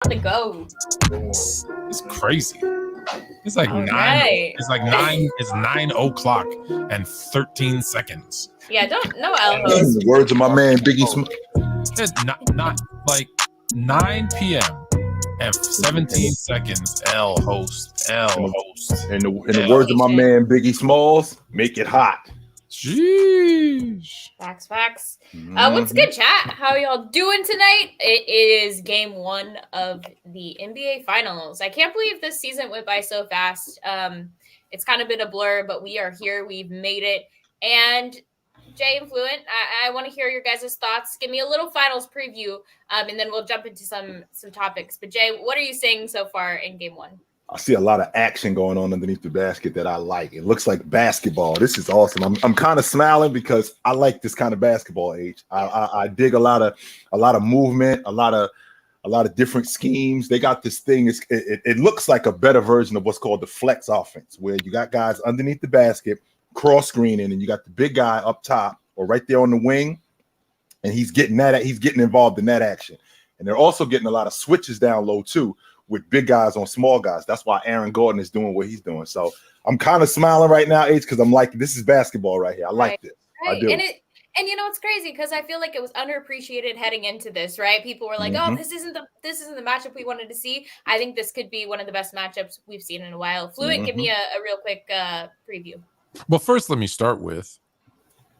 To go. It's crazy. It's like All 9. right. It's like 9. It's 9:00 and 13 seconds. Yeah, no L host. The words of my man Biggie Smalls. It's not like 9 p.m. and 17 seconds. L host. In the words of my man Biggie Smalls, make it hot. Jeez. Facts. What's good, chat? How y'all doing tonight? It is game 1 of the NBA Finals. I can't believe this season went by so fast. It's kind of been a blur, but we are here. We've made it. And Jay and Fluent, I want to hear your guys' thoughts. Give me a little finals preview, and then we'll jump into some topics. But Jay, what are you seeing so far in game 1? I see a lot of action going on underneath the basket that I like. It looks like basketball. This is awesome. I'm kind of smiling because I like this kind of basketball. I dig a lot of movement, a lot of different schemes. They got this thing. It looks like a better version of what's called the flex offense, where you got guys underneath the basket cross screening, and you got the big guy up top or right there on the wing, and he's getting involved in that action. And they're also getting a lot of switches down low too, with big guys on small guys. That's why Aaron Gordon is doing what he's doing. So I'm kind of smiling right now, H, because I'm like, this is basketball right here. I like this. Right. I do. And you know, it's crazy because I feel like it was underappreciated heading into this, right? People were like, "Oh, this isn't the matchup we wanted to see." I think this could be one of the best matchups we've seen in a while. Fluent, give me a real quick preview. Well, first, let me start with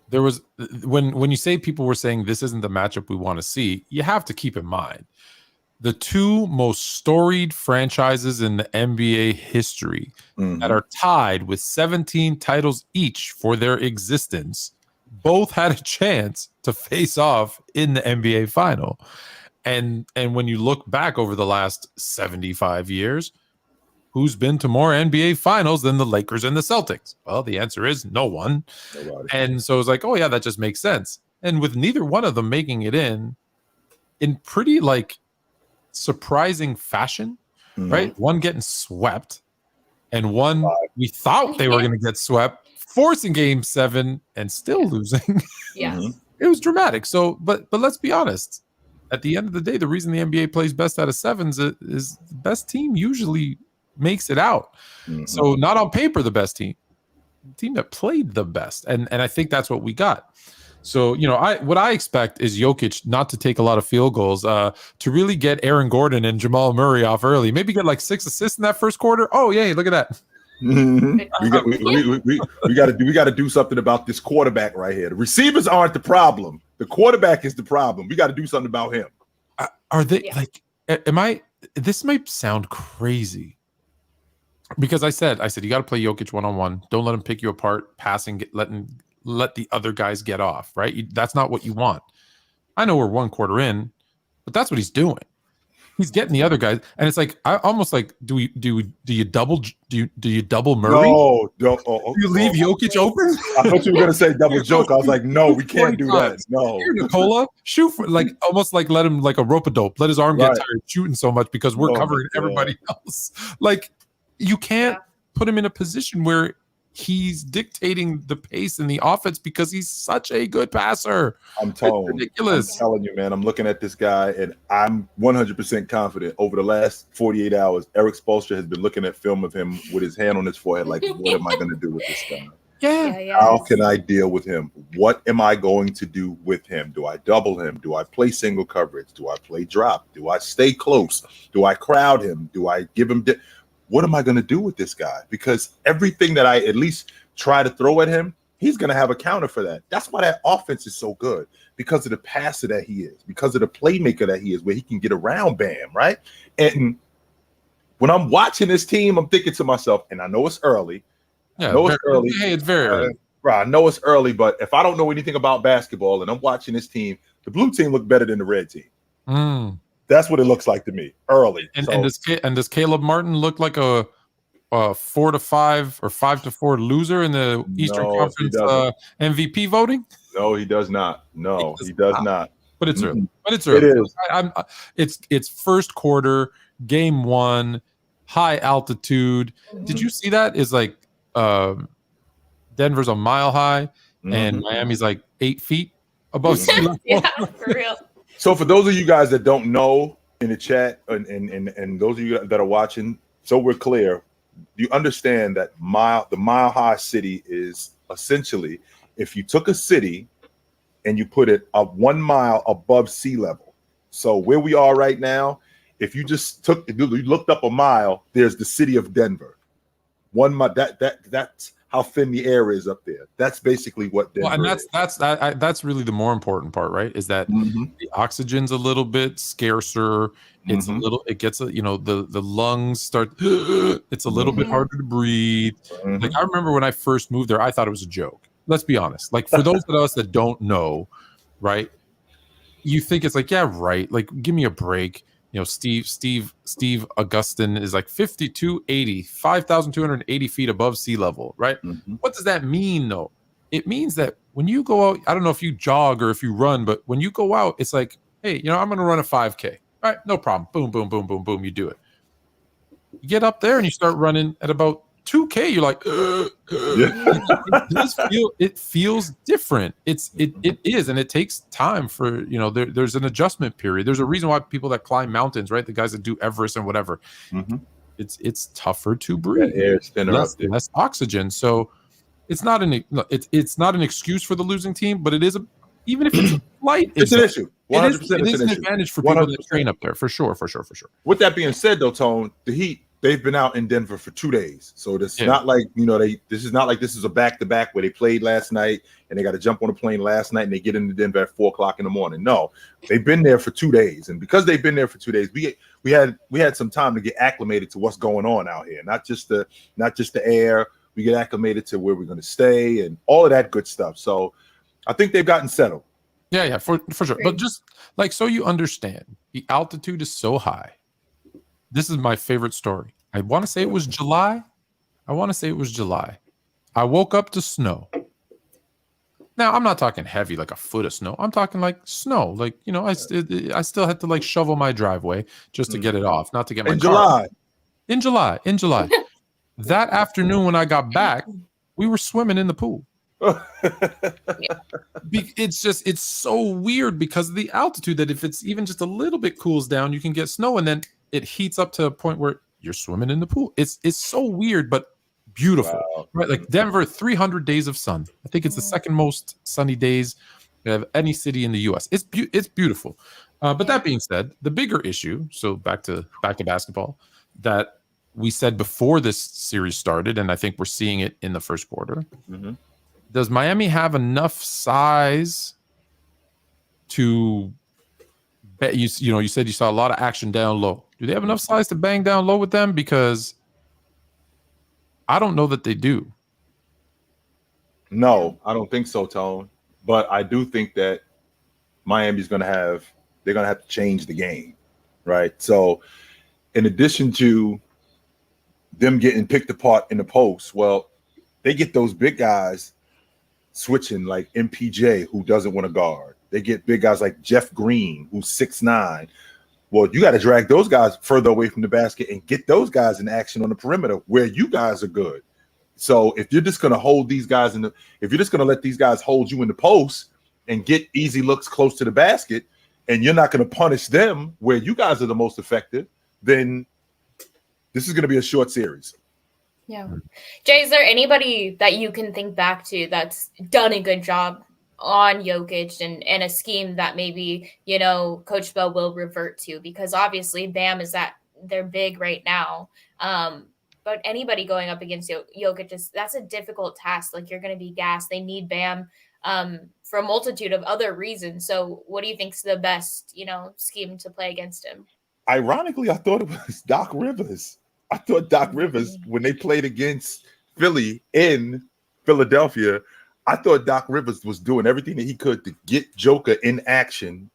there was when you say people were saying this isn't the matchup we want to see, you have to keep in mind the two most storied franchises in the NBA history that are tied with 17 titles each for their existence both had a chance to face off in the NBA final. And when you look back over the last 75 years, who's been to more NBA finals than the Lakers and the Celtics? Well, the answer is no one. Nobody. And so it's like, oh yeah, that just makes sense. And with neither one of them making it in pretty like surprising fashion, right? One getting swept and one we thought they were going to get swept, forcing game 7 and still losing. Yeah. It was dramatic. So, but let's be honest. At the end of the day, the reason the NBA plays best out of sevens is the best team usually makes it out. So not on paper the best team. The team that played the best. And I think that's what we got. So, you know, what I expect is Jokic not to take a lot of field goals, to really get Aaron Gordon and Jamal Murray off early. Maybe get like 6 assists in that first quarter. Oh, yay, look at that. We got to do something about this quarterback right here. The receivers aren't the problem. The quarterback is the problem. We got to do something about him. Are they like? This might sound crazy because I said you got to play Jokic one-on-one. Don't let him pick you apart, passing, let the other guys get off. Right? That's not what you want. I know we're one quarter in, but that's what he's doing. He's getting the other guys, and it's like I almost like do you double Murray? No, do you leave Jokic open? I thought you were gonna say double joke. I was like, no, we can't do that. No, here, Nikola, shoot for like almost like let him like a rope-a-dope. Let his arm get tired shooting so much because we're covering everybody else. Like you can't put him in a position where he's dictating the pace in the offense because he's such a good passer. It's ridiculous. I'm telling you, man, I'm looking at this guy and I'm 100% confident over the last 48 hours, Eric Spoelstra has been looking at film of him with his hand on his forehead like, what am I going to do with this guy? How can I deal with him? What am I going to do with him? Do I double him? Do I play single coverage? Do I play drop? Do I stay close? Do I crowd him? Do I give him what am I going to do with this guy? Because everything that I at least try to throw at him, he's going to have a counter for that. That's why that offense is so good, because of the passer that he is, because of the playmaker that he is, where he can get around Bam, right? And when I'm watching this team, I'm thinking to myself, and I know it's early. Yeah, it's very early. Right, I know it's early, but if I don't know anything about basketball and I'm watching this team, the blue team look better than the red team. That's what it looks like to me early. And does Caleb Martin look like a 4-5 or 5-4 loser in the Eastern Conference MVP voting? No, he does not. No, he does not. But it's early. It is. It's first quarter, game 1, high altitude. Did you see that? Is like Denver's a mile high and Miami's like 8 feet above sea level. Yeah, for real. So for those of you guys that don't know, in the chat, and those of you that are watching, so we're clear, you understand that the Mile High City is essentially if you took a city and you put it up 1 mile above sea level. So where we are right now, if you looked up a mile, there's the city of Denver. 1 mile. That's how thin the air is up there. That's basically what Denver is. That's really the more important part, right? Is that the oxygen's a little bit scarcer. It's a little. It gets the lungs start. It's a little bit harder to breathe. Like I remember when I first moved there, I thought it was a joke. Let's be honest. Like for those of us that don't know, right? You think it's like, yeah, right. Like give me a break. Steve Augustine is like 5,280 feet above sea level, right? What does that mean, though? It means that when you go out, I don't know if you jog or if you run, but when you go out, it's like, hey, I'm going to run a 5K. All right, no problem. Boom, boom, boom, boom, boom. You do it. You get up there and you start running at about 2K. You're like, it feels different. It is, and it takes time for there's an adjustment period. There's a reason why people that climb mountains, right, the guys that do Everest and whatever, it's tougher to breathe. Less oxygen. So it's not an excuse for the losing team, but it is even if it's a slight, it's an issue. 100%, it is an advantage for people that train up there for sure. With that being said, though, Tone, the Heat, they've been out in Denver for 2 days. So this is not like, this is not like this is a back-to-back where they played last night and they got to jump on a plane last night and they get into Denver at 4:00 in the morning. No, they've been there for 2 days. And because they've been there for 2 days, we had some time to get acclimated to what's going on out here. Not just the air. We get acclimated to where we're going to stay and all of that good stuff. So I think they've gotten settled. Yeah, for sure. But just like, so you understand, the altitude is so high. This is my favorite story. I want to say it was July. I woke up to snow. Now, I'm not talking heavy, like a foot of snow. I'm talking like snow. Like, I still had to like shovel my driveway just to get it off, not to get my car. In July. That afternoon when I got back, we were swimming in the pool. It's so weird because of the altitude that if it's even just a little bit cools down, you can get snow and then it heats up to a point where you're swimming in the pool. It's so weird, but beautiful, right? Like Denver, 300 days of sun. I think it's the second most sunny days of any city in the U.S. It's beautiful. But that being said, the bigger issue, so back to basketball, that we said before this series started, and I think we're seeing it in the first quarter. Does Miami have enough size to bet? You said you saw a lot of action down low. Do they have enough size to bang down low with them? Because I don't know that they do. No, I don't think so, Tone. But I do think that Miami's they're going to have to change the game, right? So in addition to them getting picked apart in the post, well, they get those big guys switching like MPJ, who doesn't want to guard. They get big guys like Jeff Green, who's 6'9". Well, you got to drag those guys further away from the basket and get those guys in action on the perimeter where you guys are good. So if you're just going to hold these guys if you're just going to let these guys hold you in the post and get easy looks close to the basket, and you're not going to punish them where you guys are the most effective, then this is going to be a short series. Yeah. Jay, is there anybody that you can think back to that's done a good job on Jokic and a scheme that maybe, Coach Bell will revert to? Because obviously Bam they're big right now. But anybody going up against Jokic, that's a difficult task. Like, you're going to be gassed. They need Bam for a multitude of other reasons. So what do you think's the best, scheme to play against him? Ironically, I thought it was Doc Rivers. I thought Doc Rivers, when they played against Philly in Philadelphia, I thought Doc Rivers was doing everything that he could to get Joker in action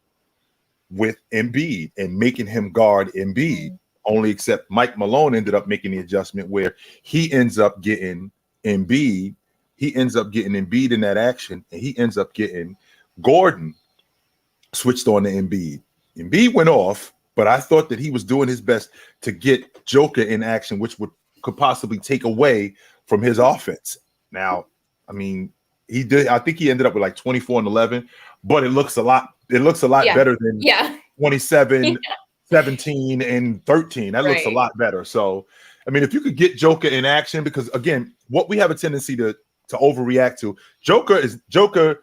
with Embiid and making him guard Embiid. Only except Mike Malone ended up making the adjustment where he ends up getting Embiid. He ends up getting Embiid in that action, and he ends up getting Gordon switched on to Embiid. Embiid went off, but I thought that he was doing his best to get Joker in action, which could possibly take away from his offense. Now, I mean, he did. I think he ended up with like 24 and 11, but it looks a lot better than 27, 17 and 13. That looks a lot better. So, I mean, if you could get Joker in action, because again, what we have a tendency to overreact to, Joker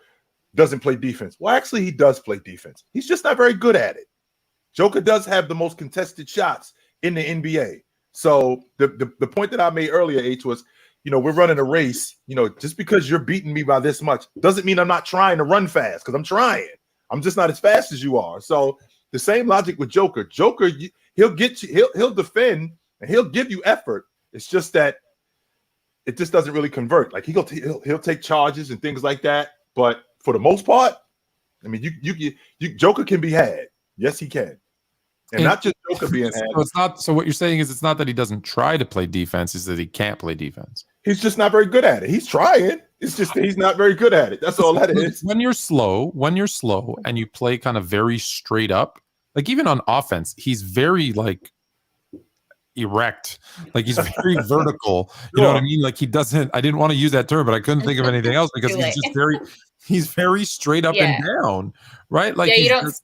doesn't play defense. Well, actually, he does play defense. He's just not very good at it. Joker does have the most contested shots in the NBA. So the point that I made earlier, H, was, we're running a race. Just because you're beating me by this much doesn't mean I'm not trying to run fast, because I'm trying. I'm just not as fast as you are. So the same logic with Joker. Joker, he'll get you, he'll defend, and he'll give you effort. It's just that it just doesn't really convert. Like he'll take charges and things like that. But for the most part, I mean, Joker can be had. Yes, he can. And not just Joker being had. So it's not. So what you're saying is it's not that he doesn't try to play defense; it's that he can't play defense. He's just not very good at it. He's trying. It's just that he's not very good at it. That's all that is. When you're slow, and you play kind of very straight up, like even on offense, he's very like erect, like he's very vertical. You know what I mean? Like he doesn't. I didn't want to use that term, but I couldn't think of anything else because he's very straight up and down, right? Like you don't.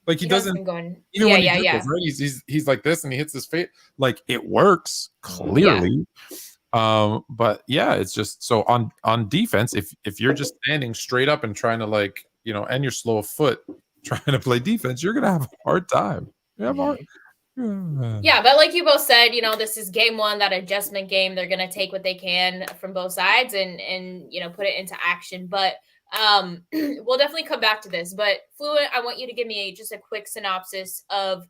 Like he doesn't even when he dribbles, right? He's like this and he hits his face. Like it works clearly. But yeah, it's just so on defense, if you're just standing straight up and trying to and you're slow of foot trying to play defense, you're gonna have a hard time. Yeah, but like you both said, this is game one, that adjustment game. They're gonna take what they can from both sides and put it into action. But we'll definitely come back to this. But Fluent, I want you to give me just a quick synopsis of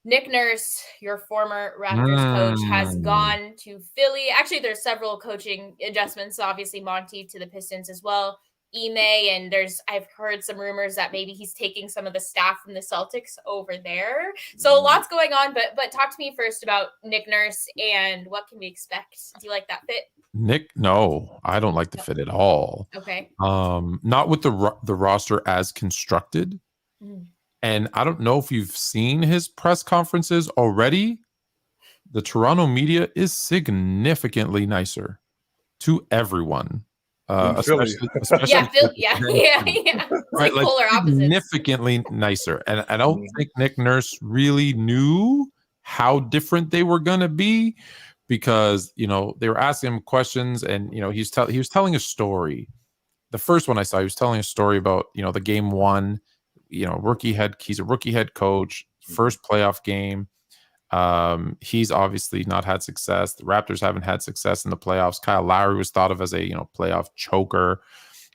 Nick Nurse, your former Raptors coach, has gone to Philly. Actually, there's several coaching adjustments. Obviously, Monty to the Pistons as well. Ime, and I've heard some rumors that maybe he's taking some of the staff from the Celtics over there. So lots going on, but talk to me first about Nick Nurse and what can we expect? Do you like that fit? Nick, no, I don't like the fit at all. Okay. Not with the roster as constructed. And I don't know if you've seen his press conferences already. The Toronto media is significantly nicer to everyone. Especially right, like polar opposites. Significantly nicer. And I don't think Nick Nurse really knew how different they were going to be, because they were asking him questions, and he was telling a story. The first one I saw, he was telling a story about the game one. He's a rookie head coach, first playoff game. He's obviously not had success. The Raptors haven't had success in the playoffs. Kyle Lowry was thought of as a playoff choker.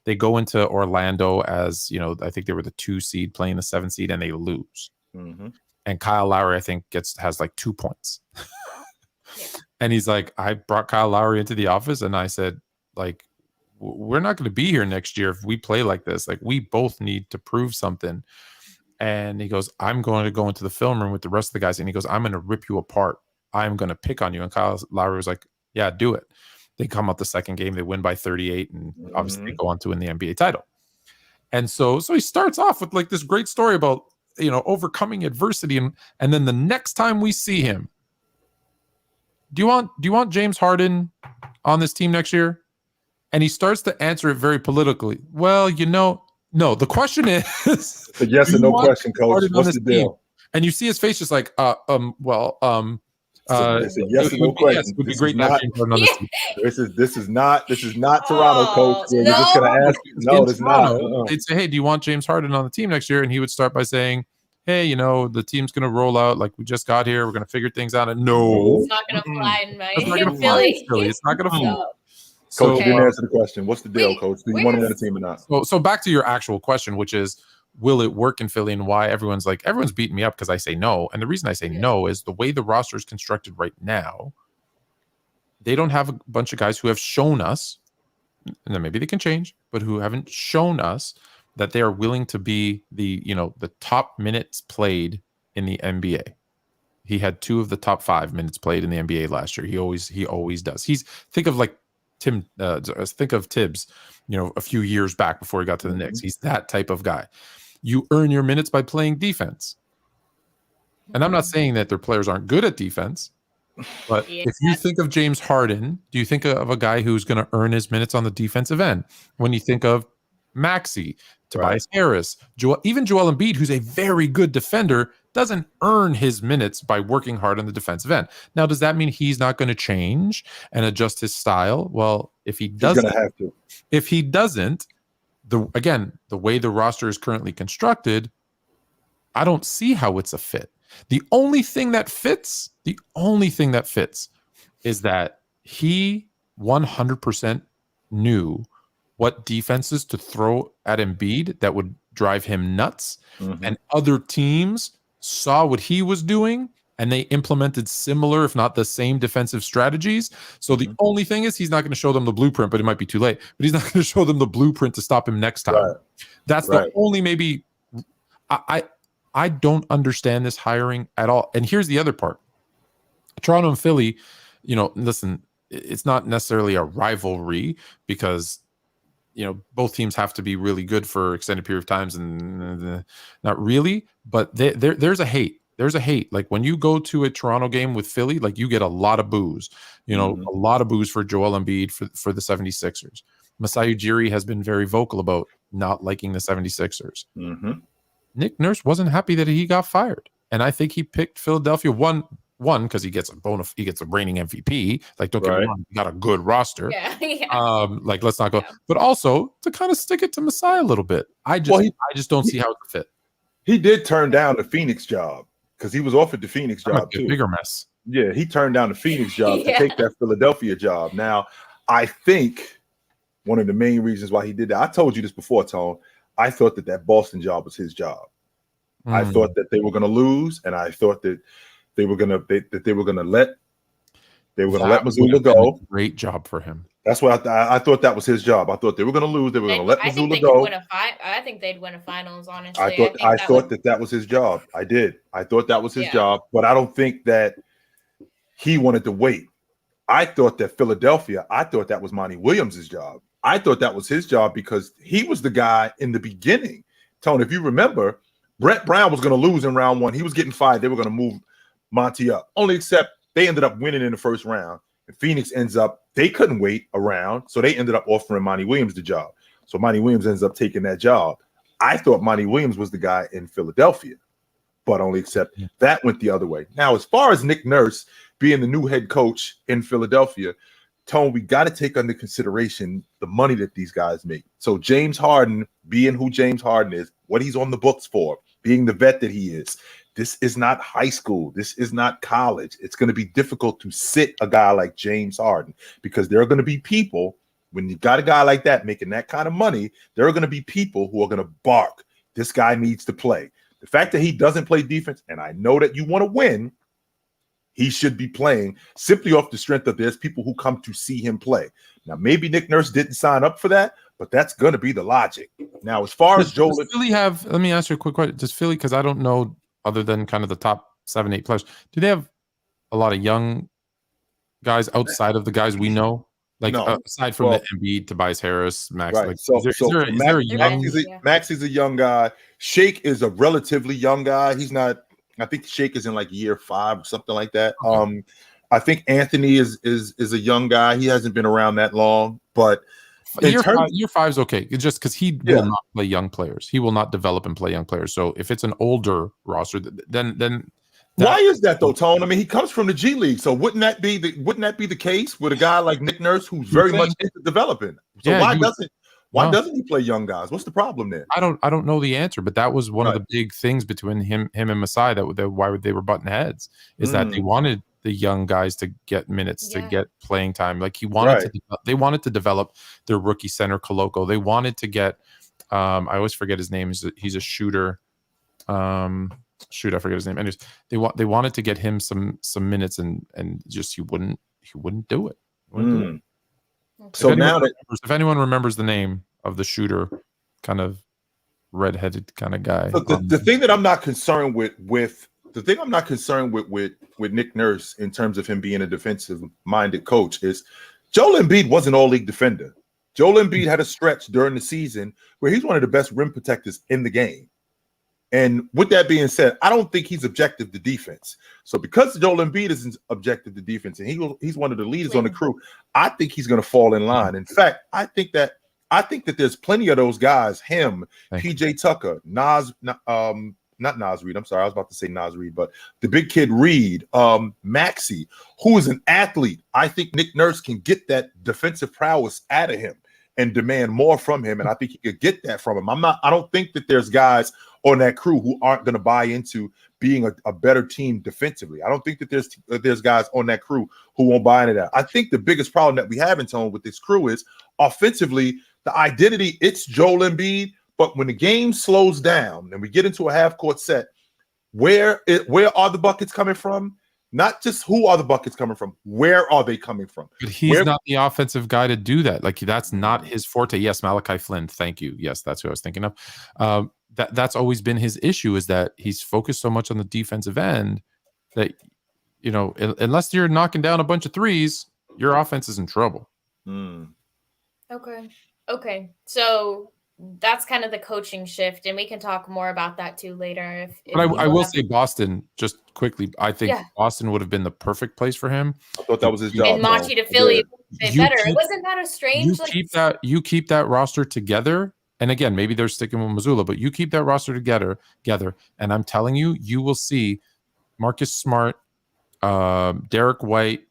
They go into Orlando as I think they were the 2 seed playing the 7 seed, and they lose. And Kyle Lowry, I think, has like 2 points. And he's like, I brought Kyle Lowry into the office and I said, like, we're not going to be here next year if we play like this. Like, we both need to prove something. And he goes, I'm going to go into the film room with the rest of the guys. And he goes, I'm going to rip you apart. I'm going to pick on you. And Kyle Lowry was like, yeah, do it. They come out the second game. They win by 38. And obviously they go on to win the NBA title. And so he starts off with like this great story about, overcoming adversity. And then the next time we see him, do you want James Harden on this team next year? And he starts to answer it very politically. Well, no, the question is it's a yes or no question, coach. What's the deal? Team? And you see his face just like, it's a yes or no question. Yes, it would be great to have James Harden on this team. This is not Toronto, coach. We're just gonna ask you. No, it's not. They'd say, hey, do you want James Harden on the team next year? And he would start by saying, hey, the team's gonna roll out, like we just got here. We're gonna figure things out. And no, it's not gonna fly in my Philly. It's not gonna fly. No. Coach, you didn't answer the question. What's the deal, Coach? Do you want him on the team or not? So back to your actual question, which is, will it work in Philly, and why everyone's beating me up because I say no. And the reason I say no is the way the roster is constructed right now. They don't have a bunch of guys who have shown us, and then maybe they can change, but who haven't shown us that they are willing to be the top minutes played in the NBA. He had 2 of the top 5 minutes played in the NBA last year. He always does. Think of Tibbs, a few years back before he got to the Knicks. He's that type of guy. You earn your minutes by playing defense. And I'm not saying that their players aren't good at defense, but if you think of James Harden, do you think of a guy who's going to earn his minutes on the defensive end? When you think of Maxey, Tobias Harris, even Joel Embiid, who's a very good defender, doesn't earn his minutes by working hard on the defensive end. Now, does that mean he's not going to change and adjust his style? Well, if he doesn't, he's gonna have to. If he doesn't, the way the roster is currently constructed, I don't see how it's a fit. The only thing that fits is that he 100% knew what defenses to throw at Embiid that would drive him nuts. Mm-hmm. And other teams saw what he was doing and they implemented similar, if not the same, defensive strategies. So the only thing is he's not going to show them the blueprint, but it might be too late. But he's not going to show them the blueprint to stop him next time. Right. That's the only maybe. I don't understand this hiring at all. And here's the other part. Toronto and Philly, listen, it's not necessarily a rivalry because, both teams have to be really good for extended period of times and not really, but there's a hate. There's a hate. Like when you go to a Toronto game with Philly, like you get a lot of boos, a lot of boos for Joel Embiid for the 76ers. Masai Ujiri has been very vocal about not liking the 76ers. Mm-hmm. Nick Nurse wasn't happy that he got fired. And I think he picked Philadelphia one because he gets a reigning MVP. Like, don't get me wrong, he got a good roster. Yeah. Let's not go. Yeah. But also to kind of stick it to Masai a little bit. I just don't see how it fit. He did turn down the Phoenix job because he was offered the Phoenix job too. Bigger mess. Yeah, he turned down the Phoenix job to take that Philadelphia job. Now, I think one of the main reasons why he did that, I told you this before, Tone. I thought that Boston job was his job. I thought that they were going to lose, and I thought that they were going to let Mazzulla go. Great job for him. That's what I thought that was his job. I thought they were going to lose. They were going to let Mazzulla go. I think they'd win a finals. Honestly, I thought that was his job. I did. I thought that was his job, but I don't think that he wanted to wait. I thought that Philadelphia. I thought that was Monty Williams' job. I thought that was his job because he was the guy in the beginning. Tony, if you remember, Brett Brown was going to lose in round one. He was getting fired. They were going to move Monty up. Only except they ended up winning in the first round. And Phoenix ends up, they couldn't wait a round. So they ended up offering Monty Williams the job. So Monty Williams ends up taking that job. I thought Monty Williams was the guy in Philadelphia, but only except that went the other way. Now, as far as Nick Nurse being the new head coach in Philadelphia, Tone, we got to take under consideration the money that these guys make. So James Harden, being who James Harden is, what he's on the books for, being the vet that he is, this is not high school. This is not college. It's going to be difficult to sit a guy like James Harden because there are going to be people, when you got a guy like that making that kind of money, there are going to be people who are going to bark, this guy needs to play. The fact that he doesn't play defense, and I know that you want to win, he should be playing simply off the strength of there's people who come to see him play. Now, maybe Nick Nurse didn't sign up for that, but that's going to be the logic. Now, as far as Joel, does Philly have? Let me ask you a quick question. Does Philly? Because I don't know, other than kind of the top 7-8 players, do they have a lot of young guys outside of the guys we know? Like aside from the Embiid, Tobias Harris, Max. Right. Like, Max is a young guy. Shake is a relatively young guy. He's not. I think Shake is in like year 5 or something like that. Okay. I think Anthony is a young guy. He hasn't been around that long, but year 5 is okay. It's just because he will not play young players. He will not develop and play young players. So if it's an older roster, then why is that though, Tone? I mean, he comes from the G League, so wouldn't that be the case with a guy like Nick Nurse who's very much into developing? So why doesn't he play young guys? What's the problem there? I don't know the answer, but that was one of the big things between him and Masai that why they were butting heads is that they wanted the young guys to get minutes, to get playing time. Like they wanted to develop their rookie center Koloko. They wanted to get I always forget his name. He's a shooter. I forget his name. Anyways, they wanted to get him some minutes and just he wouldn't do it. So if anyone remembers the name of the shooter, kind of redheaded kind of guy. The thing that I'm not concerned with Nick Nurse in terms of him being a defensive-minded coach is Joel Embiid was an all-league defender. Joel Embiid had a stretch during the season where he's one of the best rim protectors in the game. And with that being said, I don't think he's objective to defense. So because Joel Embiid isn't objective to defense and he's one of the leaders on the crew, I think he's going to fall in line. In fact, I think that there's plenty of those guys, him, PJ Tucker, Nas not Nas Reed. I'm sorry, I was about to say Nas Reed, but the big kid Reed, Maxey, who is an athlete. I think Nick Nurse can get that defensive prowess out of him and demand more from him, and I think he could get that from him. I don't think that there's guys on that crew who aren't going to buy into being a better team defensively. I don't think that there's guys on that crew who won't buy into that. I think the biggest problem that we have in tone with this crew is offensively, the identity, it's Joel Embiid, but when the game slows down and we get into a half-court set, where are the buckets coming from? Not just who are the buckets coming from, where are they coming from? But he's not the offensive guy to do that. Like, that's not his forte. Yes, Malachi Flynn, thank you. Yes, that's who I was thinking of. That's always been his issue, is that he's focused so much on the defensive end that, unless you're knocking down a bunch of threes, your offense is in trouble. Okay. So that's kind of the coaching shift, and we can talk more about that too later. But I will say Boston, just quickly, I think Boston would have been the perfect place for him. I thought that was his job. And Monty to Philly better. Wasn't that a strange? You keep that roster together. And again, maybe they're sticking with Missoula, but you keep that roster together, and I'm telling you, you will see Marcus Smart, Derek White,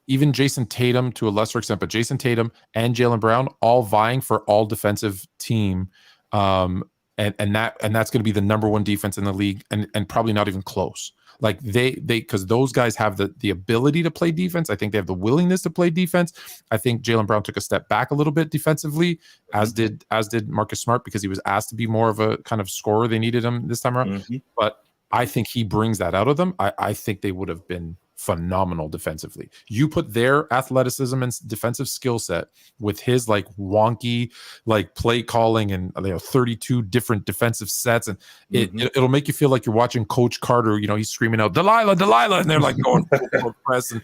even Jason Tatum to a lesser extent, but Jason Tatum and Jaylen Brown all vying for all defensive team, and that's going to be the number one defense in the league, and probably not even close. Like they because those guys have the ability to play defense. I think they have the willingness to play defense. I think Jaylen Brown took a step back a little bit defensively, as did Marcus Smart, because he was asked to be more of a kind of scorer. They needed him this time around, but I think he brings that out of them. I think they would have been phenomenal defensively. You put their athleticism and defensive skill set with his like wonky like play calling and 32 different defensive sets, and it'll make you feel like you're watching Coach Carter. He's screaming out Delilah, and they're like going full press and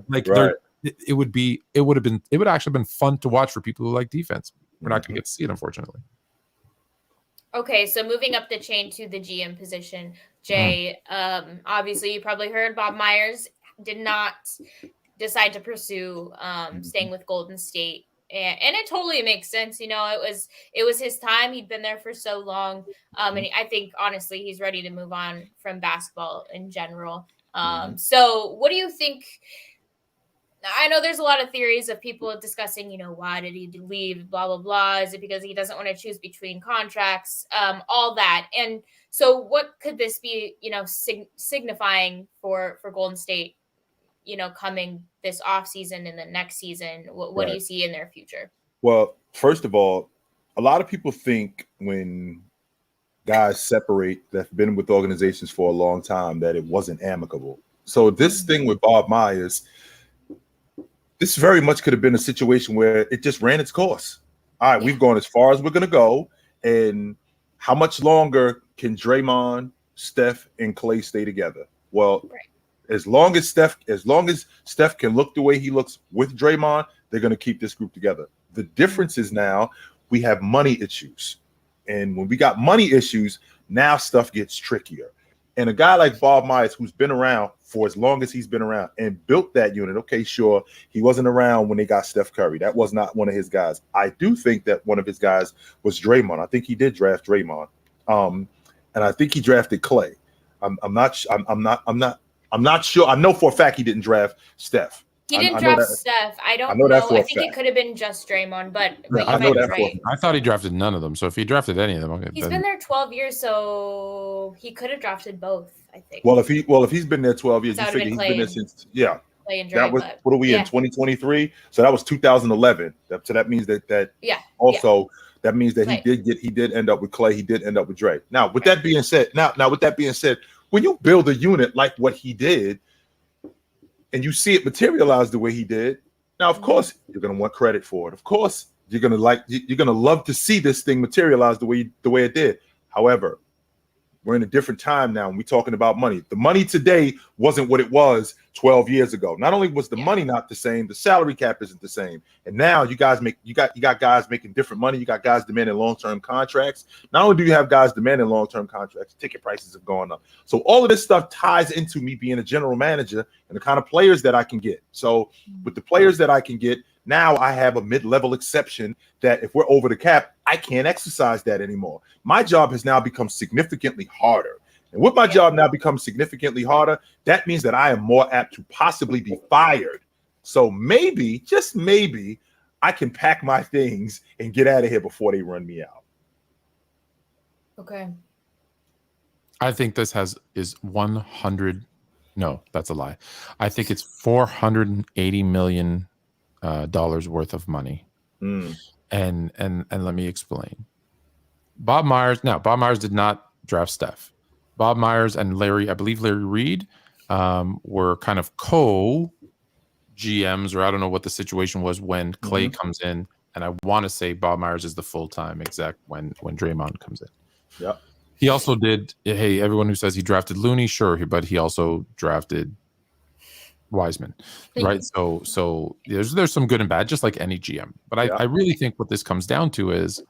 like right. It would actually been fun to watch for people who like defense. We're not going to get to see it, unfortunately. Okay, so moving up the chain to the GM position, Jay, obviously you probably heard Bob Myers did not decide to pursue staying with Golden State. And it totally makes sense. It was his time. He'd been there for so long. And I think, honestly, he's ready to move on from basketball in general. So what do you think? I know there's a lot of theories of people discussing, why did he leave, blah, blah, blah. Is it because he doesn't want to choose between contracts, all that. And so what could this be, signifying for Golden State, coming this offseason and the next season? What do you see in their future? Well, first of all, a lot of people think when guys separate that have been with organizations for a long time that it wasn't amicable. So this thing with Bob Myers, this very much could have been a situation where it just ran its course. All right, we've gone as far as we're going to go. And how much longer can Draymond, Steph, and Clay stay together? Well, as long as Steph can look the way he looks with Draymond, they're going to keep this group together. The difference is now we have money issues. And when we got money issues, now stuff gets trickier. And a guy like Bob Myers, who's been around for as long as he's been around and built that unit, okay, sure, he wasn't around when they got Steph Curry. That was not one of his guys. I do think that one of his guys was Draymond. I think he did draft Draymond, and I think he drafted Clay. I'm not sure. I know for a fact he didn't draft Steph. He didn't draft Steph. I don't know. I think it could have been just Draymond, but I know that right. I thought he drafted none of them. So if he drafted any of them, okay, he's been there 12 years, so he could have drafted both, I think. Well, if he's been there 12 years, you figure he's been there since Clay and Dre, that was what are we in 2023? So that was 2011. So that means that also that means that he did end up with Clay. He did end up with Dre. Now with that being said, when you build a unit like what he did, and you see it materialize the way he did, now of course you're gonna want credit for it. Of course you're gonna love to see this thing materialize the way it did. However, we're in a different time now, and we're talking about money. The money today wasn't what it was 12 years ago. Not only was the money not the same, the salary cap isn't the same. And now you got guys making different money. You got guys demanding long-term contracts. Not only do you have guys demanding long-term contracts, ticket prices have gone up. So all of this stuff ties into me being a general manager and the kind of players that I can get. So with the players that I can get, Now I have a mid-level exception that if we're over the cap, I can't exercise that anymore. My job has now become significantly harder. And with my job now become significantly harder, that means that I am more apt to possibly be fired. So maybe, just maybe, I can pack my things and get out of here before they run me out. Okay. I think this is 100. No, that's a lie. I think it's $480 million worth of money. And let me explain. Bob Myers did not draft Steph. Bob Myers and I believe Larry Reed were kind of GMs, or I don't know what the situation was when Clay comes in, and I want to say Bob Myers is the full-time exec when Draymond comes in. Yeah. He also did. Hey, everyone who says he drafted Looney, sure, but he also drafted Wiseman, right? So there's some good and bad, just like any GM. But I really think what this comes down to is,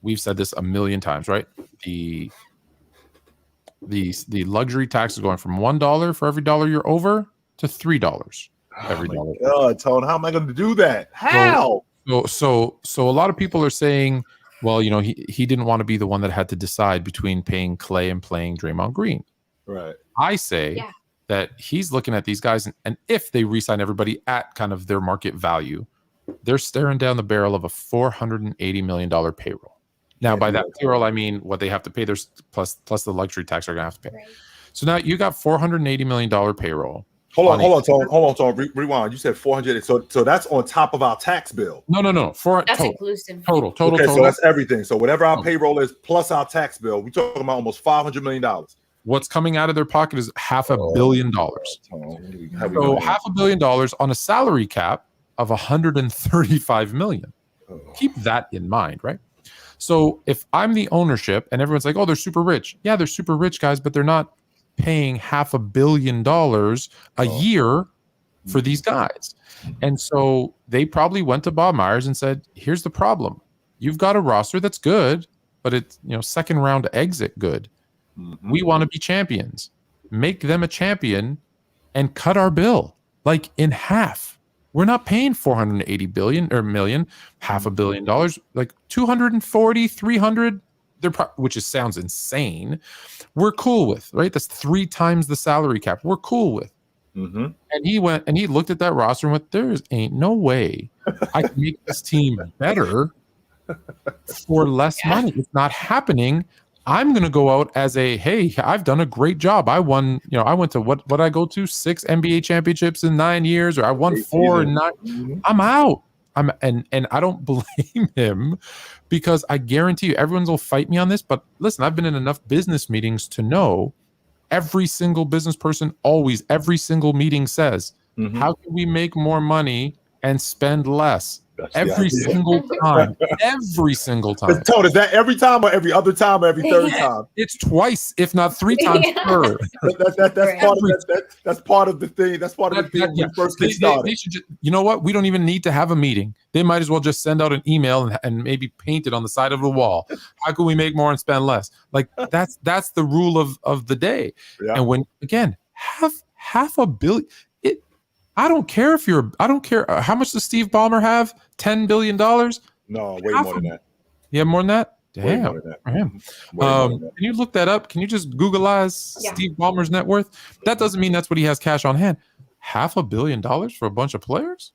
we've said this a million times, right? The luxury tax is going from $1 for every dollar you're over to $3 every dollar. God, Tone, how am I going to do that? How? So a lot of people are saying, well, he didn't want to be the one that had to decide between paying Clay and playing Draymond Green. Right. I say that he's looking at these guys, and if they re-sign everybody at kind of their market value, they're staring down the barrel of a $480 million payroll. Now, by that payroll, I mean what they have to pay. There's plus the luxury tax they're going to have to pay. Right. So now you got $480 million payroll. Hold on, Tone. Rewind. You said 400. So that's on top of our tax bill. No. That's inclusive. Total. Okay, so that's everything. So whatever our payroll is plus our tax bill, we're talking about almost $500 million. What's coming out of their pocket is $500 million. So $500 million on a salary cap of $135 million. Keep that in mind, right? So if I'm the ownership and everyone's like, oh, they're super rich. Yeah, they're super rich, guys, but they're not paying $500 million a year for these guys. And so they probably went to Bob Myers and said, here's the problem. You've got a roster that's good, but it's, second round exit good. We want to be champions. Make them a champion and cut our bill like in half. We're not paying $480 billion or million, $500 million, like 240, 300, which sounds insane. We're cool with, right? That's 3 times the salary cap. We're cool with. And he went and he looked at that roster and went, there ain't no way I can make this team better for less money. It's not happening. I'm going to go out as hey, I've done a great job. I won, I went to what I go to 6 NBA championships in 9 years, or I won 4 in 9. I'm out. And I don't blame him, because I guarantee you everyone will fight me on this. But listen, I've been in enough business meetings to know every single business person always, every single meeting says, how can we make more money and spend less? Every single time. Tone, is that every time or every other time or every third time? It's twice, if not 3 times per. That's part of the thing. That's part of the thing when we first get started. They should you know what? We don't even need to have a meeting. They might as well just send out an email and maybe paint it on the side of the wall. How can we make more and spend less? Like that's the rule of the day. Yeah. And when, again, $500 million. I don't care how much does Steve Ballmer have? $10 billion? No, way more than that. You have more than that? Damn. Way more than that. Can you look that up? Can you just Googleize Steve Ballmer's net worth? That doesn't mean that's what he has cash on hand. $500 million for a bunch of players?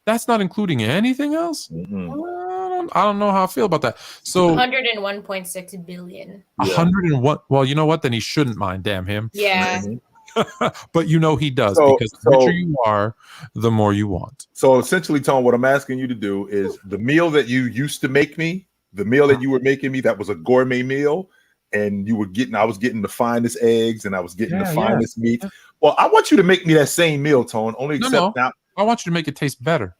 That's not including anything else? I don't know how I feel about that. So 101.6 billion. 101. Well, you know what? Then he shouldn't mind. Damn him. Yeah. But he does, because the richer you are, the more you want. So essentially, Tom, what I'm asking you to do is the meal that you used to make me, the meal that you were making me, that was a gourmet meal, and I was getting the finest eggs and I was getting the finest meat. Well, I want you to make me that same meal, Tone. Now, I want you to make it taste better.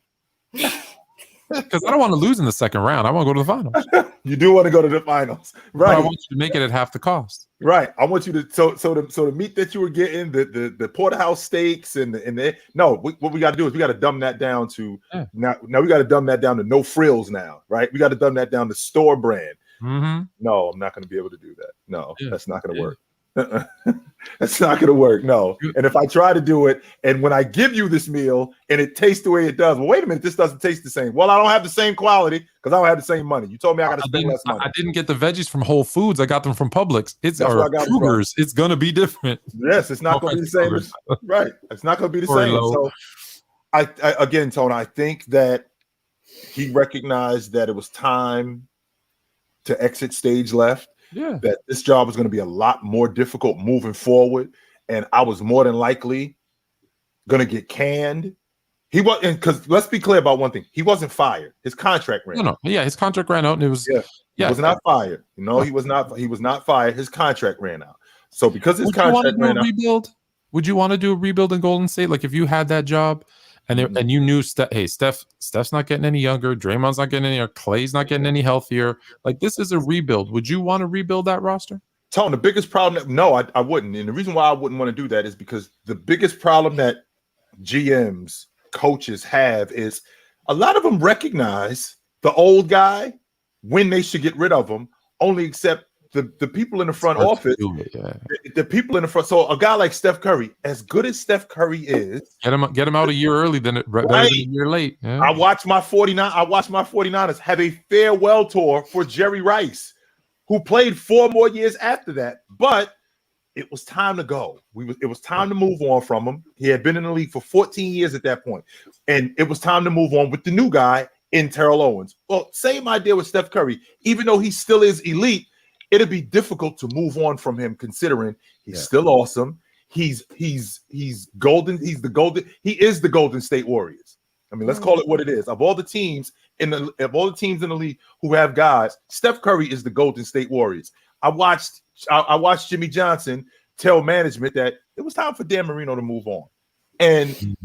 Because I don't want to lose in the second round. I want to go to the finals. You do want to go to the finals, right? But I want you to make it at half the cost, right? I want you to so the meat that you were getting, the porterhouse steaks, what we got to do is we got to dumb that down to now we got to dumb that down to no frills now, right? We got to dumb that down to store brand. No, I'm not going to be able to do that. No, that's not going to work. That's not going to work. No. And if I try to do it, and when I give you this meal and it tastes the way it does, well, wait a minute, this doesn't taste the same. Well, I don't have the same quality because I don't have the same money. You told me I got to spend less money. I didn't get the veggies from Whole Foods. I got them from Publix. It's That's our Cougars. It's going to be different. Yes, it's not going to be the same. Right. It's not going to be the same. So I again, Tony, I think that he recognized that it was time to exit stage left. Yeah. That this job was going to be a lot more difficult moving forward. And I was more than likely going to get canned. He wasn't, because let's be clear about one thing. He wasn't fired. His contract ran out. Yeah, his contract ran out and it was he was not fired. He was not fired. His contract ran out. So because his contract ran out. Would you want to do a rebuild in Golden State? Like if you had that job and you knew Steph's not getting any younger, Draymond's not getting any younger, Clay's not getting any healthier. Like this is a rebuild. Would you want to rebuild that roster? Tone, the biggest problem I wouldn't. And the reason why I wouldn't want to do that is because the biggest problem that GMs, coaches have is a lot of them recognize the old guy when they should get rid of him, only accept the people in the front office, the people in the front. So a guy like Steph Curry, as good as Steph Curry is, get him out a year early than a year late. Yeah. I watched my 49ers have a farewell tour for Jerry Rice, who played 4 more years after that. But it was time to go. It was time to move on from him. He had been in the league for 14 years at that point. And it was time to move on with the new guy in Terrell Owens. Well, same idea with Steph Curry. Even though he still is elite, it'd be difficult to move on from him considering he's still awesome. He's golden. He is the Golden State Warriors. I mean, let's call it what it is. Of all the teams in the league who have guys, Steph Curry is the Golden State Warriors. I watched Jimmy Johnson tell management that it was time for Dan Marino to move on. And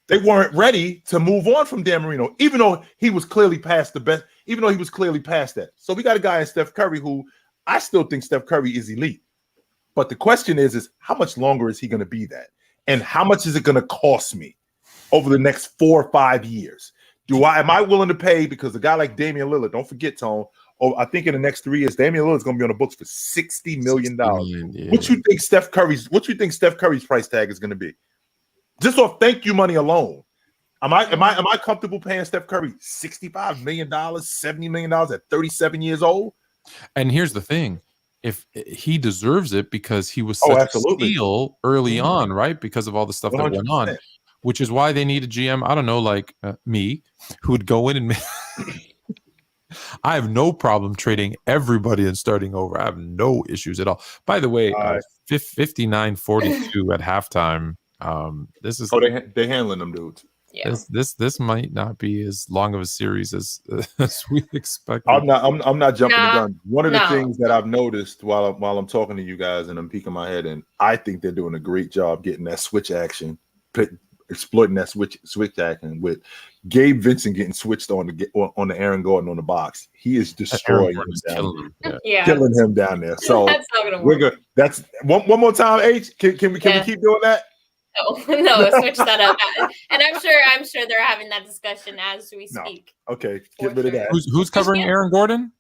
they weren't ready to move on from Dan Marino, even though he was clearly past the best, even though he was clearly past that. So we got a guy in Steph Curry who I still think Steph Curry is elite. But the question is how much longer is he going to be that? And how much is it going to cost me over the next 4 or 5 years? Am I willing to pay? Because a guy like Damian Lillard, don't forget, Tone, I think in the next 3 years, Damian Lillard is going to be on the books for $60 million. Yeah. What you think Steph Curry's price tag is going to be? Just off thank you money alone. Am I comfortable paying Steph Curry $65 million, $70 million at 37 years old? And here's the thing. If he deserves it because he was such a steal early on, right? Because of all the stuff 100%. That went on, which is why they need a GM, I don't know, like me, who would go in and I have no problem trading everybody and starting over. I have no issues at all. By the way, 59-42 at halftime. This is they handling them dudes. Yeah. This might not be as long of a series as we expected. I'm not jumping the gun. One of the things that I've noticed while I'm talking to you guys and I'm peeking my head in, I think they're doing a great job getting that switch action, exploiting that switch action with Gabe Vincent getting switched on the Aaron Gordon on the box. He is destroying him, killing him down there. So that's not gonna work. We're good. That's one more time. H, can we keep doing that? No, switch that up. And I'm sure they're having that discussion as we speak. No. Okay, get rid of that. Who's covering Aaron Gordon?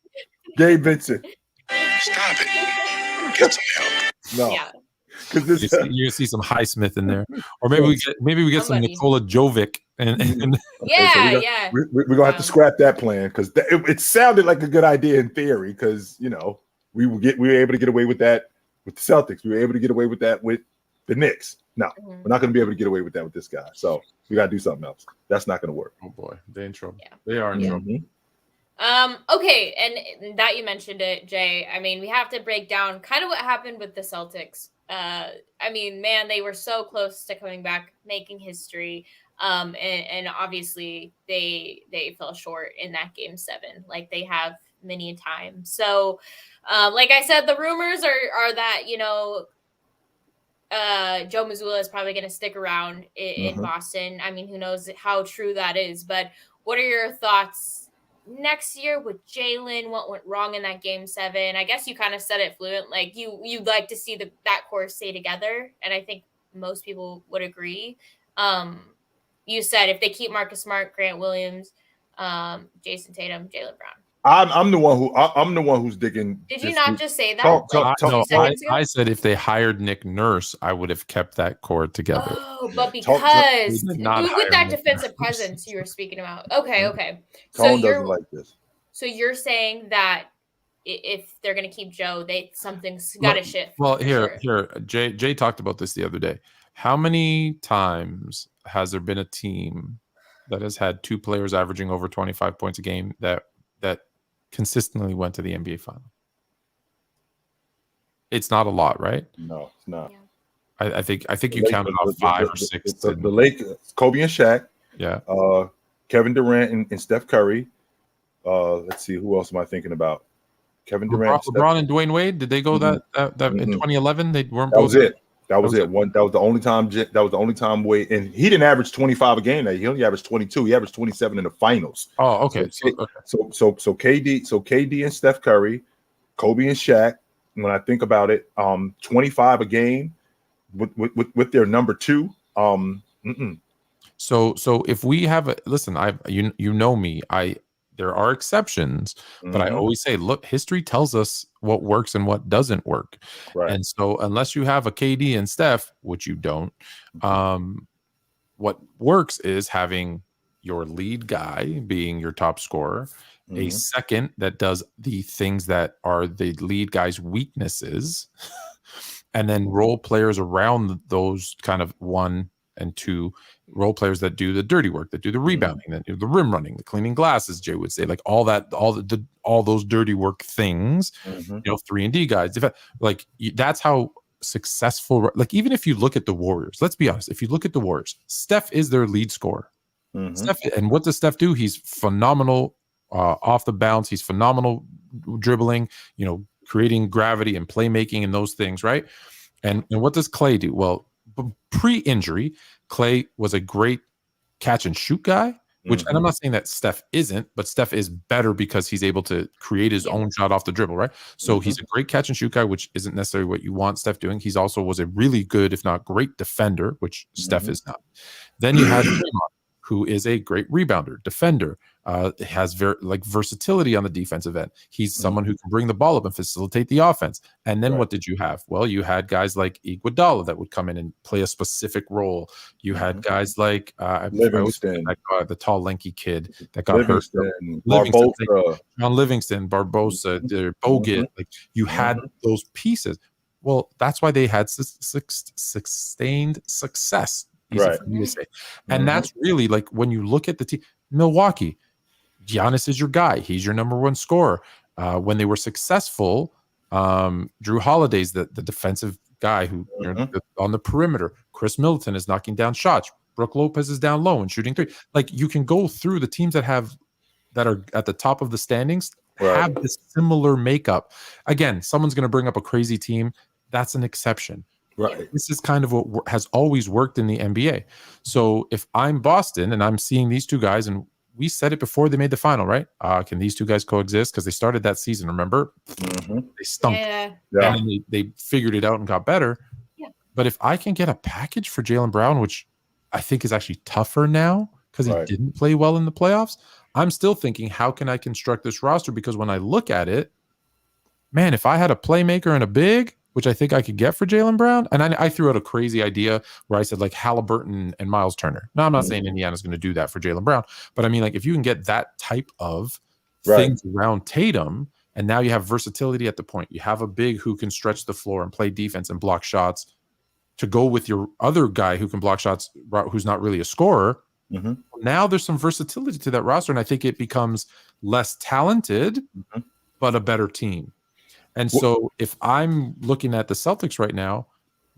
Gabe Vincent. Stop it. Get some help. No. Yeah. Because you see some Highsmith in there, or maybe we get some Nikola Jokic and we're gonna have to scrap that plan because it sounded like a good idea in theory because we were able to get away with that with the Celtics. We were able to get away with that with the Knicks. No, we're not going to be able to get away with that with this guy. So we got to do something else. That's not going to work. Oh boy, they're in trouble. Yeah. They are in trouble. Okay, and that you mentioned it, Jay. I mean, we have to break down kind of what happened with the Celtics. I mean, man, they were so close to coming back, making history. And obviously they fell short in that game 7, like they have many times. So, like I said, the rumors are that Joe Mazzulla is probably going to stick around in Boston. I mean, who knows how true that is, but what are your thoughts next year with Jalen? What went wrong in that game 7? I guess you kind of said it, Fluent, like you'd like to see that core stay together. And I think most people would agree. You said if they keep Marcus Smart, Grant Williams, Jason Tatum, Jaylen Brown. I'm the one who's digging. Did you not just say that? I said if they hired Nick Nurse, I would have kept that core together. Oh, but because with that defensive presence you were speaking about. Okay. Tone doesn't like this. So you're saying that if they're going to keep Joe, something's got to shift. Well, here, Jay talked about this the other day. How many times has there been a team that has had two players averaging over 25 points a game that consistently went to the NBA final? It's not a lot, right? No, it's not. Yeah. I think you counted off 5 or 6. The Lakers, Kobe and Shaq. Yeah. Kevin Durant and Steph Curry. Let's see, who else am I thinking about? Kevin Durant, LeBron and Dwayne Wade. Did they go that in 2011? They weren't. That was it. That was it. That was the only time. That was the only time Wade, and he didn't average 25 a game. He only averaged 22. He averaged 27 in the finals. Oh, okay. So KD and Steph Curry, Kobe and Shaq. When I think about it, 25 a game with their number 2. So if we have listen, you know me, there are exceptions, but I always say, look, history tells us what works and what doesn't work. Right. And so unless you have a KD and Steph, which you don't, what works is having your lead guy being your top scorer, a second that does the things that are the lead guy's weaknesses, and then role players around those kind of 1 and 2 role players that do the dirty work, that do the rebounding, that do the rim running, the cleaning glasses, Jay would say, like all those dirty work things, 3-and-D guys. That's how successful, like even if you look at the Warriors, let's be honest, if you look at the Warriors, Steph is their lead scorer. Steph, and what does Steph do? He's phenomenal off the bounce. He's phenomenal dribbling, creating gravity and playmaking and those things, right? And what does Clay do? Well, pre-injury, Clay was a great catch and shoot guy, which, and I'm not saying that Steph isn't, but Steph is better because he's able to create his own shot off the dribble, right? So he's a great catch and shoot guy, which isn't necessarily what you want Steph doing. He's also was a really good, if not great defender, which Steph is not. Then you had Draymond, who is a great rebounder, defender, has versatility on the defensive end. He's someone who can bring the ball up and facilitate the offense. And then what did you have? Well, you had guys like Iguodala that would come in and play a specific role. You had guys like Livingston, the tall, lanky kid that got hurt. John Livingston, Barbosa, Bogut. Like you had those pieces. Well, that's why they had sustained success. Easy for me to say. And that's really like when you look at the team, Milwaukee, Giannis is your guy. He's your number 1 scorer. When they were successful, Drew Holiday's the defensive guy who on the perimeter. Chris Middleton is knocking down shots. Brook Lopez is down low and shooting 3. Like you can go through the teams that are at the top of the standings have this similar makeup. Again, someone's going to bring up a crazy team. That's an exception. Right. This is kind of what has always worked in the NBA. So if I'm Boston and I'm seeing these two guys, and we said it before they made the final, right? Can these two guys coexist? Because they started that season, remember? They stunk. And then they figured it out and got better. Yeah. But if I can get a package for Jaylen Brown, which I think is actually tougher now because he didn't play well in the playoffs, I'm still thinking, how can I construct this roster? Because when I look at it, man, if I had a playmaker and a big, which I think I could get for Jaylen Brown. And I threw out a crazy idea where I said like Halliburton and Miles Turner. Now, I'm not saying Indiana's going to do that for Jaylen Brown, but I mean, like if you can get that type of things around Tatum, and now you have versatility at the point, you have a big who can stretch the floor and play defense and block shots to go with your other guy who can block shots, who's not really a scorer. Now there's some versatility to that roster. And I think it becomes less talented, but a better team. And so if I'm looking at the Celtics right now,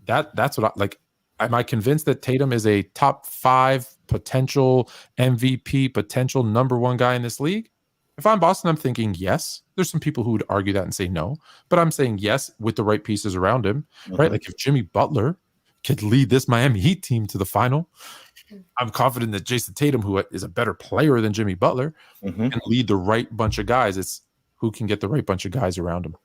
that's what I like. Am I convinced that Tatum is a top 5 potential MVP, potential number 1 guy in this league? If I'm Boston, I'm thinking yes. There's some people who would argue that and say no, but I'm saying yes with the right pieces around him, right? Like if Jimmy Butler could lead this Miami Heat team to the final, I'm confident that Jason Tatum, who is a better player than Jimmy Butler, can lead the right bunch of guys. It's who can get the right bunch of guys around him.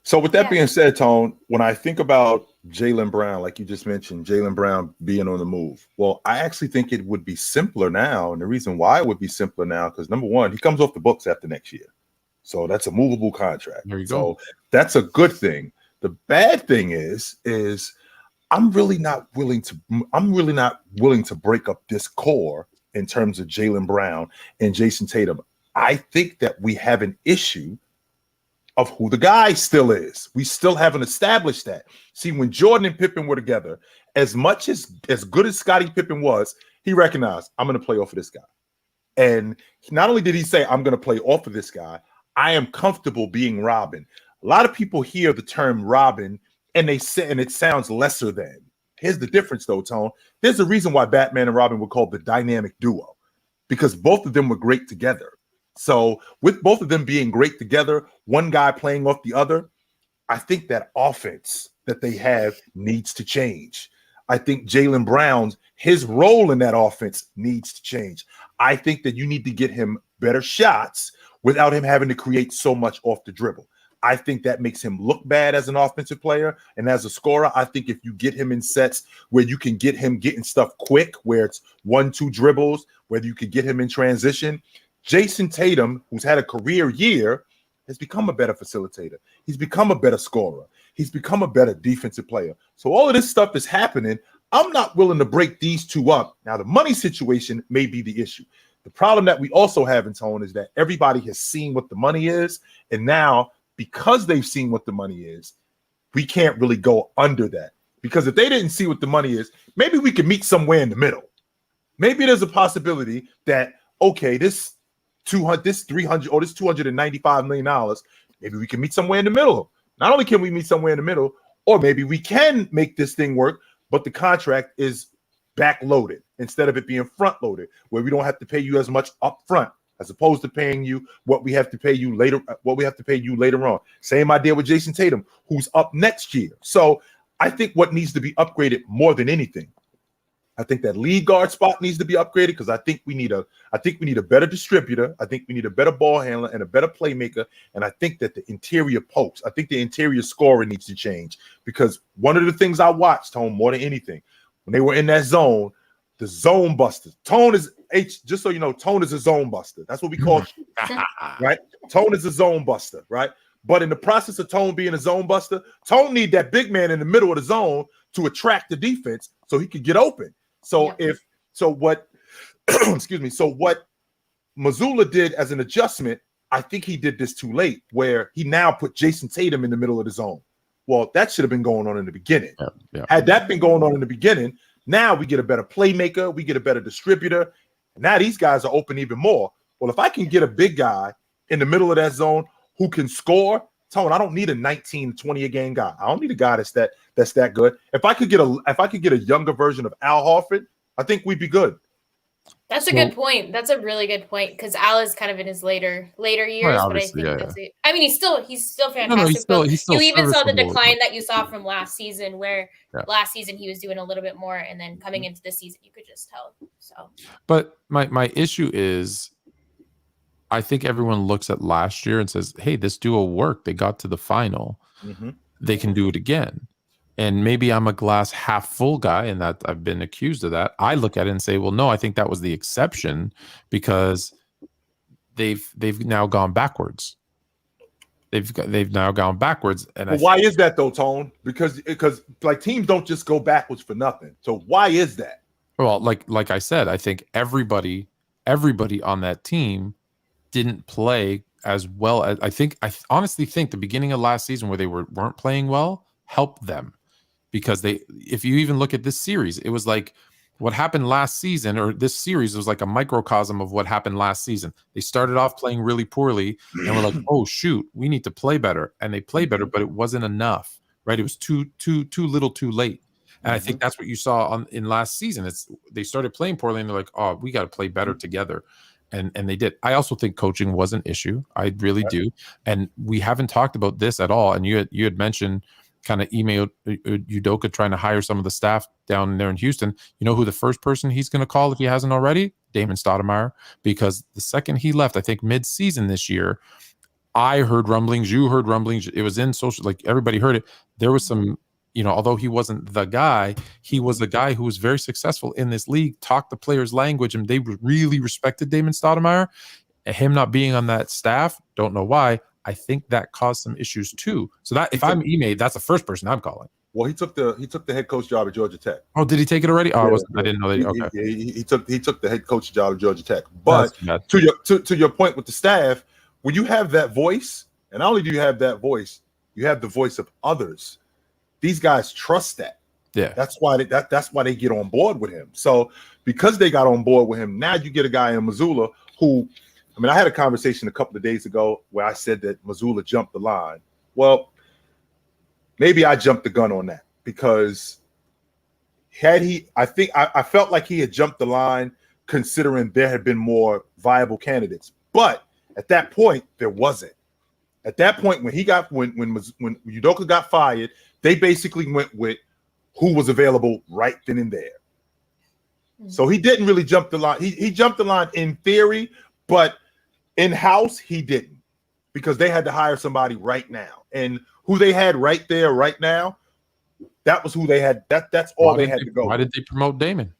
So with that being said, Tone, when I think about Jaylen Brown, like you just mentioned, Jaylen Brown being on the move, well, I actually think it would be simpler now. And the reason why it would be simpler now, because number one, he comes off the books after next year. So that's a movable contract. There you so go. That's a good thing. The bad thing is I'm really not willing to break up this core in terms of Jaylen Brown and Jason Tatum. I think that we have an issue of who the guy still is. We still haven't established that. See, when Jordan and Pippen were together, as good as Scottie Pippen was, he recognized, I'm going to play off of this guy. And not only did he say, I'm going to play off of this guy, I am comfortable being Robin. A lot of people hear the term Robin and they say, and it sounds lesser than. Here's the difference though, Tone. There's a reason why Batman and Robin were called the dynamic duo, because both of them were great together. So with both of them being great together, one guy playing off the other, I think that offense that they have needs to change. I think Jaylen Brown's, his role in that offense needs to change. I think that you need to get him better shots without him having to create so much off the dribble. I think that makes him look bad as an offensive player. And as a scorer, I think if you get him in sets where you can get him getting stuff quick, where it's 1-2 dribbles, whether you could get him in transition, Jason Tatum, who's had a career year, has become a better facilitator. He's become a better scorer. He's become a better defensive player. So all of this stuff is happening. I'm not willing to break these two up. Now, the money situation may be the issue. The problem that we also have in Tone is that everybody has seen what the money is. And now, because they've seen what the money is, we can't really go under that. Because if they didn't see what the money is, maybe we could meet somewhere in the middle. Maybe there's a possibility that, okay, this $295 million, maybe we can meet somewhere in the middle. Not only can we meet somewhere in the middle, or maybe we can make this thing work, but the contract is back-loaded instead of it being front-loaded, where we don't have to pay you as much up front as opposed to paying you what we have to pay you later on. Same idea with Jason Tatum, who's up next year. So I think what needs to be upgraded more than anything, I think that lead guard spot needs to be upgraded, because I think we need a better distributor. I think we need a better ball handler and a better playmaker. And I think that the interior post, I think the interior scorer needs to change, because one of the things I watched, Tone, more than anything, when they were in that zone, the zone busters. Tone is just so you know, Tone is a zone buster. That's what we call it, right? Tone is a zone buster, right? But in the process of Tone being a zone buster, Tone need that big man in the middle of the zone to attract the defense so he could get open. So what Mazzulla did as an adjustment, I think he did this too late, where he now put Jason Tatum in the middle of the zone. Well, that should have been going on in the beginning. Yeah. Had that been going on in the beginning, now we get a better playmaker, we get a better distributor. Now these guys are open even more. Well, if I can get a big guy in the middle of that zone who can score, Tone, I don't need a 19, 20 a game guy. I don't need a guy that's that good. If I could get a younger version of Al Horford, I think we'd be good. That's a good point. That's a really good point, because Al is kind of in his later years, but I think that's it. I mean, he's still fantastic. He's still you even saw the decline that you saw from last season, where last season he was doing a little bit more, and then coming into this season, you could just tell. So, but my issue is, I think everyone looks at last year and says, hey, this duo worked. They got to the final. Mm-hmm. They can do it again. And maybe I'm a glass half full guy, and that I've been accused of that. I look at it and say, well, no, I think that was the exception, because they've now gone backwards. They've now gone backwards. And why is that though, Tone? Because like teams don't just go backwards for nothing. So why is that? Well, like I said, I think everybody on that team didn't play as well as I honestly think the beginning of last season, where they weren't playing well, helped them, because if you even look at this series, it was like what happened last season, or this series was like a microcosm of what happened last season. They started off playing really poorly, and we're like, oh shoot, we need to play better, and they played better, but it wasn't enough, right? It was too little, too late. And I think that's what you saw in last season. They started playing poorly, and they're like, oh, we got to play better together. And they did. I also think coaching was an issue. I really do. And we haven't talked about this at all. And you had mentioned, kind of emailed Udoka trying to hire some of the staff down there in Houston. You know who the first person he's going to call, if he hasn't already? Damon Stoudemire. Because the second he left, I think mid-season this year, I heard rumblings. You heard rumblings. It was in social, like everybody heard it. There was some, although he wasn't the guy, he was the guy who was very successful in this league, talked the players' language, and they really respected Damon Stoudemire. him not being on that staff, don't know why. I think that caused some issues too. So that if I'm Ime, that's the first person I'm calling. Well, he took the head coach job at Georgia Tech. Oh, did he take it already? Oh, yeah, I didn't know that. Okay, he took the head coach job at Georgia Tech. But to your point with the staff, when you have that voice, and not only do you have that voice, you have the voice of others. These guys trust that. Yeah, that's why they get on board with him. So because they got on board with him, now you get a guy in Missoula who, I mean, I had a conversation a couple of days ago where I said that Missoula jumped the line. Well, maybe I jumped the gun on that because I felt like he had jumped the line considering there had been more viable candidates. But at that point, there wasn't. At that point, when Udoka got fired, they basically went with who was available right then and there. So he didn't really jump the line. He jumped the line in theory, but in-house, he didn't because they had to hire somebody right now. And who they had right there, right now, that was who they had. That's all they had to go. Why did they promote Damon?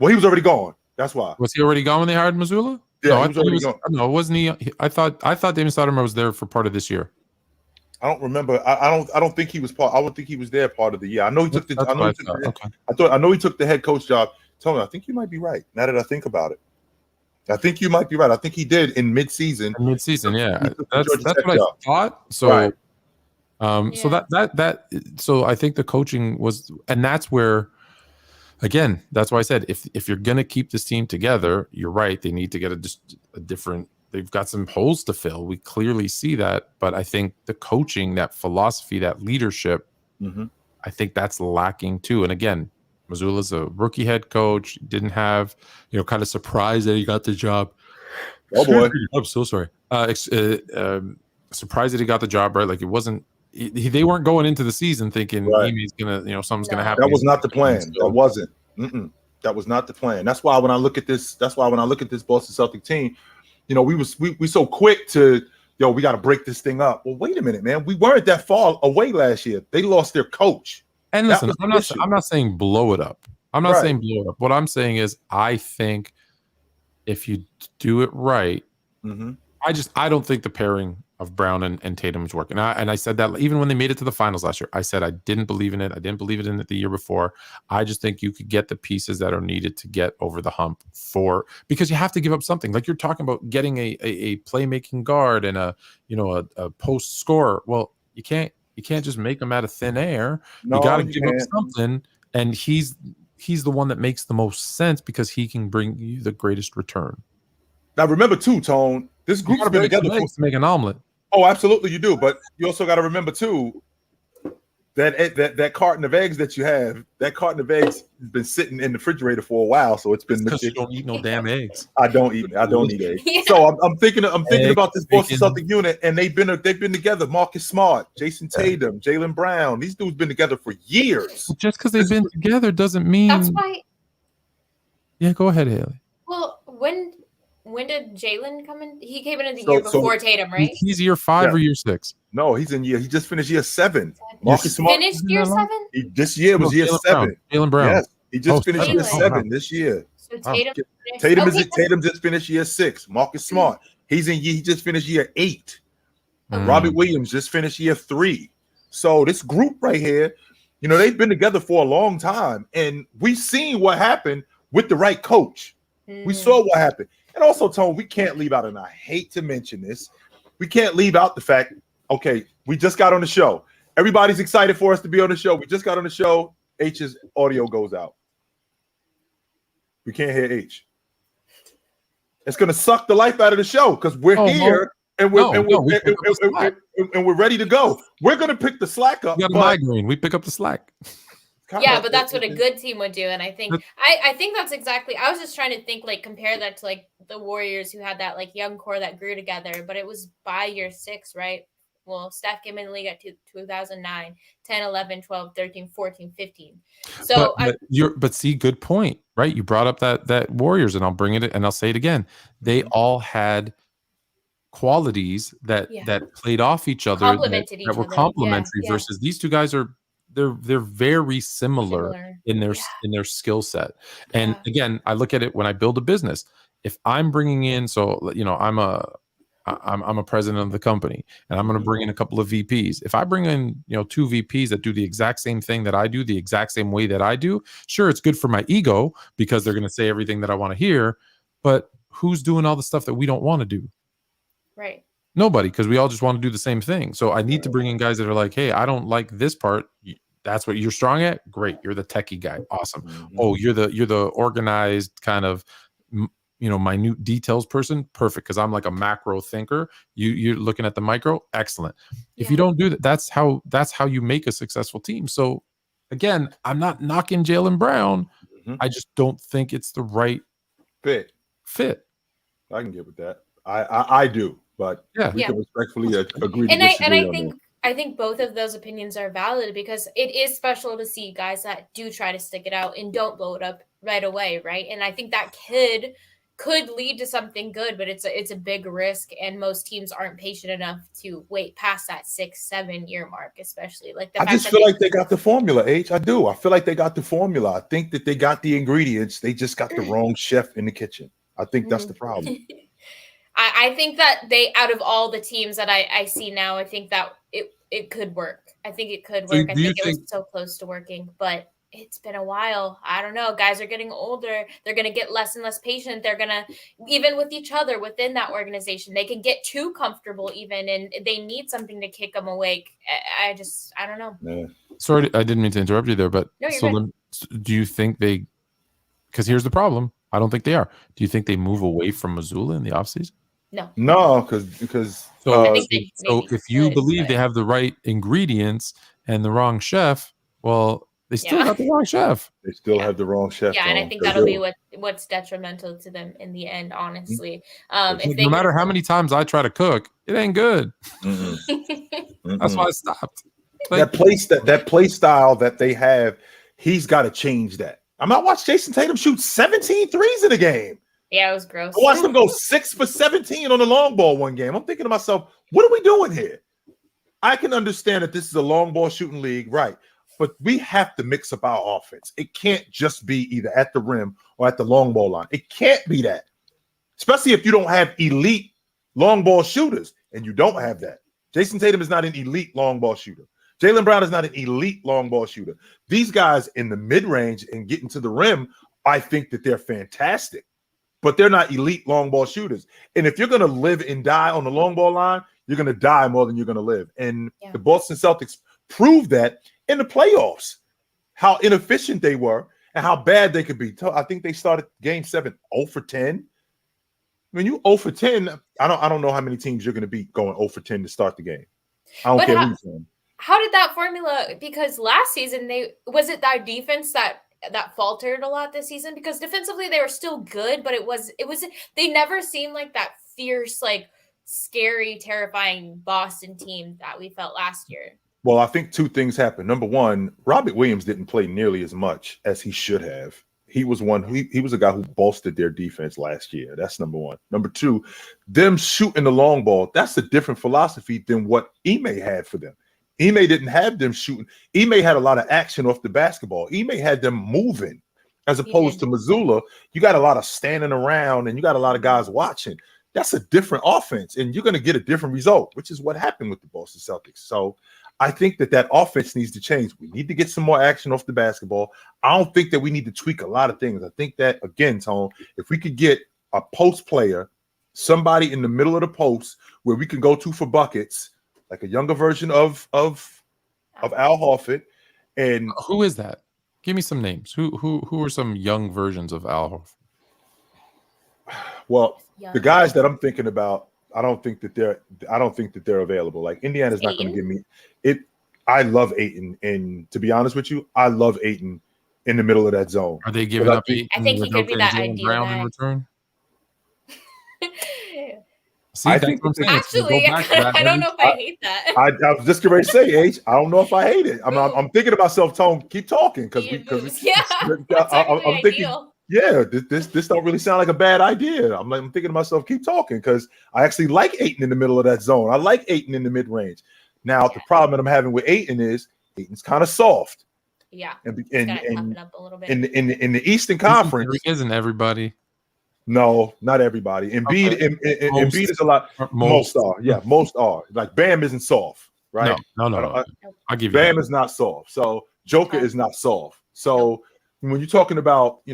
Well, he was already gone. That's why. Was he already gone when they hired Missoula? Yeah, no, he was already gone. No, wasn't he? I thought Damon Stoudemire was there for part of this year. I don't remember. I don't think he was part. I don't think he was there part of the year. I know he took the. I know he took the head coach job. Tony, I think you might be right. Now that I think about it, I think you might be right. I think he did in mid-season. Yeah, that's what I thought. So, right. So I think the coaching was, and that's where, again, that's why I said if you're gonna keep this team together, you're right. They need to get a different. They've got some holes to fill. We clearly see that, but I think the coaching, that philosophy, that leadership, I think that's lacking too. And again, Missoula's a rookie head coach. Didn't have, kind of surprised that he got the job. Oh boy, I'm so sorry. Surprised that he got the job, right? Like it wasn't. They weren't going into the season thinking Amy's gonna, something's gonna happen. That was not the plan. That wasn't. That was not the plan. That's why when I look at this Boston Celtics team, we so quick to we got to break this thing up. Well, wait a minute, man. We weren't that far away last year. They lost their coach. And listen, I'm not saying blow it up. I'm not saying blow it up. What I'm saying is I think if you do it right, I don't think the pairing of Brown and Tatum is working. And I said that even when they made it to the finals last year, I said I didn't believe in it. I didn't believe it in it the year before. I just think you could get the pieces that are needed to get over the hump because you have to give up something. Like you're talking about getting a playmaking guard and a post scorer. Well, you can't just make them out of thin air. No, you got to give up something, and he's the one that makes the most sense because he can bring you the greatest return. Now remember too, Tone, this group's been together to make an omelet. Oh, absolutely, you do. But you also got to remember too that carton of eggs that you have. That carton of eggs has been sitting in the refrigerator for a while, so it's been. Because you don't eat no damn eggs. I don't eat eggs. Yeah. So I'm thinking about this Boston Celtics unit, and they've been together. Marcus Smart, Jason Tatum, Jaylen Brown. These dudes been together for years. Well, just because they've been together doesn't mean. That's why. Yeah, go ahead, Hailey. Well, when did Jaylen come in? He came in the year before Tatum, right? He's year 5 or year 6. No, he just finished year 7. Marcus Smart finished year 7. This year was year 7. Jaylen Brown. Yes, he just finished year 7 this year. So Tatum just finished year 6. Marcus Smart, he just finished year 8. Robbie Williams just finished year 3. So this group right here, they've been together for a long time, and we've seen what happened with the right coach. We saw what happened. And also, Tone, we can't leave out, and I hate to mention this, we can't leave out the fact, okay, we just got on the show. Everybody's excited for us to be on the show. We just got on the show. H's audio goes out. We can't hear H. It's going to suck the life out of the show because we're here and we're ready to go. We're going to pick the slack up. You got a migraine. We pick up the slack. Yeah, but that's what a good team would do, and I think that's exactly. I was just trying to think, compare that to the Warriors who had that young core that grew together, but it was by year 6, right? Well, Steph came in the league at 2009, 10, 11, 12, 13, 14, 15. So, but see, good point, right? You brought up that Warriors, and I'll bring it, and I'll say it again. They all had qualities that played off each other, that were complementary. Versus these two guys are. They're very similar in their skill set. And again, I look at it when I build a business. if I'm bringing in, so I'm a president of the company, and I'm going to bring in a couple of VPs. If I bring in, two VPs that do the exact same thing that I do, the exact same way that I do, sure, it's good for my ego because they're going to say everything that I want to hear. But who's doing all the stuff that we don't want to do? Right. Nobody, because we all just want to do the same thing. So I need to bring in guys that are like, hey, I don't like this part. That's what you're strong at. Great, you're the techie guy. Awesome. Oh, you're the organized kind of minute details person. Perfect, because I'm like a macro thinker. You're looking at the micro. Excellent. If you don't do that, that's how you make a successful team. So again, I'm not knocking Jaylen Brown. I just don't think it's the right fit. I can get with that. I do, but we can respectfully agree to disagree on that. I think both of those opinions are valid because it is special to see guys that do try to stick it out and don't blow it up right away, right? And I think that could lead to something good, but it's a big risk, and most teams aren't patient enough to wait past that 6-7 year mark, especially like I just feel like they got the formula. I do. I feel like they got the formula. I think that they got the ingredients. They just got the wrong chef in the kitchen. I think that's the problem. I think that out of all the teams that I see now, I think that it could work. I think it could work. I think it was so close to working, but it's been a while. I don't know. Guys are getting older. They're going to get less and less patient. They're going to, even with each other within that organization, they can get too comfortable even, and they need something to kick them awake. I don't know. Yeah. Sorry, I didn't mean to interrupt you there, but do you think because here's the problem. I don't think they are. Do you think they move away from Missoula in the offseason? No, because if you believe they have the right ingredients and the wrong chef, well, they still got the wrong chef. They still have the wrong chef. Yeah, and I think that'll be what's detrimental to them in the end, honestly. No matter how many times I try to cook, it ain't good. That's why I stopped. That play style that they have, he's got to change that. I'm not watching Jason Tatum shoot 17 threes in a game. Yeah, it was gross. I watched them go 6 for 17 on the long ball one game. I'm thinking to myself, what are we doing here? I can understand that this is a long ball shooting league, right? But we have to mix up our offense. It can't just be either at the rim or at the long ball line. It can't be that, especially if you don't have elite long ball shooters, and you don't have that. Jason Tatum is not an elite long ball shooter. Jaylen Brown is not an elite long ball shooter. These guys in the mid-range and getting to the rim, I think that they're fantastic, but they're not elite long ball shooters. And if you're going to live and die on the long ball line, you're going to die more than you're going to live. And the Boston Celtics proved that in the playoffs, how inefficient they were and how bad they could be. I think they started game 7 0 for 10. When you 0 for 10, I don't know how many teams you're going to beat going 0 for 10 to start the game. I don't care who's playing. How did that formula? Because last season was it that defense that faltered a lot this season? Because defensively they were still good, but it was they never seemed like that fierce, like scary, terrifying Boston team that we felt last year. Well, I think two things happened. Number one, Robert Williams didn't play nearly as much as he should have. He was he was a guy who bolstered their defense last year. That's number one. Number two, them shooting the long ball, that's a different philosophy than what Ime had for them. Ime didn't have them shooting. Ime had a lot of action off the basketball. Ime had them moving, as opposed to Missoula. You got a lot of standing around and you got a lot of guys watching. That's a different offense, and you're going to get a different result, which is what happened with the Boston Celtics. So I think that offense needs to change. We need to get some more action off the basketball. I don't think that we need to tweak a lot of things. I think that, again, Tone, if we could get a post player, somebody in the middle of the post where we can go to for buckets, like a younger version of Al Horford. And who is that? Give me some names. Who are some young versions of Al Horford? Well, the guys that I'm thinking about, I don't think that they're available. Like Indiana's not going to give me it. I love Ayton, and to be honest with you, I love Ayton in the middle of that zone. Are they giving up Ayton? I think he could be that ideal Brown guy. in return. See, I think actually, I don't know if I hate that. I was just going to say, H. I don't know if I hate it. I'm thinking to myself, Tone, keep talking because I'm thinking. Yeah, this don't really sound like a bad idea. I'm thinking to myself, keep talking, because I actually like Ayton in the middle of that zone. I like Ayton in the mid range. Now the problem that I'm having with Ayton is Ayton's kind of soft. Yeah, and toughen up a little bit. in the Eastern Conference, isn't everybody? No, not everybody. Embiid, Okay. Embiid is a lot. Most are. Yeah, most are. Like Bam isn't soft, right? No. I'll give you Bam that. is not soft. So Joker is not soft. So when you're talking about,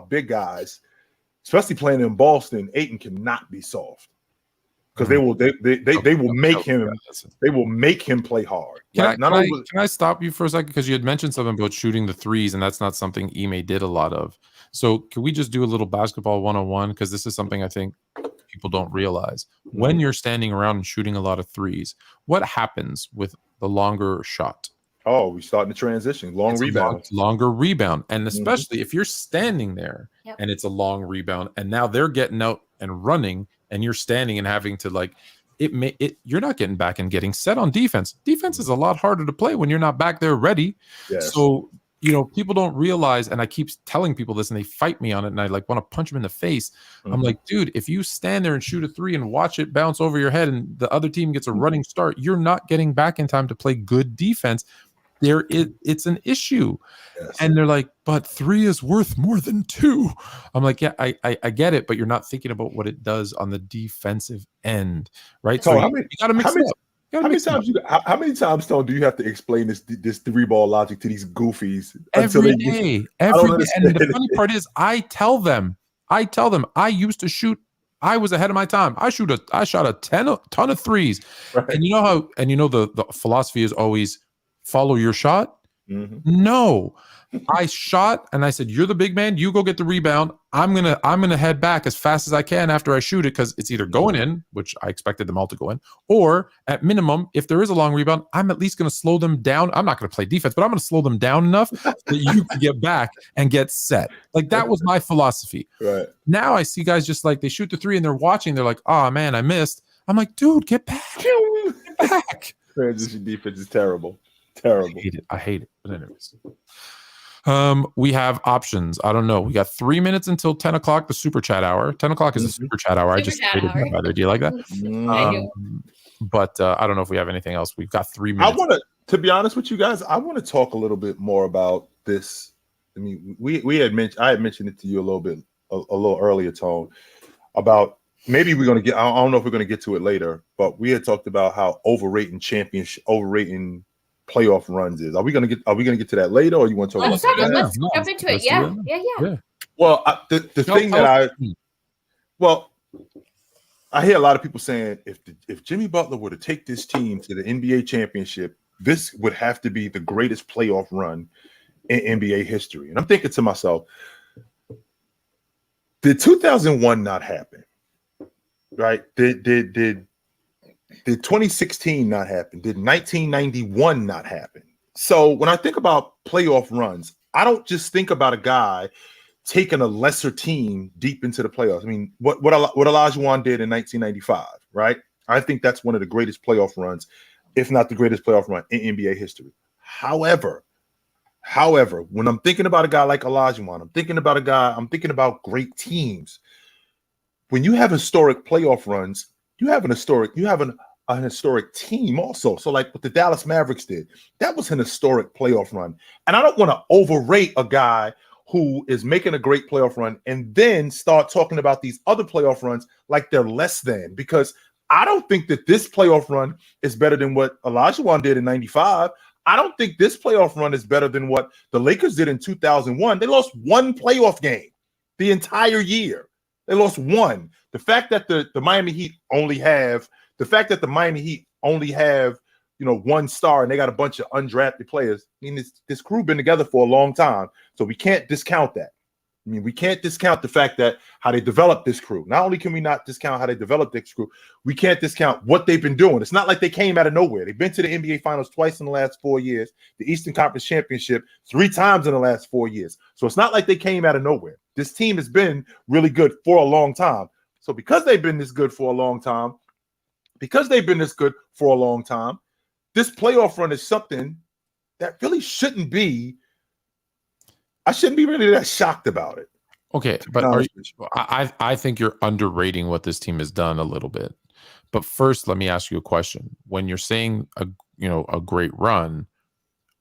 big guys, especially playing in Boston, Ayton cannot be soft because they will make him play hard. Can I stop you for a second, because you had mentioned something about shooting the threes, and that's not something Ime did a lot of. So can we just do a little basketball 101, because this is something I think people don't realize. When you're standing around and shooting a lot of threes, what happens with the longer shot? Oh, we start the transition. Longer rebound. And especially if you're standing there and it's a long rebound, and now they're getting out and running, and you're standing and having to you're not getting back and getting set on defense. Defense is a lot harder to play when you're not back there ready. Yes. So, people don't realize, and I keep telling people this and they fight me on it, and I want to punch them in the face. I'm like, dude, if you stand there and shoot a three and watch it bounce over your head and the other team gets a running start, you're not getting back in time to play good defense. It's an issue. Yes. And they're like, but 3 is worth more than 2. I'm like, yeah, I get it, but you're not thinking about what it does on the defensive end, right? So you got to mix it up. How many times, Stone, do you have to explain this 3-ball logic to these goofies? Every day. And the funny part is, I tell them, I used to shoot. I was ahead of my time. I shot a ton of threes. Right. And the philosophy is always follow your shot. No, I shot and I said, you're the big man, you go get the rebound. I'm gonna head back as fast as I can after I shoot it, because it's either going in, which I expected them all to go in, or at minimum, if there is a long rebound, I'm at least gonna slow them down. I'm not gonna play defense, but I'm gonna slow them down enough that you can get back and get set. That was my philosophy. Right now I see guys just they shoot the 3 and they're watching, they're like, oh man, I missed. I'm like, dude, get back. Get back. Transition defense is terrible. Terrible. I hate it. But anyways, we have options. I don't know. We got 3 minutes until 10 o'clock, the super chat hour. 10 o'clock is the super chat hour. I just hated that, by the way. Do you like that? But I don't know if we have anything else. We've got 3 minutes. To be honest with you guys, I want to talk a little bit more about this. I mean, I had mentioned it to you a little earlier, Tone, about maybe we're going to get, I don't know if we're going to get to it later, but we had talked about how overrating playoff runs is. Are we gonna get to that later, or you want to talk about that? Let's jump into it. Yeah. Well, the thing that I hear a lot of people saying, if Jimmy Butler were to take this team to the NBA championship, this would have to be the greatest playoff run in NBA history. And I'm thinking to myself, did 2001 not happen? Right? Did 2016 not happen? Did 1991 not happen? So when I think about playoff runs, I don't just think about a guy taking a lesser team deep into the playoffs. I mean, what Olajuwon did in 1995, right? I think that's one of the greatest playoff runs, if not the greatest playoff run in NBA history. However, when I'm thinking about a guy like Olajuwon, I'm thinking about great teams. When you have historic playoff runs, you have an historic team also. So like what the Dallas Mavericks did, that was an historic playoff run. And I don't want to overrate a guy who is making a great playoff run and then start talking about these other playoff runs like they're less than, because I don't think that this playoff run is better than what Olajuwon did in 95. I don't think this playoff run is better than what the Lakers did in 2001. They lost one playoff game the entire year. They lost one. The fact that the Miami Heat only have, one star and they got a bunch of undrafted players. I mean, this crew been together for a long time, so we can't discount that. I mean, we can't discount the fact that how they developed this crew. Not only can we not discount how they developed this crew, we can't discount what they've been doing. It's not like they came out of nowhere. They've been to the NBA Finals twice in the last 4 years, the Eastern Conference Championship 3 times in the last 4 years. So it's not like they came out of nowhere. This team has been really good for a long time. So because they've been this good for a long time, this playoff run is something that really shouldn't be. I shouldn't be really that shocked about it. Okay, but I think you're underrating what this team has done a little bit. But first, let me ask you a question. When you're saying a great run,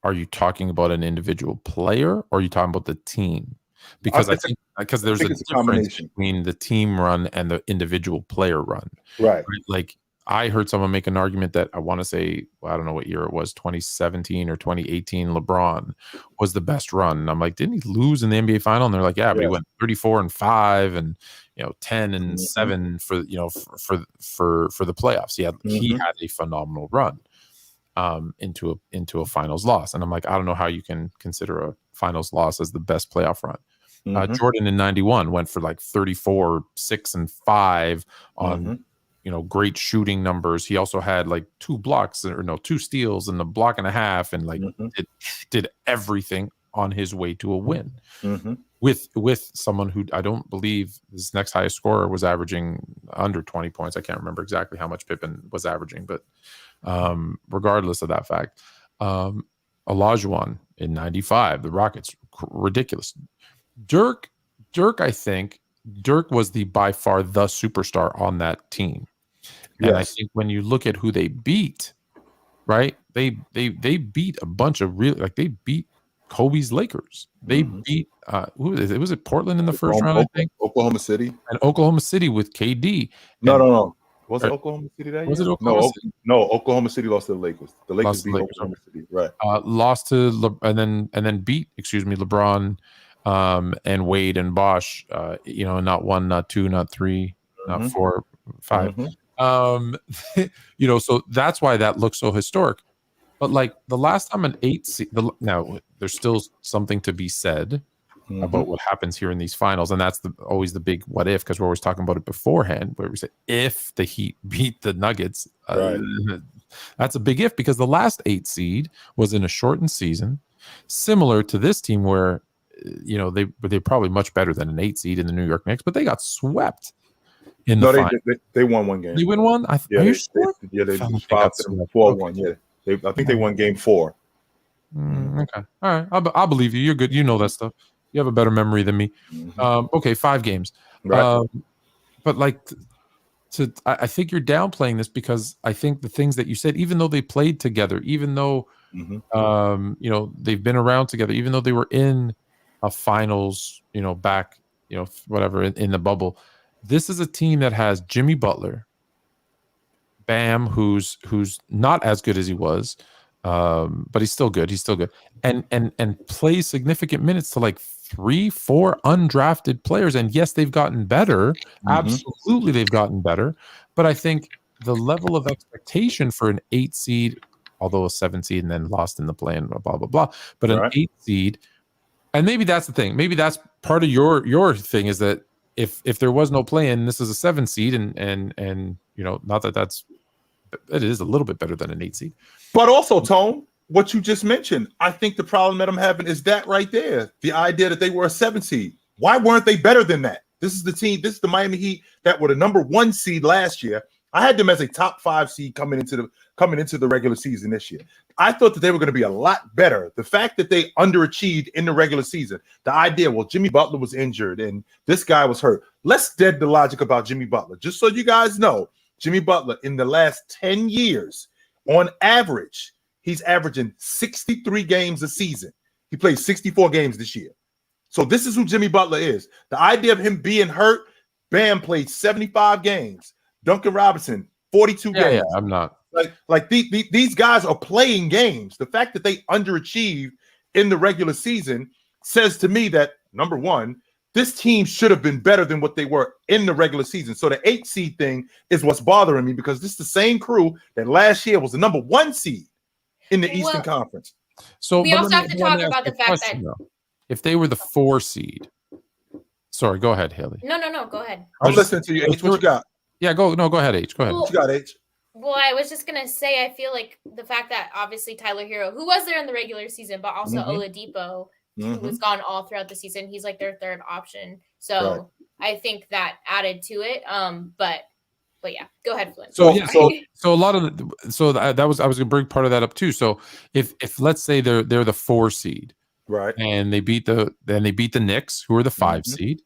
are you talking about an individual player or are you talking about the team? because I think there's a difference combination between the team run and the individual player run. Right. Like I heard someone make an argument that I want to say, well, I don't know what year it was, 2017 or 2018, LeBron was the best run. And I'm like, didn't he lose in the NBA final? And they're like, yeah, but he went 34-5 and 10-7 for for the playoffs. He had a phenomenal run into a finals loss. And I'm like, I don't know how you can consider a finals loss as the best playoff run. Jordan in 91 went for like 34-6-5 on great shooting numbers. He also had like 2 steals and a block and a half, and like it did everything on his way to a win with someone who I don't believe his next highest scorer was averaging under 20 points. I can't remember exactly how much Pippen was averaging, but regardless of that fact, Olajuwon in 95, the Rockets, ridiculous. Dirk, I think Dirk was by far the superstar on that team. And I think when you look at who they beat, right? They beat a bunch of they beat Kobe's Lakers. They beat who is it? Was it Portland in the first round? I think Oklahoma City with KD. No. Was it Oklahoma City that year? Was it Oklahoma City? No, Oklahoma City lost to the Lakers. The Lakers beat Oklahoma City, right? Lost to and then beat LeBron and Wade and Bosch. Not 1, not 2, not 3, not 4, 5. So that's why that looks so historic. But like the last time an 8 seed, now there's still something to be said about what happens here in these finals, and that's always the big what if, because we're always talking about it beforehand, where we say if the Heat beat the Nuggets, that's a big if, because the last 8 seed was in a shortened season, similar to this team where they're probably much better than an 8 seed in the New York Knicks, but they got swept. They won one game. They win one? Are you sure? They 4-1. Yeah. I think they won game 4. Okay. All right. I'll believe you. You're good. You know that stuff. You have a better memory than me. Okay, 5 games. Right. But I think you're downplaying this, because I think the things that you said, even though they played together, even though they've been around together, even though they were in a finals, back, whatever in the bubble, this is a team that has Jimmy Butler, Bam, who's not as good as he was, but he's still good. And plays significant minutes to like 3-4 undrafted players. And yes, they've gotten better. Absolutely, they've gotten better. But I think the level of expectation for an 8 seed, although a 7 seed and then lost in the play and blah blah blah, but an 8 seed, and maybe that's the thing. Maybe that's part of your thing, is that if there was no play-in, this is a 7 seed, and not that it is a little bit better than an 8 seed. But also, Tone, what you just mentioned, I think the problem that I'm having is that right there, the idea that they were a 7 seed. Why weren't they better than that? This is the Miami Heat that were the number 1 seed last year. I had them as a top 5 seed coming into the regular season this year. I thought that they were going to be a lot better. The fact that they underachieved in the regular season, the idea, well, Jimmy Butler was injured and this guy was hurt. Let's dead the logic about Jimmy Butler. Just so you guys know, Jimmy Butler in the last 10 years, on average, he's averaging 63 games a season. He plays 64 games this year. So this is who Jimmy Butler is. The idea of him being hurt, Bam played 75 games. Duncan Robinson, 42 games. Yeah, I'm not. These guys are playing games. The fact that they underachieved in the regular season says to me that, number one, this team should have been better than what they were in the regular season. So the 8 seed thing is what's bothering me, because this is the same crew that last year was the number 1 seed in the Eastern Conference. So we also have to talk about the fact that if they were the 4 seed, sorry, go ahead, Hailey. No, go ahead. I'm listening to you, H. What you got? Yeah, go ahead, H. Go ahead. What you got, H? Well, I was just gonna say, I feel like the fact that obviously Tyler Hero, who was there in the regular season, but also Oladipo, who was gone all throughout the season, he's like their 3rd option. So I think that added to it. But yeah, go ahead, Flint. So a lot of I was gonna bring part of that up too. So if let's say they're the 4 seed, right, and they beat the Knicks, who are the 5 seed.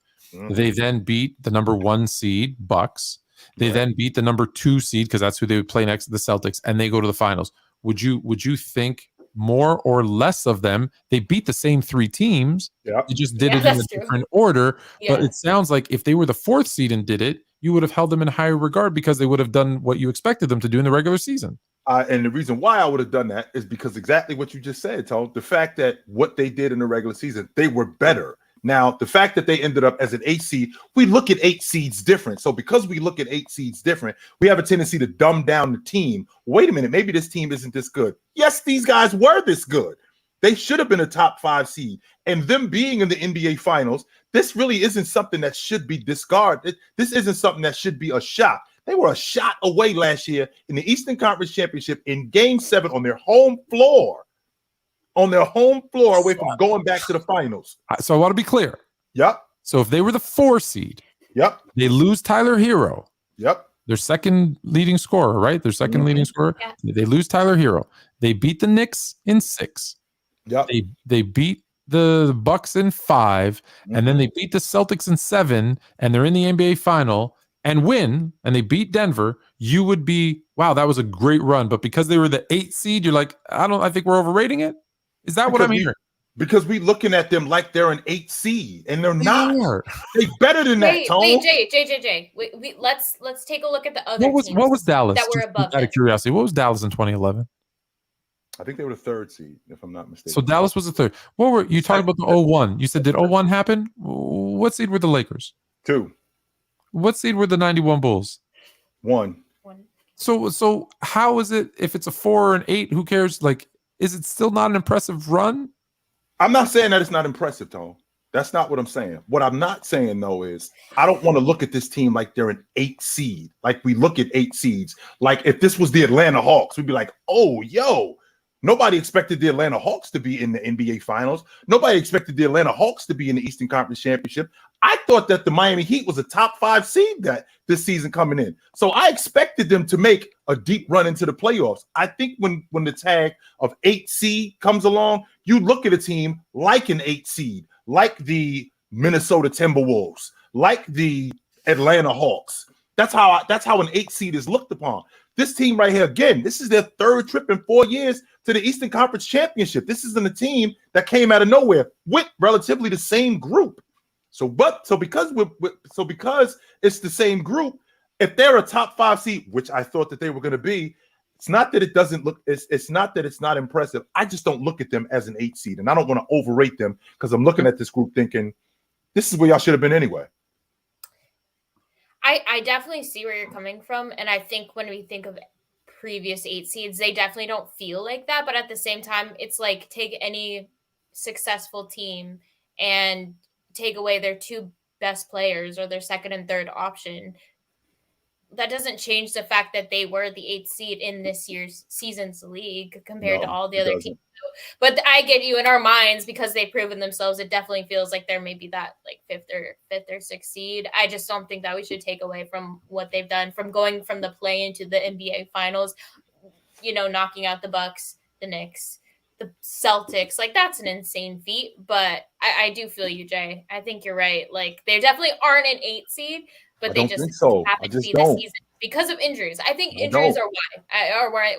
They then beat the number 1 seed Bucks. They then beat the number 2 seed, because that's who they would play next, the Celtics, and they go to the finals. Would you think more or less of them. They beat the same 3 teams. Yep. They just did it in a different order. Yeah. But it sounds like if they were the 4th seed and did it, you would have held them in higher regard because they would have done what you expected them to do in the regular season. And the reason why I would have done that is because exactly what you just said, Tone. The fact that what they did in the regular season, they were better. Now, the fact that they ended up as an 8 seed, we look at 8 seeds different. So because we look at 8 seeds different, we have a tendency to dumb down the team. Wait a minute, maybe this team isn't this good. Yes, these guys were this good. They should have been a top 5 seed. And them being in the NBA Finals, this really isn't something that should be discarded. This isn't something that should be a shock. They were a shot away last year in the Eastern Conference Championship in Game 7 on their home floor. Away from going back to the finals. So I want to be clear. Yep. So if they were the 4 seed, yep, they lose Tyler Hero. Yep. Their second leading scorer, right? Their second leading scorer. Yeah. They lose Tyler Hero. They beat the Knicks in 6. Yep. They beat the Bucks in 5, and then they beat the Celtics in 7, and they're in the NBA final and win, and they beat Denver. You would be, wow, that was a great run. But because they were the 8 seed, you're like, I think we're overrating it. Is that what I'm hearing? Because we looking at them like they're an 8 seed, and they're not. They better than that, Tone. Wait, Jay. Let's take a look at the other teams. What was Dallas? That were above out of curiosity, what was Dallas in 2011? I think they were the 3rd seed, if I'm not mistaken. So Dallas was the 3rd. What were you talking about the 01? You said, did 01 happen? What seed were the Lakers? 2. What seed were the 91 Bulls? 1. So how is it if it's a 4 or an 8? Who cares? Like, is it still not an impressive run? I'm not saying that it's not impressive, Tone. That's not what I'm saying. What I'm not saying, though, is I don't want to look at this team like they're an 8 seed. Like we look at 8 seeds. Like if this was the Atlanta Hawks, we'd be like, oh, yo. Nobody expected the Atlanta Hawks to be in the NBA Finals. Nobody expected the Atlanta Hawks to be in the Eastern Conference Championship. I thought that the Miami Heat was a top 5 seed that this season coming in. So I expected them to make a deep run into the playoffs. I think when the tag of 8 seed comes along, you look at a team like an 8 seed, like the Minnesota Timberwolves, like the Atlanta Hawks. That's how an 8 seed is looked upon. This team right here, again, this is their 3rd trip in 4 years to the Eastern Conference Championship. This isn't a team that came out of nowhere with relatively the same group. So because it's the same group, if they're a top 5 seed, which I thought that they were going to be, it's not that it doesn't look. It's not that it's not impressive. I just don't look at them as an 8 seed, and I don't want to overrate them because I'm looking at this group thinking this is where y'all should have been anyway. I definitely see where you're coming from. And I think when we think of previous 8 seeds, they definitely don't feel like that. But at the same time, it's like take any successful team and take away their 2 best players or their 2nd and 3rd option. That doesn't change the fact that they were the 8th seed in this year's season's league compared to all the other teams. But I get you, in our minds, because they've proven themselves, it definitely feels like they're maybe that like 5th or 6th seed. I just don't think that we should take away from what they've done, from going from the play into the NBA Finals, knocking out the Bucks, the Knicks, the Celtics. Like, that's an insane feat. But I do feel you, Jay. I think you're right. Like, they definitely aren't an 8 seed, but they just happen to be this season because of injuries. I think injuries are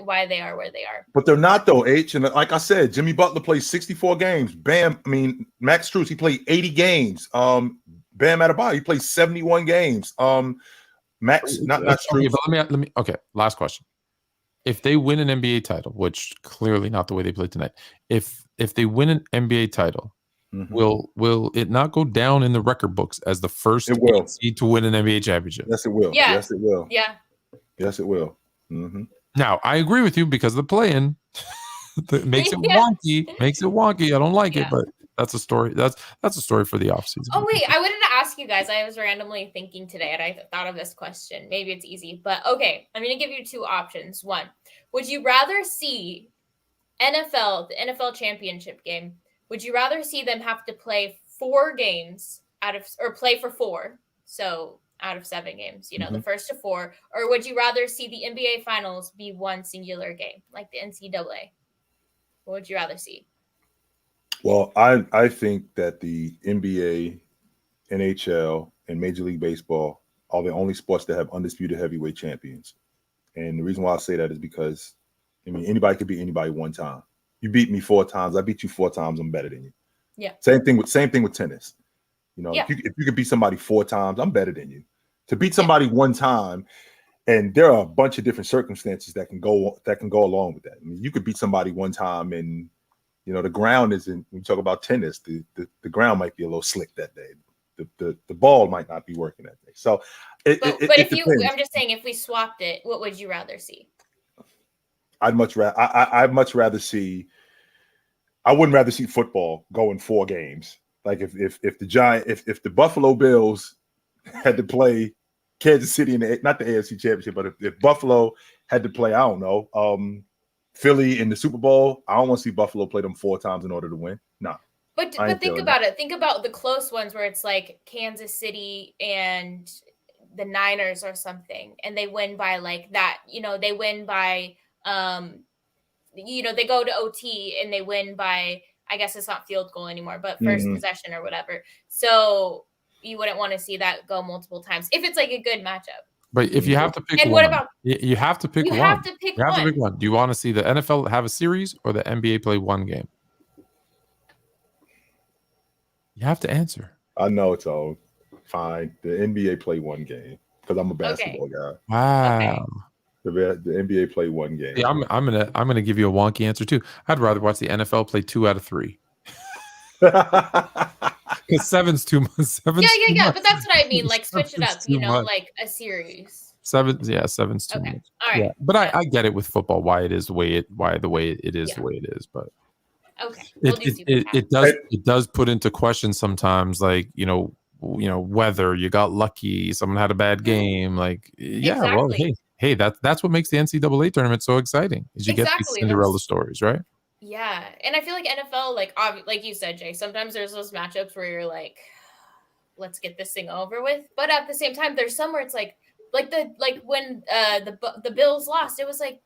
why they are where they are. But they're not, though, H. And like I said, Jimmy Butler played 64 games. Max Strus, he played 80 games. Bam Adebayo, he played 71 games. Max, not Strus. Okay, but let me. Okay, last question. If they win an NBA title, which clearly not the way they played tonight, if they win an NBA title, will it not go down in the record books as the first seed to win an NBA championship? Yes, it will. Yeah. Yes, it will. Yeah. Yes, it will. Mm-hmm. Now, I agree with you because the play-in makes it wonky. Makes it wonky. I don't like it, but that's a story. That's a story for the offseason. Oh, wait. I wanted to ask you guys. I was randomly thinking today, and I thought of this question. Maybe it's easy, but okay. I'm going to give you 2 options. One, would you rather see the NFL championship game? Would you rather see them have to play 4 games play for 4? So out of 7 games, the first to 4, or would you rather see the NBA Finals be 1 singular game, like the NCAA? What would you rather see? Well, I think that the NBA, NHL, and Major League Baseball are the only sports that have undisputed heavyweight champions. And the reason why I say that is because, anybody could beat anybody one time. You beat me 4 times. I beat you 4 times. I'm better than you. Yeah. Same thing with tennis. You know, Yeah. if you could beat somebody 4 times, I'm better than you. To beat somebody 1 time, and there are a bunch of different circumstances that can go along with that. I mean, you could beat somebody 1 time, and you know the ground isn't. When you talk about tennis, the ground might be a little slick that day. The ball might not be working that day. So, but if I'm just saying, if we swapped it, what would you rather see? I'd much rather see. I wouldn't rather see football go in 4 games. Like if the Buffalo Bills had to play Kansas City in not the AFC Championship, but if Buffalo had to play, I don't know, Philly in the Super Bowl, I don't want to see Buffalo play them 4 times in order to win. No. But think about it. Think about the close ones where it's like Kansas City and the Niners or something, and they win by like that. You know, they win by they go to OT and they win by, I guess it's not field goal anymore, but first possession or whatever. So you wouldn't want to see that go multiple times if it's like a good matchup. But if you have to pick one, you have to pick one. You have to pick one. Do you want to see the NFL have a series or the NBA play 1 game? You have to answer. I know it's all fine. The NBA play 1 game because I'm a basketball guy. Wow. Okay. The NBA play 1 game. Yeah, I'm gonna give you a wonky answer too. I'd rather watch the NFL play 2 out of 3. Because 7's too much. Yeah. But that's what I mean. Like switch it up. You know, like a series. 7's too much. All right. Yeah. But I get it with football why it is the way it is the way it is. But okay, it does put into question sometimes, like whether you got lucky, someone had a bad game, like exactly. Well, hey, that's what makes the NCAA tournament so exciting is you get these Cinderella stories, right? Yeah, and I feel like NFL, like you said, Jay, sometimes there's those matchups where you're like, let's get this thing over with, but at the same time, there's some where it's like when the Bills lost, it was like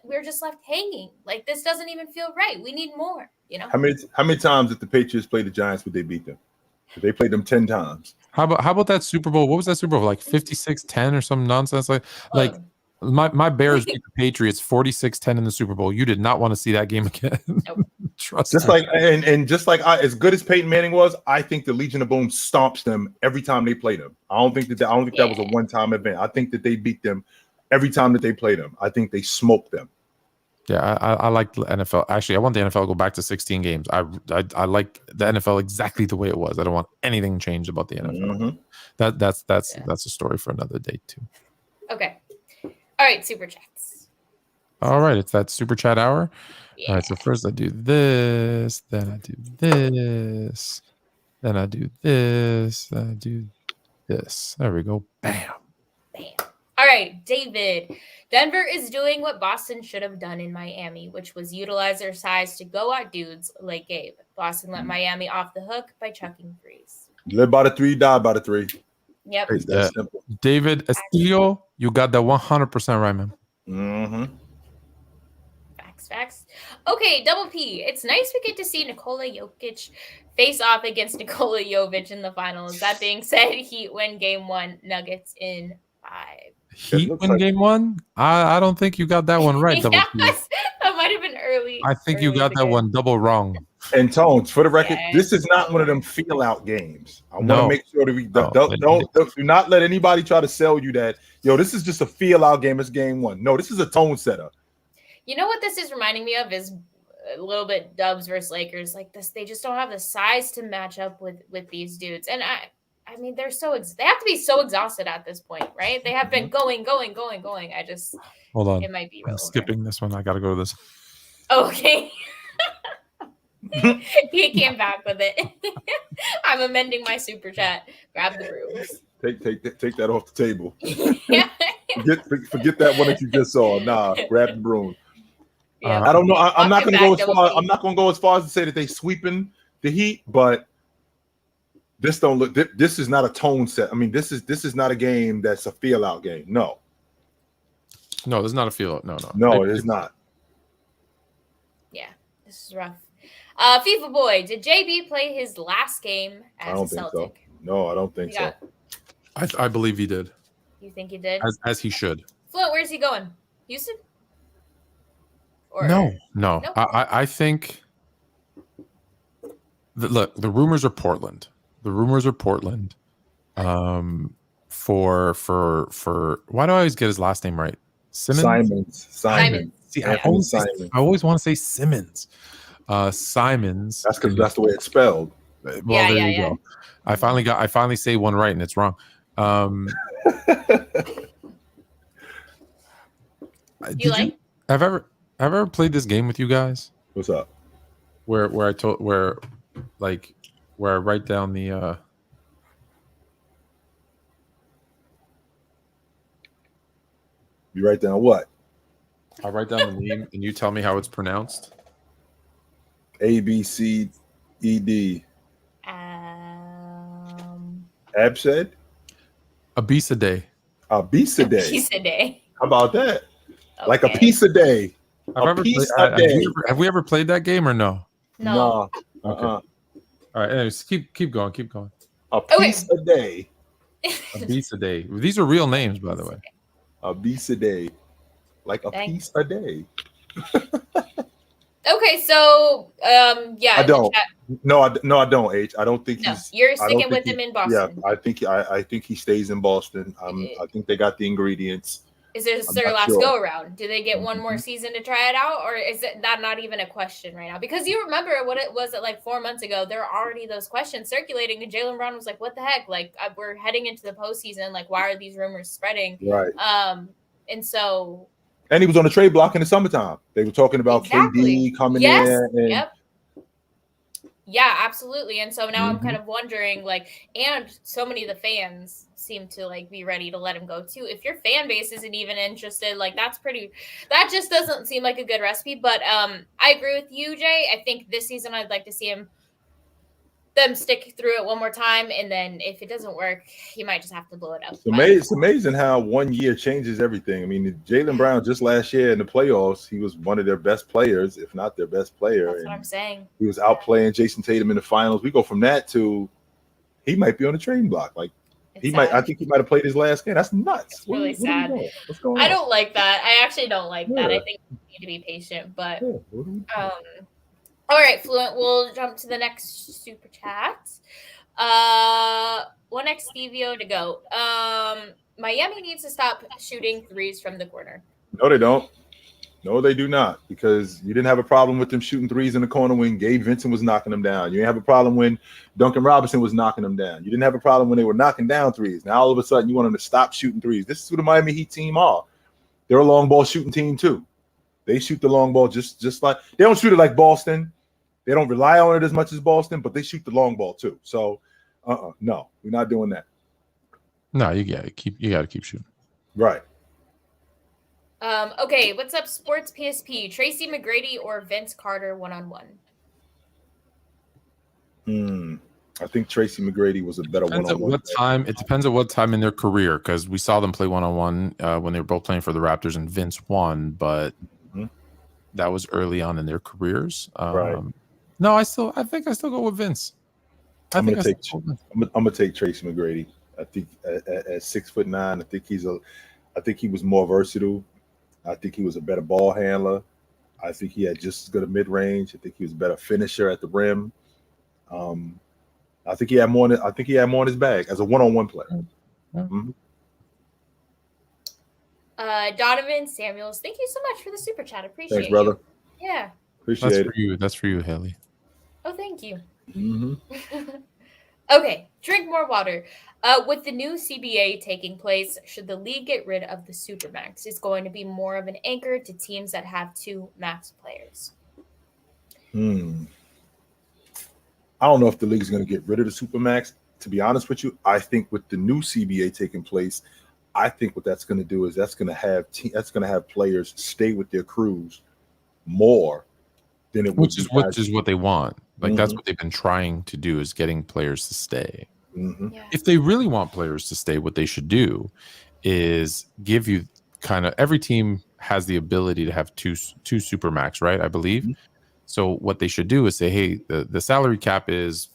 we're just left hanging. Like this doesn't even feel right. We need more. You know. How many times did the Patriots play the Giants would they beat them? They played them 10 times. How about that Super Bowl? What was that Super Bowl? Like 56-10 or some nonsense? Like my Bears beat the Patriots 46-10 in the Super Bowl. You did not want to see that game again. Nope. Trust just me. As good as Peyton Manning was, I think the Legion of Boom stomps them every time they play them. I don't think that was a one-time event. I think that they beat them every time that they play them. I think they smoked them. Yeah, I like the NFL. Actually, I want the NFL to go back to 16 games. I like the NFL exactly the way it was. I don't want anything changed about the NFL. That's a story for another day too. Okay. All right, super chats. All right, it's that super chat hour. Yeah. All right, so first I do this, then I do this, then I do this, then I do this. There we go. Bam. All right, David. Denver is doing what Boston should have done in Miami, which was utilize their size to go at dudes like Gabe. Boston let Miami off the hook by chucking threes. Live by the 3, die by the 3. Yep. That's simple. David Estillo, you got that 100% right, man. Mm-hmm. Facts. Okay, Double P. It's nice we get to see Nikola Jokic face off against Nikola Jovic in the finals. That being said, Heat win game 1, Nuggets in 5. Heat win game 1? I don't think you got that one right. That might have been early. I think you got that one double wrong. And Tones, for the record, this is not one of them feel out games. I want to make sure that we do not let anybody try to sell you that, this is just a feel out game. It's game 1. No, this is a tone setter. You know what this is reminding me of is a little bit Dubs versus Lakers. Like this, they just don't have the size to match up with these dudes. And I mean, they have to be so exhausted at this point, right? They have been going. I just hold on. It might be. I'm skipping this one. I got to go to this. Okay. He came back with it. I'm amending my super chat. Grab the brooms. Take that off the table. Yeah. Forget that one that you just saw. Nah, grab the broom. Yeah. I don't know. I'm not going to go as far. I'm not going to go as far as to say that they sweeping the Heat, but this don't look. This is not a tone set. I mean, this is not a game that's a feel out game. No, this is not a feel out. No, it is not. Yeah, this is rough. FIFA boy, did JB play his last game as a Celtic? So. No, I don't think so. I believe he did. You think he did? As he should. Fluent, where's he going? Houston? Or No. Nope. I think. Look, the rumors are Portland. For why do I always get his last name right? Simons. See, Simons. I always want to say Simmons. Simons. That's because that's the way it's spelled. Well, Yeah, there yeah, you yeah. go. I finally say one right and it's wrong. Have I ever played this game with you guys? What's up? Where I write down the You write down what? I write down the name and you tell me how it's pronounced. A B C E D. Abshed? Abisade. Abisade. How about that? Okay. Like a piece a day. Have we ever played that game or no? No. Okay. All right. Anyways, keep going. A piece a day. Abisade. These are real names, by the way. A piece a day. Like a piece a day. Okay, so yeah. I don't. No, I don't. H. I don't think you're sticking with him in Boston. Yeah, I think he stays in Boston. I think they got the ingredients. Is this their last go around? Do they get one more season to try it out, or is that not even a question right now? Because you remember what it was at like 4 months ago. There are already those questions circulating, and Jaylen Brown was like, "What the heck? Like we're heading into the postseason. Like why are these rumors spreading?" Right. And so. And he was on the trade block in the summertime. They were talking about KD coming in. And, yep. Yeah, absolutely. And so now I'm kind of wondering, like, and so many of the fans seem to like be ready to let him go too. If your fan base isn't even interested, like that just doesn't seem like a good recipe. But I agree with you, Jay. I think this season I'd like to see them stick through it one more time, and then if it doesn't work, you might just have to blow it up. It's amazing how 1 year changes everything. I mean, Jaylen Brown just last year in the playoffs, he was one of their best players, if not their best player. That's what I'm saying. He was outplaying Jason Tatum in the finals. We go from that to he might be on the trading block. Like I think he might have played his last game. That's nuts. It's really sad. What's going on? I don't like that. I actually don't like that. I think you need to be patient, but all right, Fluent, we'll jump to the next super chat. One next Stevio to go. Miami needs to stop shooting threes from the corner. No, they don't. No, they do not, because you didn't have a problem with them shooting threes in the corner when Gabe Vincent was knocking them down. You didn't have a problem when Duncan Robinson was knocking them down. You didn't have a problem when they were knocking down threes. Now all of a sudden you want them to stop shooting threes. This is who the Miami Heat team are. They're a long ball shooting team too. They shoot the long ball just like they don't shoot it like Boston. They don't rely on it as much as Boston, but they shoot the long ball too. So, no, we're not doing that. No, you gotta keep shooting. Right. Okay, what's up, Sports PSP? Tracy McGrady or Vince Carter 1-on-1? I think Tracy McGrady was a better one-on-one. It depends at what time in their career, because we saw them play one-on-one when they were both playing for the Raptors, and Vince won, but that was early on in their careers. Right. No, I think I still go with Vince. I'm gonna take Tracy McGrady. I think at 6'9", I think he was more versatile. I think he was a better ball handler. I think he had just as good a mid range. I think he was a better finisher at the rim. I think he had more. On his bag as a one-on-one player. Donovan Samuels, thank you so much for the super chat. Appreciate it. Thanks, brother. Yeah. Appreciate it. That's for you, Hailey. Oh, thank you. Okay, drink more water. With the new CBA taking place, should the league get rid of the Supermax? It's going to be more of an anchor to teams that have 2 max players. I don't know if the league is going to get rid of the Supermax. To be honest with you, I think with the new CBA taking place, I think what that's going to do is that's going to have players stay with their crews more than it would. Which is what they want. Like that's what they've been trying to do, is getting players to stay. Yeah. If they really want players to stay, what they should do is give you kind of, every team has the ability to have two Supermax, right? I believe. So what they should do is say, hey, the salary cap is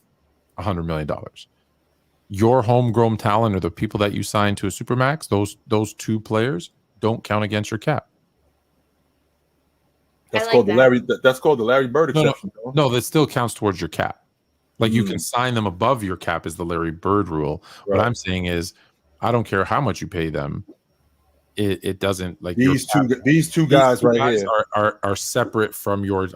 $100 million. Your homegrown talent or the people that you sign to a Supermax, those 2 players don't count against your cap. That's like called the that. Larry. That's called the Larry Bird No, exception. no, that still counts towards your cap. Like you can sign them above your cap is the Larry Bird rule. Right. What I'm saying is, I don't care how much you pay them. It doesn't like these two guys right here are separate from your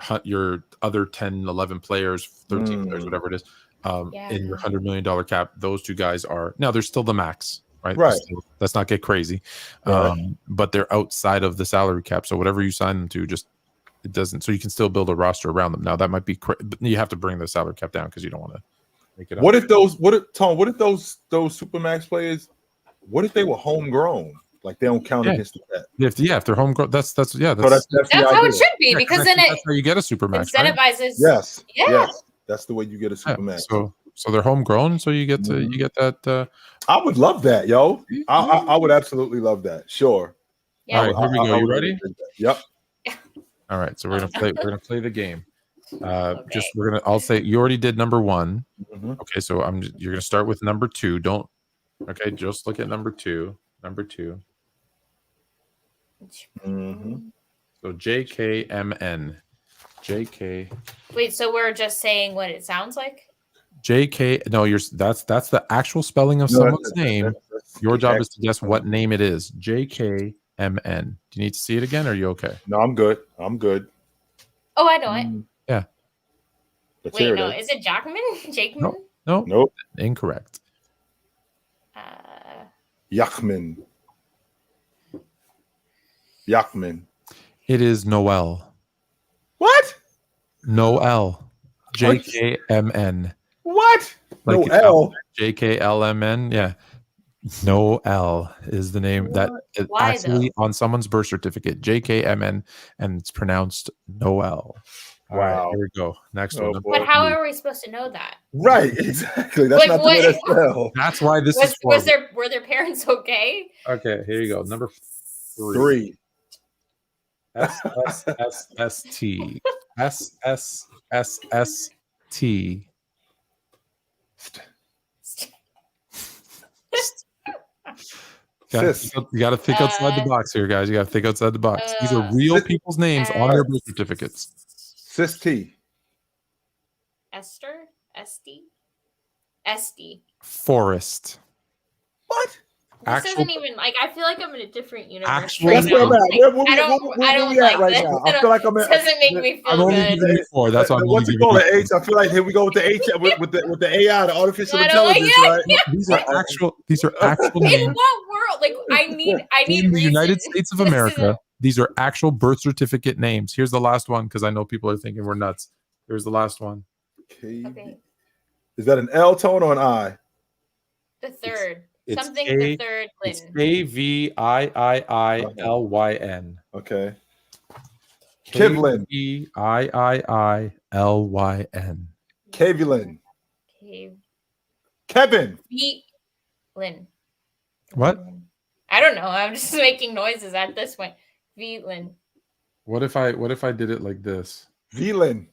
other 10, 11 players, 13 players, whatever it is. In your $100 million cap, those two guys are now they're still the max, right? Right. Let's not get crazy. Right. But they're outside of the salary cap. So whatever you sign them to, just it doesn't. So you can still build a roster around them. Now that might be you have to bring the salary cap down because you don't want to make it. What if those Supermax players? What if they were homegrown? Like they don't count against the cap. If they're homegrown, that's that's how it should be because then that's how you get a Supermax. Incentivizes. Right? Yes. Yeah. Yes. That's the way you get a Supermax. So they're homegrown, so you get to you get that. I would love that, yo. I would absolutely love that. Sure. Yeah. All right, here we go. You ready? Yep. All right, so we're gonna play the game. I'll say you already did number one. Okay, so you're gonna start with number two. Just look at number two. Number two. So JKMN. JK. Wait, so we're just saying what it sounds like? JK. No, that's the actual spelling of someone's name. Your job is to guess what name it is. JKMN. Do you need to see it again? Or are you okay? No, I'm good. Oh, I know it. Yeah. Wait, no, is it Jackman? Jakeman? No. Nope. Incorrect. Yachman. It is Noel. What? Noel. JKMN. What? Like Noel. JKLMN. Yeah. Noel is the name that actually on someone's birth certificate. JKMN, and it's pronounced Noel. All right, here we go. Next one. But how are we supposed to know that? Right, exactly. That's not the way to spell. That's why this were their parents okay? Okay, here you go. Number 3. SSSST. SSSST. You got to think outside the box here, guys. You got to think outside the box. These are real people's names on their birth certificates. Sisti. Esther? Esty. Forest. What? This isn't even like I feel like I'm in a different universe. That's where I'm at. I don't like right this. now. I feel like I'm at. Doesn't make me feel good. 4. That's why I'm what's it called? H. I feel like here we go with the H with the AI, the artificial intelligence, right? These are actual names. In what world? Like I need in the United States of America. These are actual birth certificate names. Here's the last one because I know people are thinking we're nuts. Here's the last one. Okay. Is that an L tone or an I? The third. It's something the third. It's AVIIILYN. Okay. Kivlin. KVIIILYN. Kevlin. Kevin. Lynn. What? I don't know. I'm just making noises at this point. Lynn. What if I did it like this? Vlin.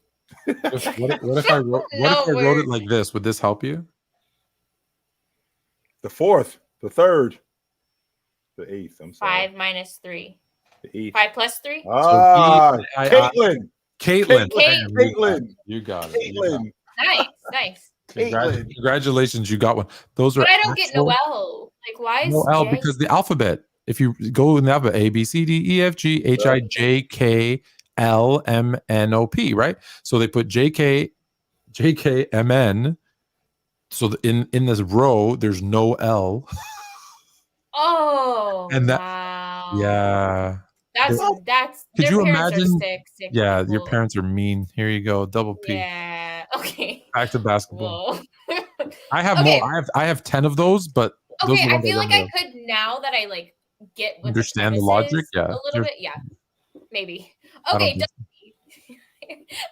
What if I wrote it like this? Would this help you? The 4th, the 3rd, the 8th. I'm sorry. 5 minus 3. The 8th. 5 plus 3. Caitlin. You got it. Caitlin. Nice. Congratulations, you got one. Those are. But I don't get Noel. Like why is Noel? Because the alphabet. If you go in the alphabet, A B C D E F G H I J K L M N O P, right? So they put J K M N. So in this row, there's no L. Oh, and that, wow. Yeah. That's. Could you imagine? Sick yeah, people. Your parents are mean. Here you go, double P. Yeah. Okay. Back to basketball. I have more. I have 10 of those, but okay. I feel like I could now that I like get what understand the logic. Yeah, a little bit. Yeah, maybe. Okay.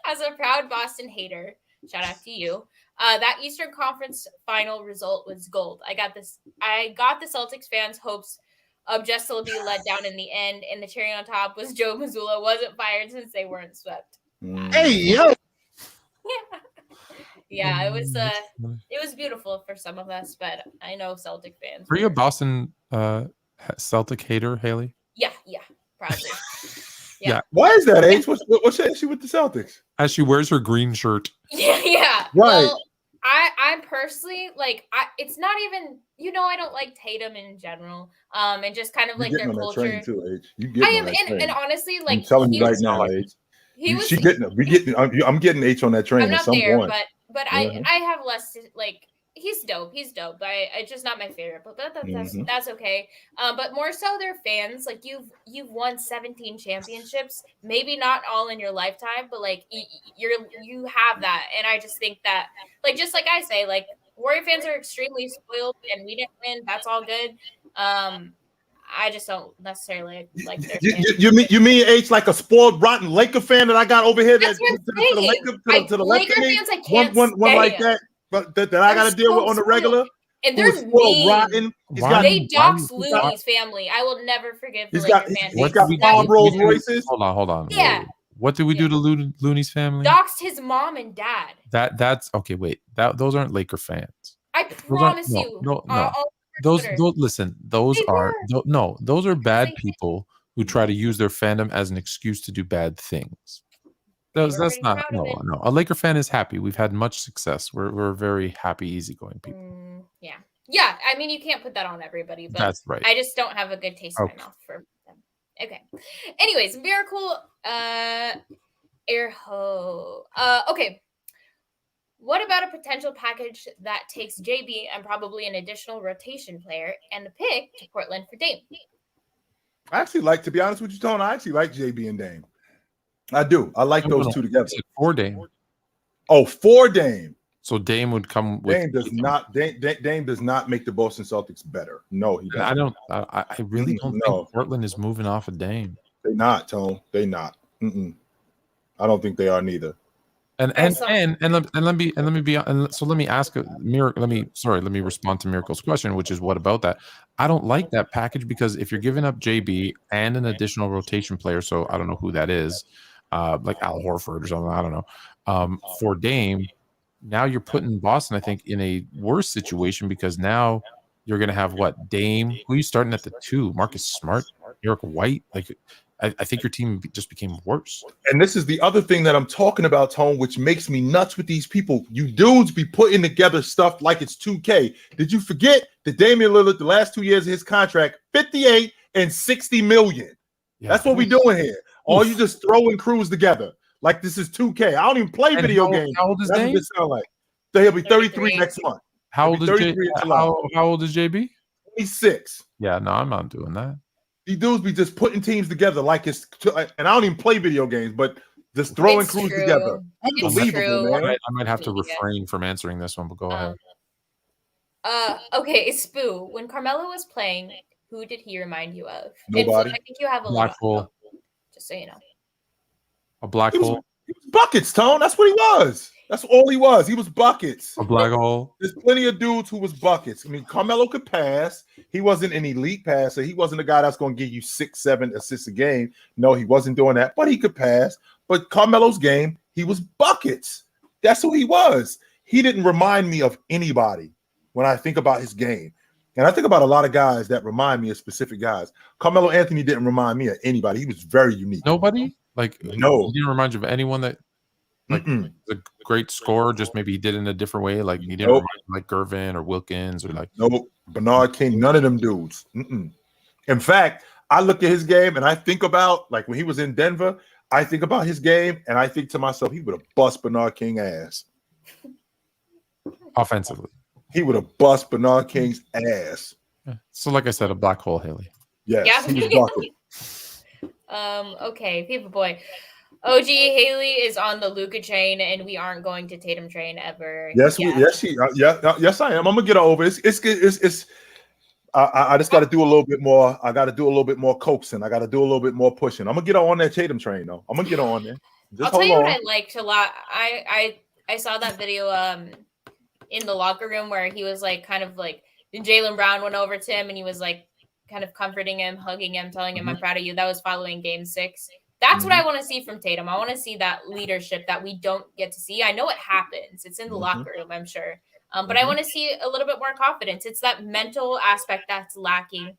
As a proud Boston hater, shout out to you. That Eastern Conference final result was gold. I got the Celtics fans' hopes of just to be let down in the end, and the cherry on top was Joe Mazzulla wasn't fired since they weren't swept. Hey yo! Yeah, it was beautiful for some of us, but I know Celtic fans. Were you a Boston Celtic hater, Hailey? Yeah, proudly. Yeah. Why is that, H? What's the issue with the Celtics? As she wears her green shirt. Yeah. Right. Well, I personally it's not even, I don't like Tatum in general. And just kind of like their culture. Train too, H. You I getting am, on that train. and honestly, like I'm telling you right now, H. She getting it. I'm getting H on that train. I'm at not some there, point. but I have less like. He's dope. But it's just not my favorite. But that's okay. But more so, their fans. Like you've won 17 championships. Maybe not all in your lifetime, but like you have that. And I just think that, like, just like I say, like Warrior fans are extremely spoiled, and we didn't win. That's all good. I just don't necessarily like their fans. You mean H like a spoiled rotten Laker fan that I got over here? That's what I'm saying. To the Laker left of me? fans, I can't one like that. But that I got to deal with on the regular, and they're mean. Rotten. They dox Looney's family. I will never forgive the Laker fans. He's got 5 Rolls Royces. Hold on. Yeah. What did we do to Looney's family? Doxed his mom and dad. That's okay. Wait, those aren't Laker fans. I promise you. No. Those listen. Those are bad people who try to use their fandom as an excuse to do bad things. That's not no. A Laker fan is happy. We've had much success. We're very happy, easygoing people. Yeah. I mean, you can't put that on everybody, but that's right. I just don't have a good taste in my mouth for them. Okay. Anyways, Miracle Airho. Okay. What about a potential package that takes JB and probably an additional rotation player and a pick to Portland for Dame? I actually like, to be honest with you, Tone, I actually like JB and Dame. I do. I like those two together. For Dame. Oh, for Dame. So Dame would come with Dame does not make the Boston Celtics better. No, he doesn't. I really don't think Portland is moving off of Dame. They're not, Tone. They're not. I don't think they are neither. Let me ask Miracle. Let me respond to Miracle's question, which is, what about that? I don't like that package because if you're giving up JB and an additional rotation player, so I don't know who that is, like Al Horford or something, I don't know, for Dame, now you're putting Boston, I think, in a worse situation because now you're going to have Dame? Who are you starting at the 2? Marcus Smart, Eric White, like. I think your team just became worse. And this is the other thing that I'm talking about, Tone, which makes me nuts with these people. You dudes be putting together stuff like it's 2K. Did you forget that Damian Lillard, the last 2 years of his contract, 58 and 60 million? Yeah. That's what we doing here. All you just throwing crews together like this is 2K. I don't even play video games. How old is That's Dame? what it sound like. So he'll be 33 next month. How old is JB? 26. Yeah, no, I'm not doing that. These dudes be just putting teams together like it's, and I don't even play video games, but just throwing crews together. Unbelievable, man. I might have to refrain from answering this one, but go ahead. Okay, Spoo. When Carmelo was playing, who did he remind you of? Nobody. I think you have a black hole. Just so you know. A black hole. He was buckets, Tone. That's what he was. That's all he was. He was buckets. A black hole. There's plenty of dudes who was buckets. I mean, Carmelo could pass. He wasn't an elite passer. He wasn't a guy that's going to give you 6-7 assists a game. No, he wasn't doing that, but he could pass. But Carmelo's game, he was buckets. That's who he was. He didn't remind me of anybody when I think about his game. And I think about a lot of guys that remind me of specific guys. Carmelo Anthony didn't remind me of anybody. He was very unique. Nobody? Like, no. He didn't remind you of anyone that like a great scorer, just maybe he did it in a different way. Like he didn't remind you like Gervin or Wilkins or like Bernard King, none of them dudes. In fact, I look at his game and I think about like when he was in Denver, I think about his game and I think to myself, he would have bust Bernard King ass. Offensively. He would have bust Bernard King's ass. So like I said, a black hole, Hailey. Yes, he was bucket. Okay, people boy. OG Hailey is on the Luka train, and we aren't going to Tatum train ever. Yes, yes, I am. I'm gonna get over. It's I just got to do a little bit more. I got to do a little bit more coaxing. I got to do a little bit more pushing. I'm gonna get on that Tatum train, though. I'm gonna get on there. I'll tell you what I liked a lot. I saw that video in the locker room where he was like kind of like Jaylen Brown went over to him and he was like kind of comforting him, hugging him, telling him, "I'm proud of you." That was following Game 6. That's what I want to see from Tatum. I want to see that leadership that we don't get to see. I know it happens. It's in the locker room, I'm sure. But I want to see a little bit more confidence. It's that mental aspect that's lacking.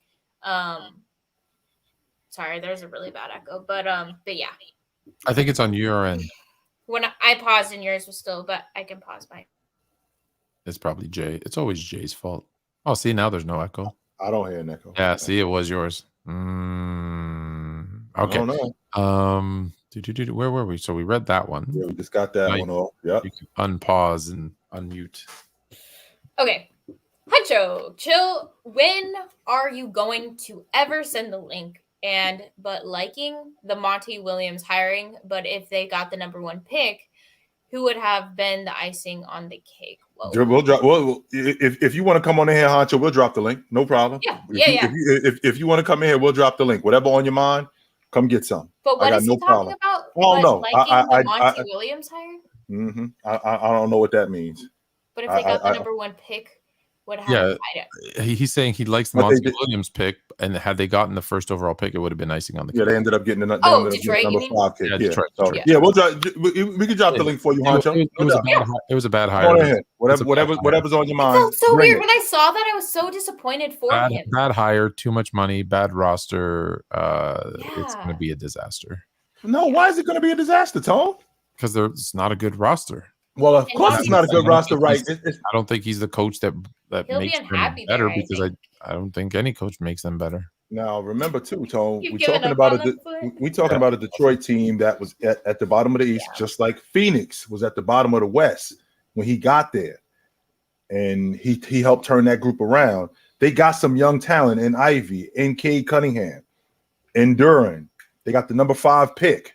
Sorry, there's a really bad echo, but yeah. I think it's on your end. When I paused and yours was still, but I can pause mine. It's probably Jay. It's always Jay's fault. Oh, see, now there's no echo. I don't hear an echo. Yeah, see, it was yours. Okay. I don't know. Where were we? So we read that one. Yeah, we just got that one off. Yep. You can unpause and unmute. Okay. Huncho, chill. When are you going to ever send the link? But liking the Monty Williams hiring, but if they got the number 1 pick, who would have been the icing on the cake? Whoa. We'll drop. Well, if you want to come on in here, Honcho, we'll drop the link. No problem. Yeah. If you want to come in here, we'll drop the link. Whatever on your mind, come get some. But what is he talking about? Oh no, liking the Monty Williams hire? Mm-hmm. I don't know what that means. But if they got the number 1 pick, what happened? Yeah, he's saying he likes the Monty Williams pick, and had they gotten the first overall pick, it would have been icing on the cake. Yeah, they ended up getting the Detroit, number 5 pick. Yeah, Detroit. So, we'll drop. We can drop the link for you, Honcho. It was a bad hire. Whatever's on your mind. It felt so weird when I saw that. I was so disappointed for him. Bad hire, too much money, bad roster. It's going to be a disaster. No, why is it going to be a disaster, Tone? Because it's not a good roster. Well, of course it's not a good roster, right? I don't think he's the coach that makes them better, because I don't think any coach makes them better. Now, remember too, Tone, we're talking about a Detroit team that was at the bottom of the East, just like Phoenix was at the bottom of the West when he got there, and he helped turn that group around. They got some young talent in Ivy, in Cade Cunningham, in Duran. They got the number 5 pick.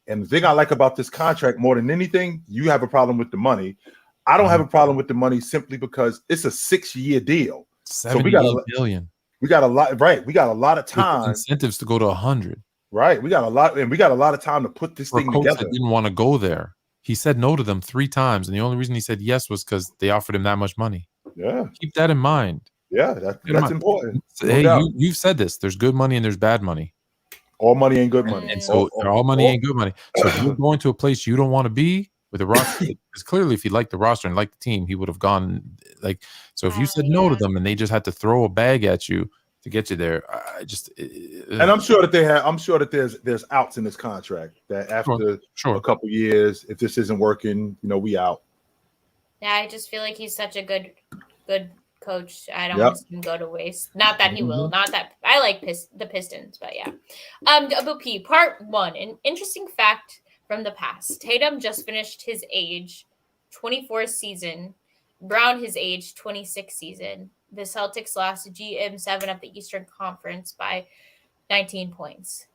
And the thing I like about this contract more than anything, you have a problem with the money. I don't have a problem with the money simply because it's a 6-year deal. So we got $1 billion. We got a lot, right? We got a lot of time. With incentives to go to 100. Right. We got a lot of time to put this thing together. That didn't want to go there. He said no to them 3 times, and the only reason he said yes was because they offered him that much money. Yeah. Keep that in mind. Yeah, that's important. Hey, you've said this. There's good money and there's bad money. All money ain't good money. And so all money ain't good money. So if you're going to a place you don't want to be with a roster, because clearly if he liked the roster and liked the team, he would have gone. So if you said no to them and they just had to throw a bag at you to get you there, and I'm sure that there's outs in this contract that after a couple years, if this isn't working, we out. Yeah, I just feel like he's such a good coach. I don't want to see him go to waste. Not that he will. Not that I like the Pistons, but yeah. WP Part 1. An interesting fact from the past. Tatum just finished his age 24 season. Brown his age 26 season. The Celtics lost to GM7 of the Eastern Conference by 19 points.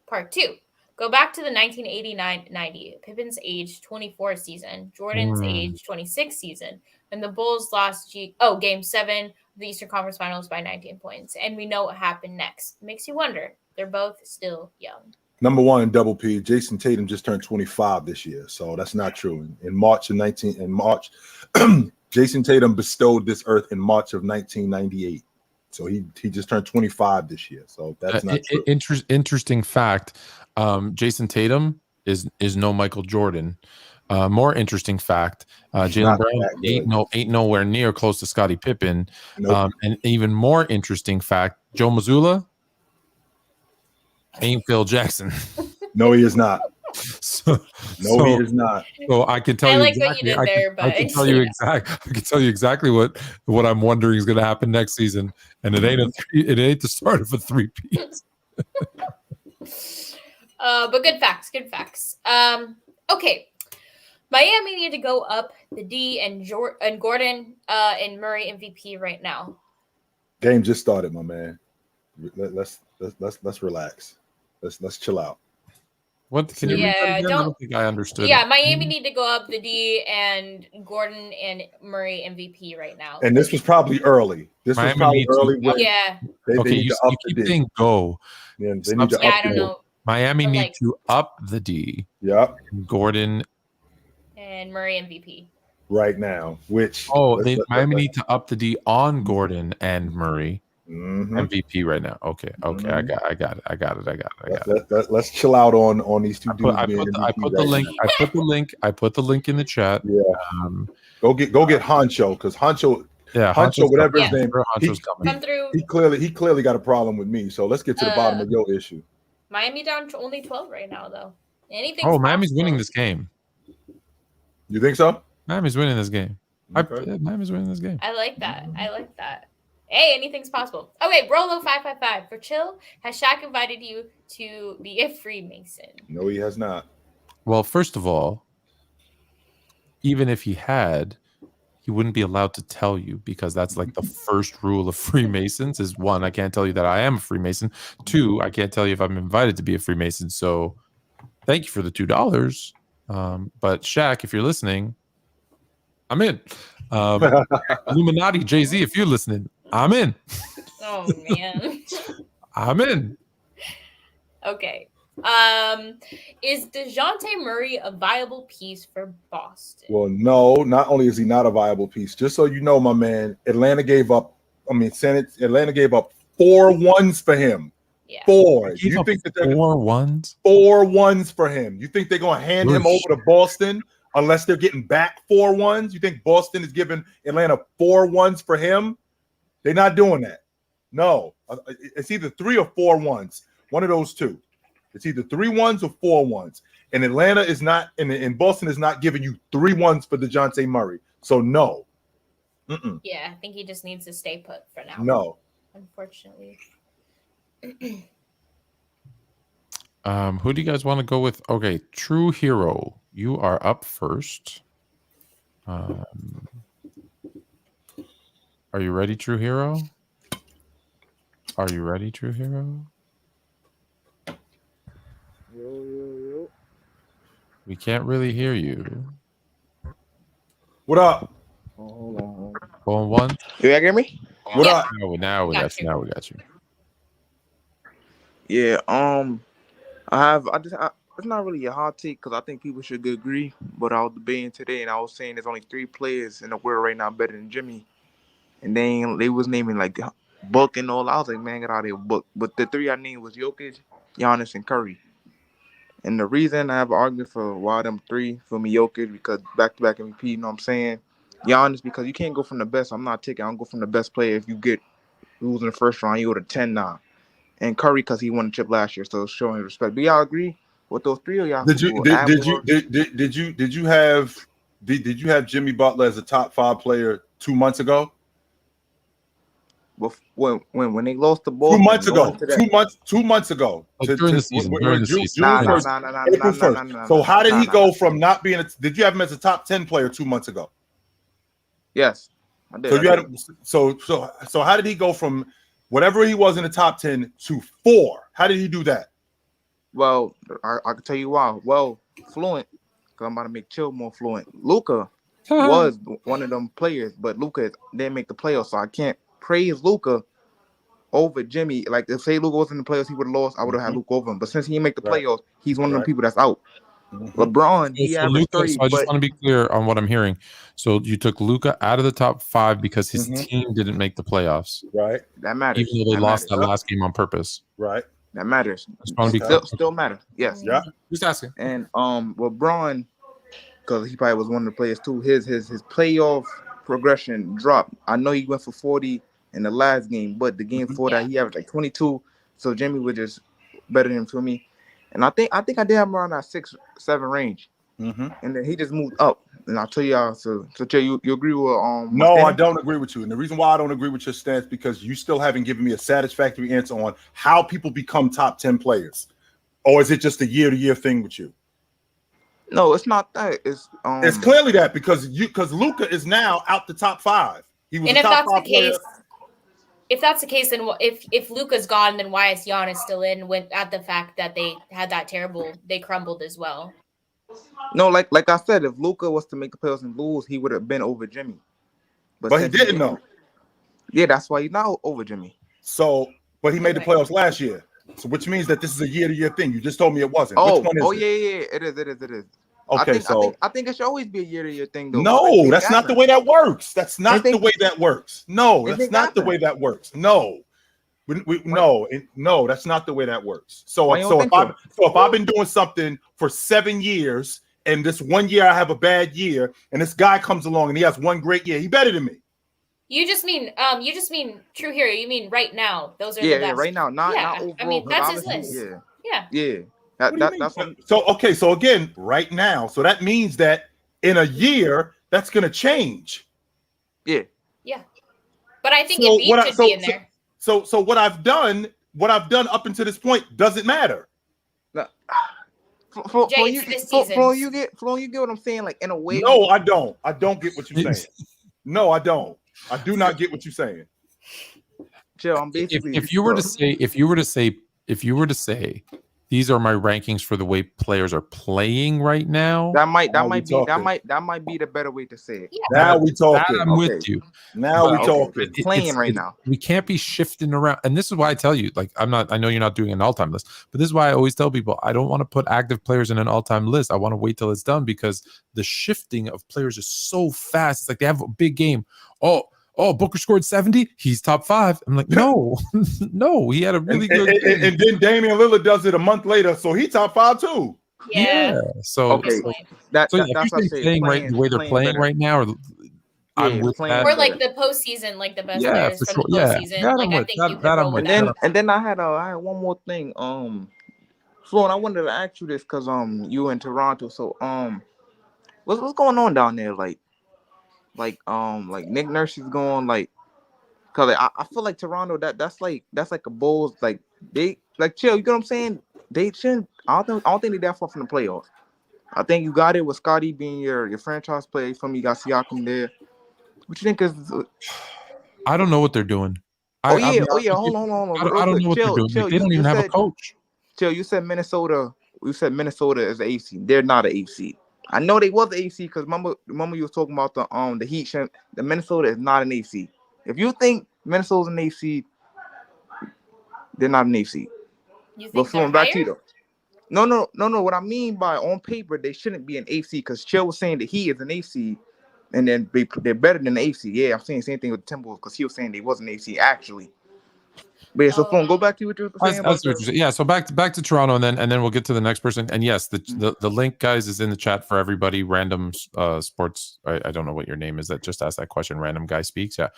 Part 2. Go back to the 1989-90. Pippen's age 24 season. Jordan's age 26 season. And the Bulls lost Game 7 of the Eastern Conference Finals by 19 points. And we know what happened next. Makes you wonder. They're both still young. Number 1 in Double P, Jason Tatum just turned 25 this year. So that's not true. In March, Jason Tatum bestowed this earth in March of 1998. So he just turned 25 this year. So that's not true. Interesting fact. Jason Tatum is no Michael Jordan. More interesting fact, Jaylen Brown ain't nowhere near close to Scottie Pippen. Nope. And even more interesting fact, Joe Mazzulla ain't Phil Jackson. No, he is not. He is not. So I can tell I can tell you exactly what I'm wondering is going to happen next season, and it ain't the start of a 3-peat. But good facts. Okay. Miami need to go up the D and Gordon and Murray MVP right now. Game just started, my man. Let's relax. Let's chill out. What can you read that again? I don't think I understood. Yeah, Miami need to go up the D and Gordon and Murray MVP right now. And this was probably early. They keep saying go. Yeah, they need to I don't know. Miami need to up the D. Yep. Gordon and Murray MVP right now. Miami need to up the D on Gordon and Murray MVP right now. Okay. I got it. Let's chill out on these two dudes. I put the link in the chat. Yeah. Go get Honcho, because Honcho Yeah, Huncho, whatever his Yeah. name. Huncho's coming. Come through. He clearly got a problem with me. So let's get to the bottom of your issue. Miami down only 12 right now, though. Anything's Miami's possible. winning this game. You think so? Miami's winning this game. Okay. Miami's winning this game. I like that. Hey, anything's possible. Okay, Brolo555 for Chill. Has Shaq invited you to be a Freemason? No, he has not. Well, first of all, even if he had, he wouldn't be allowed to tell you, because that's like the first rule of Freemasons is 1, I can't tell you that I am a Freemason. 2, I can't tell you if I'm invited to be a Freemason. So thank you for the $2. But Shaq, if you're listening, I'm in. Illuminati, Jay-Z, if you're listening, I'm in. Oh, man. I'm in. Okay. Is DeJounte Murray a viable piece for Boston? Well, no, not only is he not a viable piece, just so you know, my man, Atlanta gave up 4 1s for him. Yeah. 4. You think that 4 1s? 4 1s for him. You think they're going to hand him over to Boston unless they're getting back 4 1s? You think Boston is giving Atlanta 4 1s for him? They're not doing that. No. It's either 3 or 4 1s. One of those two. It's either 3 1s or 4 1s. And Atlanta is not, and Boston is not giving you 3 1s for DeJounte Murray. So no. Mm-mm. Yeah, I think he just needs to stay put for now. No. Unfortunately. Who do you guys want to go with? Okay, True Hero, you are up first. Are you ready, True Hero? Are you ready, True Hero? Yo. We can't really hear you. What up? Oh, hold on. Going one. You hear me? What Yeah. up? Now we got Got you. Now we got you. Yeah. It's not really a hot take because I think people should agree. But I was debating today, and I was saying there's only 3 players in the world right now better than Jimmy, and they was naming like Book and all. I was like, man, get out of here, Book. But the 3 I named was Jokic, Giannis, and Curry. And the reason I have an argument for why them 3 for me, Jokic, because back-to-back MVP, you know what I'm saying? Giannis, because you can't go from the best. I'm not taking. I don't go from the best player. If you lose in the first round, you go to 10 now. And Curry, because he won the chip last year, so showing his respect. But y'all agree with those 3 or y'all? Did you have Jimmy Butler as a top 5 player 2 months ago? When they lost the ball 2 months ago. 2 months ago. During the season. June 1st, April 1st. So how did he go from not being did you have him as a top 10 player 2 months ago? Yes, I did. So you had so how did he go from whatever he was in the top 10 to 4? How did he do that? Well, I can tell you why. Well, Fluent, because I'm about to make Chill more fluent. Luka was one of them players, but Luka didn't make the playoffs, so I can't praise Luka over Jimmy. Like if say Luka was in the playoffs, he would have lost. I would have had Luka over him. But since he didn't make the playoffs, he's one of them people that's out. LeBron, he averaged 30. So I just want to be clear on what I'm hearing. So you took Luka out of the top 5 because his team didn't make the playoffs. Right. That matters. Even though they lost that last game on purpose. Right. That matters. Still matters. Yes. Yeah. Just asking. And LeBron, because he probably was one of the players too. His playoff progression dropped. I know he went for 40 in the last game, but the game before that he averaged like 22. So Jimmy was just better than him for me. And I think I did have him around that 6-7 range. And then he just moved up. And I'll tell y'all. So you agree with No, I don't agree with you. And the reason why I don't agree with your stance because you still haven't given me a satisfactory answer on how people become top 10 players. Or is it just a year-to-year thing with you? No, it's not that. It's clearly that because Luka is now out the top 5. He was And a if top that's 5 the case, player. if that's the case, then if Luka's gone, then why is Giannis still in? At the fact that they had that they crumbled as well. No, like I said, if Luka was to make the playoffs and lose, he would have been over Jimmy. But he didn't know. Yeah, that's why he's not over Jimmy. So, but he made the playoffs last year. So, which means that this is a year-to-year thing. You just told me it wasn't. Oh, which one is yeah, it is. Okay, I think it should always be a year-to-year thing, though. No, that's not the way that works. That's not the way that works. No, that's not the way that works. No. No, that's not the way that works. So if I've been doing something for 7 years and this one year I have a bad year and this guy comes along and he has one great year, he better than me. You just mean True Hero. You mean right now? Those are the Yeah, best. right now, not Yeah, overall. I mean, 'Cause that's his obviously, list. yeah, Yeah. yeah. What do you mean? That's what. So okay, so again, right now, so that means that in a year that's going to change. Yeah. Yeah. But I think So Embiid what I should so be in there. so what I've done up until this point doesn't matter. Jay, You, it's this season. you get what I'm saying. Like in a way. No, I don't. I don't get what you're saying. No, I don't. I do not get what you're saying. Chill. I'm basically. If you were to say these are my rankings for the way players are playing right now, that might Now we be talking. that might be the better way to say it. Yeah. Now we that talking. I'm with you. Now we Okay. talking. Playing right now. We can't be shifting around, and this is why I tell you, like, I know you're not doing an all-time list, but this is why I always tell people I don't want to put active players in an all-time list. I want to wait till it's done because the shifting of players is so fast. It's like they have a big game. Oh, Booker scored 70. He's top 5. I'm like, no, no, he had a really good game. And then Damian Lillard does it a month later, so he top 5 too. Yeah. So, Okay. so That's if what I you're say. playing right the way they're playing better. right now, or I'm with playing that. Or like the postseason, like the best players for from sure. the Yeah, postseason. that Like I'm I with. think That- you could that I'm roll with. with And that. then I had one more thing. Flo, I wanted to ask you this because you in Toronto. So what's going on down there? Like Nick Nurse is going like. Cause I feel like Toronto that's like a Bulls like they like chill. You get what I'm saying? They shouldn't. I don't think they're that far from the playoffs. I think you got it with Scotty being your franchise player. From you got Siakam there. What you think is? I don't know what they're doing. Hold on. I don't know what they're doing. Like, they don't even have a coach. Chill. You said Minnesota. You said Minnesota is the AC. They're not an AC. I know they was the AC because remember you was talking about the Heat. The Minnesota is not an AC. If you think Minnesota's an AC, they're not an AC. You But think they're back to you higher? though. No. What I mean by on paper, they shouldn't be an AC because Chill was saying that he is an AC, and then they're better than the AC. Yeah, I'm saying the same thing with the Timberwolves because he was saying they wasn't AC actually. But yeah, so go back to what you were saying. What you're saying. Yeah, so back to Toronto, and then we'll get to the next person. And yes, the link, guys, is in the chat for everybody. Random sports. I don't know what your name is. That just asked that question. Random guy speaks. Yeah.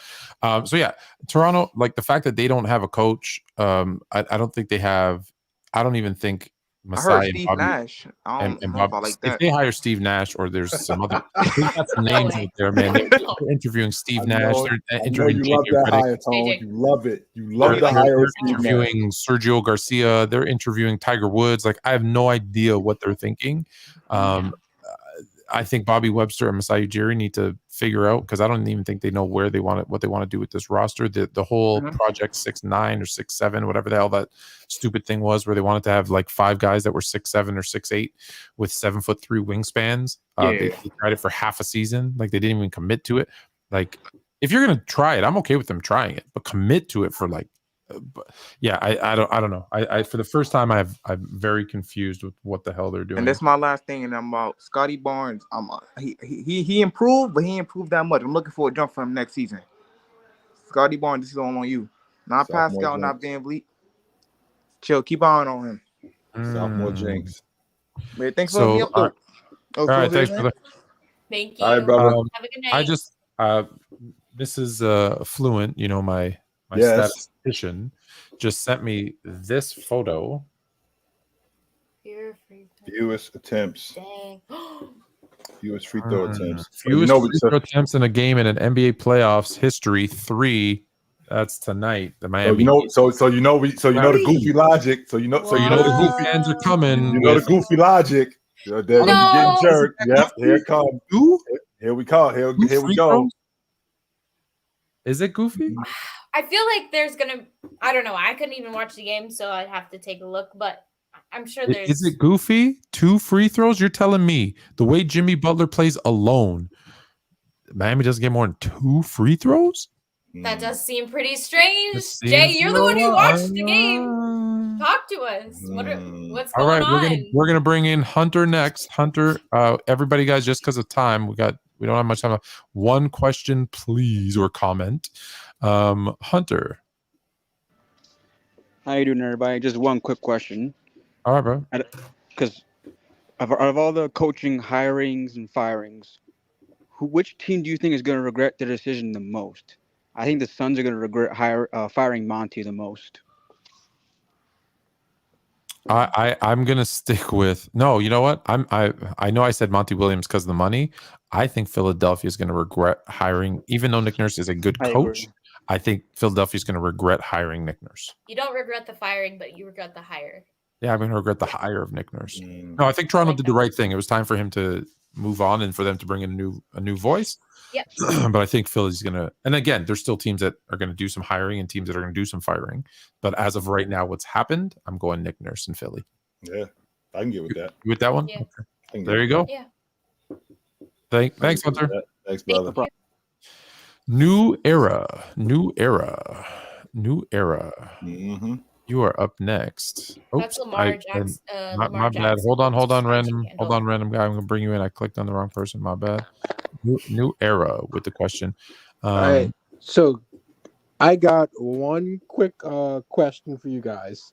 So yeah, Toronto. Like the fact that they don't have a coach. I don't think they have. I don't even think Masai I heard Steve Nash. I don't know if I like that. If they hire Steve Nash or there's some other, they got some names out there, man. They're interviewing Steve Nash. They're interviewing you love that hire, Tone. You love it. You love the hire. They're interviewing Sergio Garcia. They're interviewing Tiger Woods. Like, I have no idea what they're thinking. I think Bobby Webster and Masai Ujiri need to figure out, because I don't even think they know what they want to do with this roster. The whole Project 6'9" or 6'7", whatever the hell that stupid thing was, where they wanted to have like 5 guys that were 6'7" or 6'8" with 7'3" wingspans. They tried it for half a season. Like, they didn't even commit to it. Like, if you're gonna try it, I'm okay with them trying it, but commit to it for like. I don't know. I for the first time I'm very confused with what the hell they're doing. And that's my last thing. And I'm about Scotty Barnes. He improved, but he improved that much. I'm looking for a jump from him next season. Scotty Barnes, this is all on you. Not Pascal, not Van Vliet. Chill, keep an eye on him. Sophomore jinx. Man, thanks for me up though. All right, thanks for that. Thank you. All right, brother. Have a good night. This is Fluent, my statistician just sent me this photo. Fewest attempts. Dang. Fewest free throw attempts. Fewest free throw attempts in a game in an NBA playoffs history, 3. That's tonight. The Miami. So you know the goofy logic. So you know the goofy fans are coming. You know the goofy logic. They're getting jerked. Yep, here it comes. Here we go. Here we go. Is it goofy? I feel like there's I don't know. I couldn't even watch the game, so I'd have to take a look. But I'm sure there's. Is it goofy? 2 free throws? You're telling me the way Jimmy Butler plays alone, Miami doesn't get more than 2 free throws? That does seem pretty strange. Jay, you're the one who watched the game. Talk to us. What's going on? We're gonna bring in Hunter next. Hunter, everybody, guys, just because of time, we don't have much time. One question, please, or comment. Hunter. How you doing, everybody? Just one quick question. All right, bro. Because of all the coaching hirings and firings, which team do you think is going to regret the decision the most? I think the Suns are going to regret firing Monty the most. I'm gonna stick with no. You know what? I know I said Monty Williams because of the money. I think Philadelphia is going to regret hiring, even though Nick Nurse is a good I coach. agree. I think Philadelphia is going to regret hiring Nick Nurse. You don't regret the firing, but you regret the hire. Yeah, I'm going to regret the hire of Nick Nurse. Mm. No, I think Toronto like did the that. right thing. It was time for him to move on and for them to bring in a new voice. Yep. But I think Philly's going to, and again, there's still teams that are going to do some hiring and teams that are going to do some firing. But as of right now, what's happened, I'm going Nick Nurse in Philly. Yeah, I can get with that. You with that one? Yeah. Okay. I can get There you with go. Yeah. Thanks, Hunter. that. Thanks, Thank brother. you. New era. Mm-hmm. You are up next. That's Lamar Jackson. My bad. Hold on, random. Hold on, random guy. I'm gonna bring you in. I clicked on the wrong person. My bad. New era with the question. All right. So I got one quick question for you guys.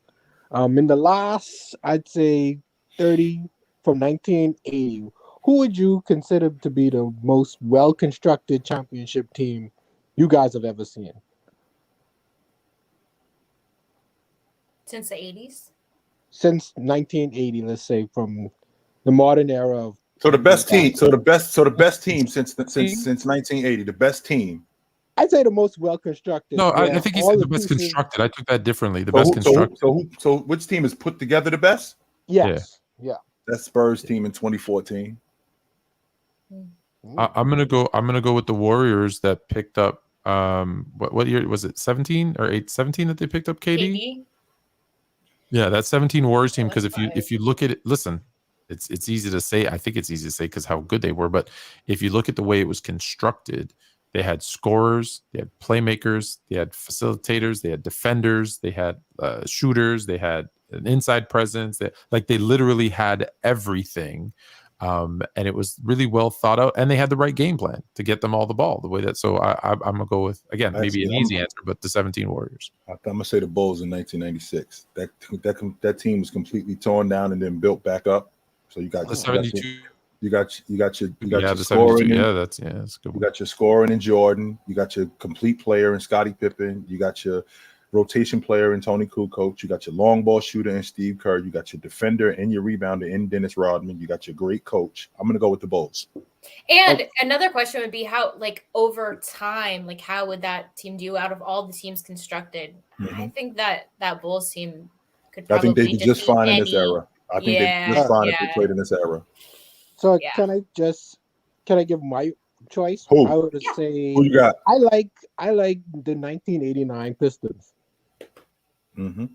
In the last, I'd say 30 from 1980, who would you consider to be the most well-constructed championship team you guys have ever seen? Since the 80s? Since 1980, let's say, from the modern era of. So the best team. So the best team since 1980. The best team. I'd say the most well-constructed. No, I think he said the best pieces. constructed. I took that differently. The best constructed. So which team is put together the best? Yes. Yeah. That Spurs team in 2014. I'm gonna go with the Warriors that picked up. What year was it? 17 or 17 that they picked up KD? Yeah, that 17 Warriors team. Because if you look at it, listen, it's easy to say. I think it's easy to say because how good they were. But if you look at the way it was constructed, they had scorers, they had playmakers, they had facilitators, they had defenders, they had shooters, they had an inside presence. They literally had everything. And it was really well thought out, and they had the right game plan to get them all the ball the way that. So I'm gonna go with, again, maybe an easy answer, but the 17 Warriors. I'm gonna say the Bulls in 1996. That team was completely torn down and then built back up. So you got the 72. You got your the scoring. 72. That's a good one. You got your scoring in Jordan. You got your complete player in Scottie Pippen. You got your rotation player in Tony Kukoc. You got your long ball shooter in Steve Kerr. You got your defender and your rebounder in Dennis Rodman. You got your great coach. I'm gonna go with the Bulls. And another question would be how, over time, how would that team do out of all the teams constructed? Mm-hmm. I think that Bulls team could probably. I think they'd be just fine in this era. I think they'd be just fine if they played in this era. So can I give my choice? Who? I would say who you got? I like the 1989 Pistons. Mm-hmm.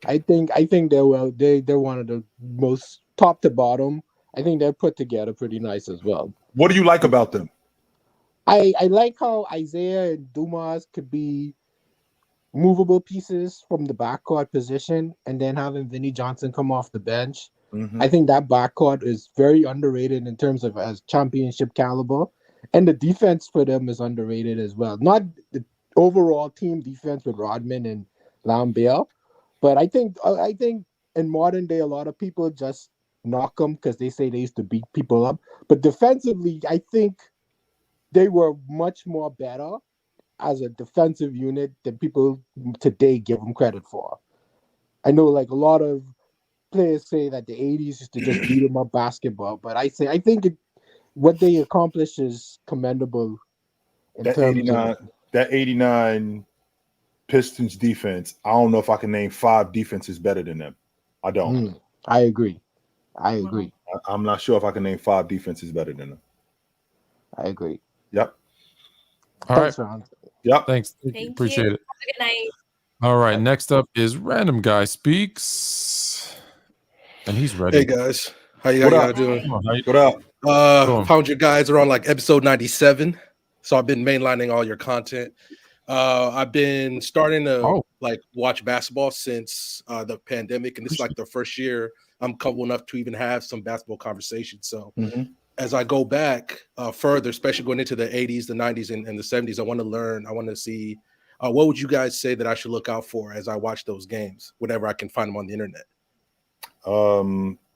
I think they're one of the most top to bottom. I think they're put together pretty nice as well. What do you like about them? I like how Isaiah and Dumas could be movable pieces from the backcourt position, and then having Vinnie Johnson come off the bench. Mm-hmm. I think that backcourt is very underrated in terms of as championship caliber, and the defense for them is underrated as well. Not the overall team defense with Rodman and Lambert, but I think in modern day a lot of people just knock them because they say they used to beat people up. But defensively, I think they were much more better as a defensive unit than people today give them credit for. I know a lot of players say that the 80s used to just beat them up basketball, but I think what they accomplished is commendable. That 89 Pistons defense, I don't know if I can name 5 defenses better than them. I don't. I agree. I'm not sure if I can name 5 defenses better than them. I agree. Yep. All right. Ron. Yep. Thanks. Thank Appreciate you. it. Have a good night. All right. Next up is Random Guy Speaks. And he's ready. Hey guys, how y'all doing? What up? Found you guys are on episode 97, so I've been mainlining all your content. I've been starting to watch basketball since the pandemic, and this is the first year I'm comfortable enough to even have some basketball conversations. So as I go back further, especially going into the 80s, the 90s, and the 70s, I want to learn. I want to see what would you guys say that I should look out for as I watch those games, whatever I can find them on the internet.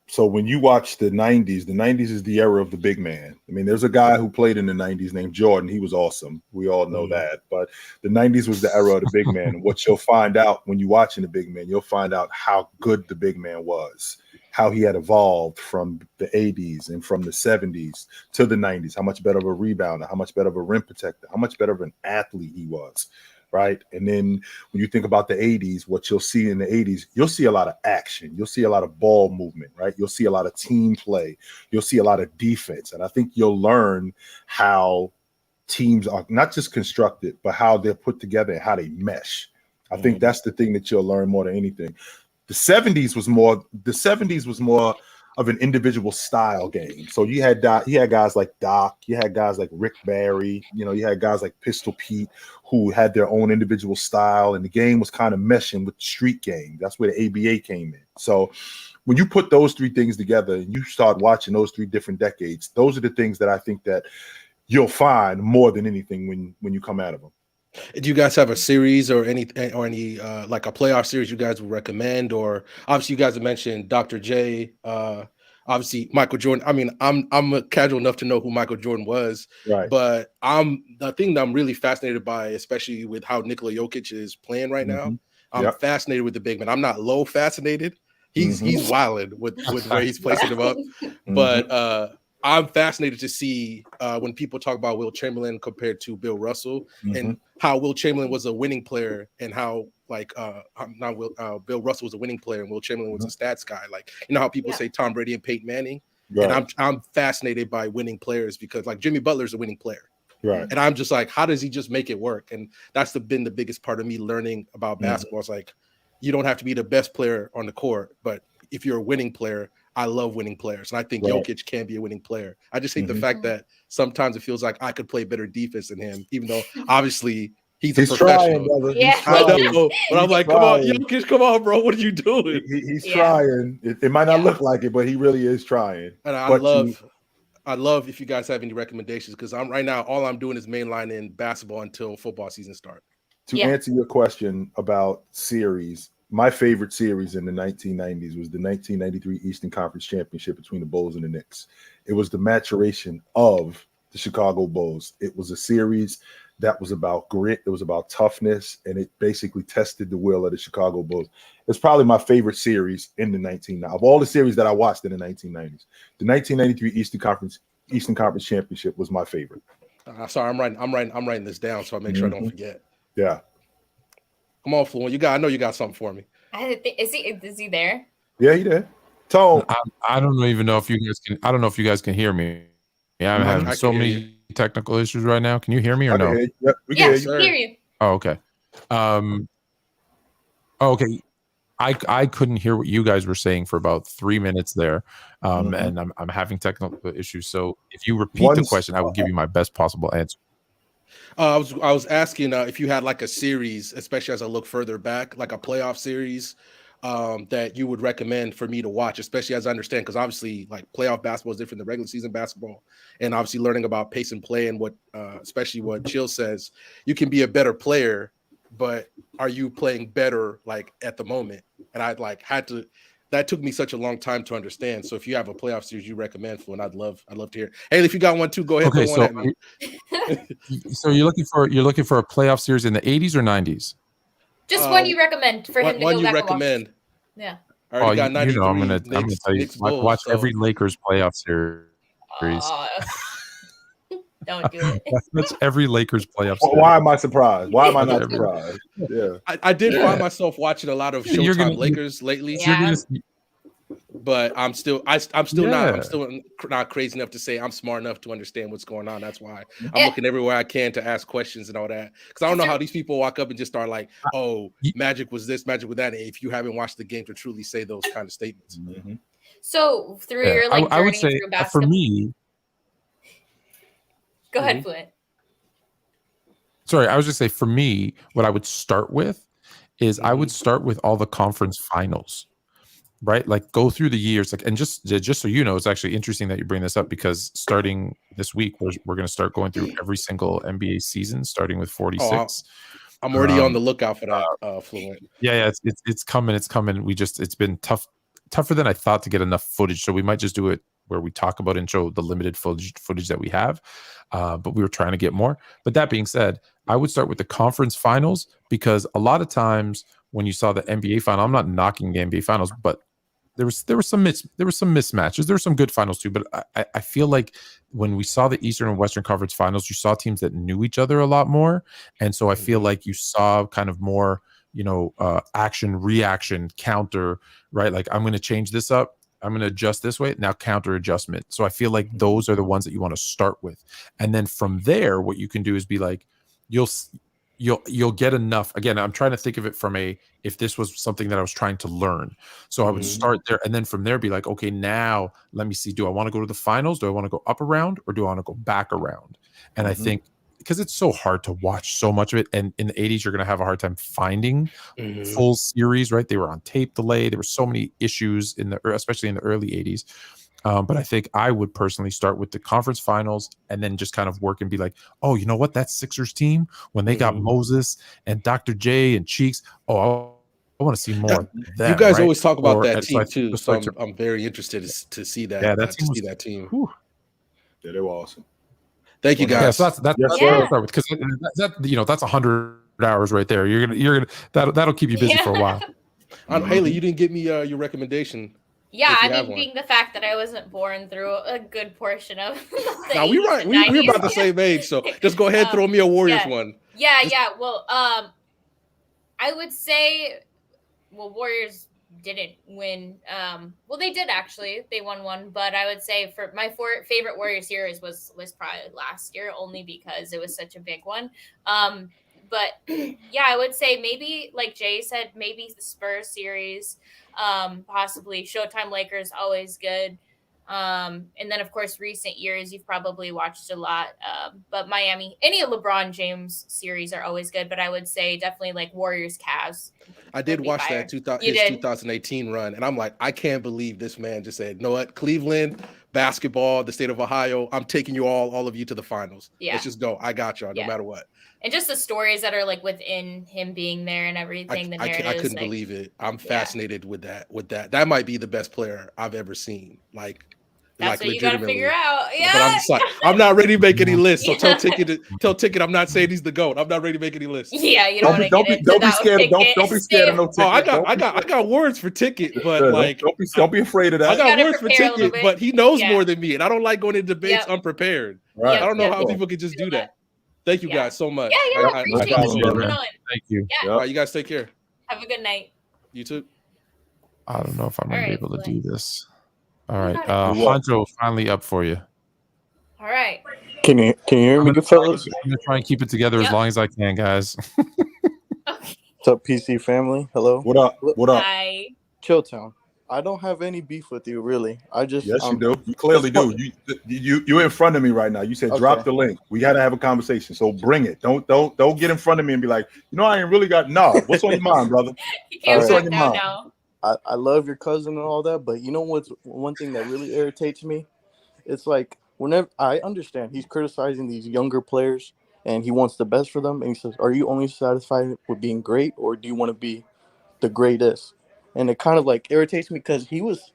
So when you watch the 90s is the era of the big man. I mean, there's a guy who played in the 90s named Jordan. He was awesome. We all know that. But the 90s was the era of the big man. And what you'll find out when you're watching the big man, you'll find out how good the big man was, how he had evolved from the 80s and from the 70s to the 90s, how much better of a rebounder, how much better of a rim protector, how much better of an athlete he was. Right. And then when you think about the 80s, what you'll see in the 80s, you'll see a lot of action. You'll see a lot of ball movement. Right. You'll see a lot of team play. You'll see a lot of defense. And I think you'll learn how teams are not just constructed, but how they're put together and how they mesh. I think that's the thing that you'll learn more than anything. The 70s was more of an individual style game. So you had guys like Doc, you had guys like Rick Barry, you had guys like Pistol Pete who had their own individual style, and the game was kind of meshing with the street game. That's where the ABA came in. So when you put those three things together and you start watching those three different decades, those are the things that I think that you'll find more than anything when you come out of them. Do you guys have a series or any like a playoff series you guys would recommend? Or obviously you guys have mentioned Dr. J, obviously Michael Jordan. I mean, I'm casual enough to know who Michael Jordan was, right? But the thing that I'm really fascinated by, especially with how Nikola Jokic is playing right now, I'm fascinated with the big man. I'm not low fascinated. He's wilding with where he's placing him up, but I'm fascinated to see when people talk about Will Chamberlain compared to Bill Russell and how Will Chamberlain was a winning player and how Bill Russell was a winning player and Will Chamberlain was a stats guy. Like, how people say Tom Brady and Peyton Manning. Right. And I'm fascinated by winning players because like Jimmy Butler's a winning player. Right. And I'm just like, how does he just make it work? And that's been the biggest part of me learning about basketball. It's like, you don't have to be the best player on the court, but if you're a winning player, I love winning players. And I think Jokic can be a winning player. I just hate the fact that sometimes it feels like I could play better defense than him, even though obviously he's a professional. Trying, I know, but I'm like, come on, Jokic, come on, bro. What are you doing? He's trying. It might not look like it, but he really is trying. And I love if you guys have any recommendations, because right now all I'm doing is mainlining basketball until football season starts. To answer your question about series, my favorite series in the 1990s was the 1993 Eastern Conference Championship between the Bulls and the Knicks. It was the maturation of the Chicago Bulls. It was a series that was about grit. It was about toughness, and it basically tested the will of the Chicago Bulls. It's probably my favorite series in the of all the series that I watched in the 1990s. The 1993 Eastern Conference Championship was my favorite. Sorry, I'm writing this down so I make sure I don't forget. Yeah. Come on, Fluent. I know you got something for me. Is he there? Yeah, he did. Tone. I don't even know if you guys can. I don't know if you guys can hear me. Yeah, I'm having so many technical issues right now. Can you hear me or no? Yep, we can hear you. Oh, okay. Okay. I couldn't hear what you guys were saying for about 3 minutes there, and I'm having technical issues. So if you repeat the question, I will give you my best possible answer. I was asking if you had like a series, especially as I look further back, like a playoff series that you would recommend for me to watch, especially as I understand, because obviously like playoff basketball is different than regular season basketball, and obviously learning about pace and play and what especially what Chill says, you can be a better player, but are you playing better like at the moment? And I'd like had to. That took me such a long time to understand. So if you have a playoff series you recommend, Fluent, I'd love to hear. Hey, if you got one too, go ahead. Okay, so at me. So you're looking for a playoff series in the 80s or 90s? Just one you recommend for him to go back recommend. And watch. Yeah. I already got 93. I'm gonna tell you, watch every Lakers playoff series. Don't do it. That's every Lakers playoff series. Why am I surprised? Why am I not surprised? Yeah, I did find myself watching a lot of Showtime Lakers lately. Yeah. But I'm still not crazy enough to say I'm smart enough to understand what's going on. That's why I'm looking everywhere I can to ask questions and all that. Because I don't know how these people walk up and just start like, "Oh, Magic was this, Magic with that." And if you haven't watched the game to truly say those kind of statements. So through your like I would journey say through basketball, for me. Go ahead, Fluent. Sorry, I was just say for me, what I would start with is I would start with all the conference finals. Right, like go through the years, like, and just so you know, it's actually interesting that you bring this up because starting this week, we're going to start going through every single NBA season, starting with 46. I'm already on the lookout for that, Fluent. Yeah, it's coming. It's coming. It's been tough tougher than I thought to get enough footage. So we might just do it where we talk about and show the limited footage that we have. But we were trying to get more. But that being said, I would start with the conference finals, because a lot of times when you saw the NBA final, I'm not knocking the NBA finals, but there were some mismatches. There were some good finals too, but I feel like when we saw the Eastern and Western Conference finals, you saw teams that knew each other a lot more, and so I feel like you saw kind of more, action, reaction, counter, right? Like, I'm going to change this up, I'm going to adjust this way, now counter adjustment. So I feel like those are the ones that you want to start with, and then from there, what you can do is be like, you'll get enough. Again, I'm trying to think of it from if this was something that I was trying to learn. So I would start there, and then from there be like, okay, now let me see, do I want to go to the finals? Do I want to go up around, or do I want to go back around? And I think, because it's so hard to watch so much of it, and in the 80s, you're going to have a hard time finding full series, right? They were on tape delay. There were so many issues especially in the early 80s. But I think I would personally start with the conference finals, and then just kind of work and be like, oh, you know what? That Sixers team, when they got Moses and Dr. J and Cheeks, I want to see more of them, you guys right? always talk about that team so too, so I'm very interested to see that. Yeah, that team. Whew. Yeah, they were awesome. Thank you, guys. Yeah, so that's what I'll start with, because that's 100 hours right there. You're gonna that'll keep you busy for a while. Hailey, you didn't give me your recommendation. Yeah, I mean, being the fact that I wasn't born through a good portion of the Now we're about the same age, so just go ahead and throw me a Warriors one. Yeah. Well, I would say, Warriors didn't win. Well, they did actually. They won one, but I would say for my favorite Warriors series was probably last year, only because it was such a big one. But yeah, I would say maybe, like Jay said, maybe the Spurs series, possibly Showtime Lakers, always good. And then of course, recent years, you've probably watched a lot. But Miami, any LeBron James series are always good. But I would say definitely like Warriors, Cavs. I did watch that 2018 run, and I'm like, I can't believe this man just said, you know what, Cleveland, basketball, the state of Ohio, I'm taking you all of you to the finals. Yeah. Let's just go. I got y'all, no matter what. And just the stories that are like within him being there and everything. I couldn't believe it. I'm fascinated with that. That might be the best player I've ever seen. That's what you gotta figure out. Yeah. But I'm just like, I'm not ready to make any lists. So tell Ticket, I'm not saying he's the GOAT. I'm not ready to make any lists. Yeah, you don't be scared. Don't be scared of no Ticket. I got words for Ticket, but don't be afraid of that. I got words for Ticket, but he knows more than me, and I don't like going into debates unprepared. Right. I don't know how people can just do that. Thank you guys so much. Yeah, appreciate you coming on. Thank you. Yeah. All right, you guys take care. Have a good night. You too. I don't know if I'm gonna be able to do this. All right, Honcho, finally up for you. All right. Can you hear me, good fellas? I'm gonna try and keep it together as long as I can, guys. Okay. What's up, PC family? Hello. What up? Hi. Chilltown. I don't have any beef with you, really. Yes, you do. You clearly do. You're in front of me right now. You said drop the link. We got to have a conversation. So bring it. Don't get in front of me and be like, I ain't really got. No, what's on your mind, brother? You can't what's on your mind? Now. I love your cousin and all that, but you know what's one thing that really irritates me? It's like whenever I understand he's criticizing these younger players and he wants the best for them, and he says, "Are you only satisfied with being great, or do you want to be the greatest?" And it kind of like irritates me because he was,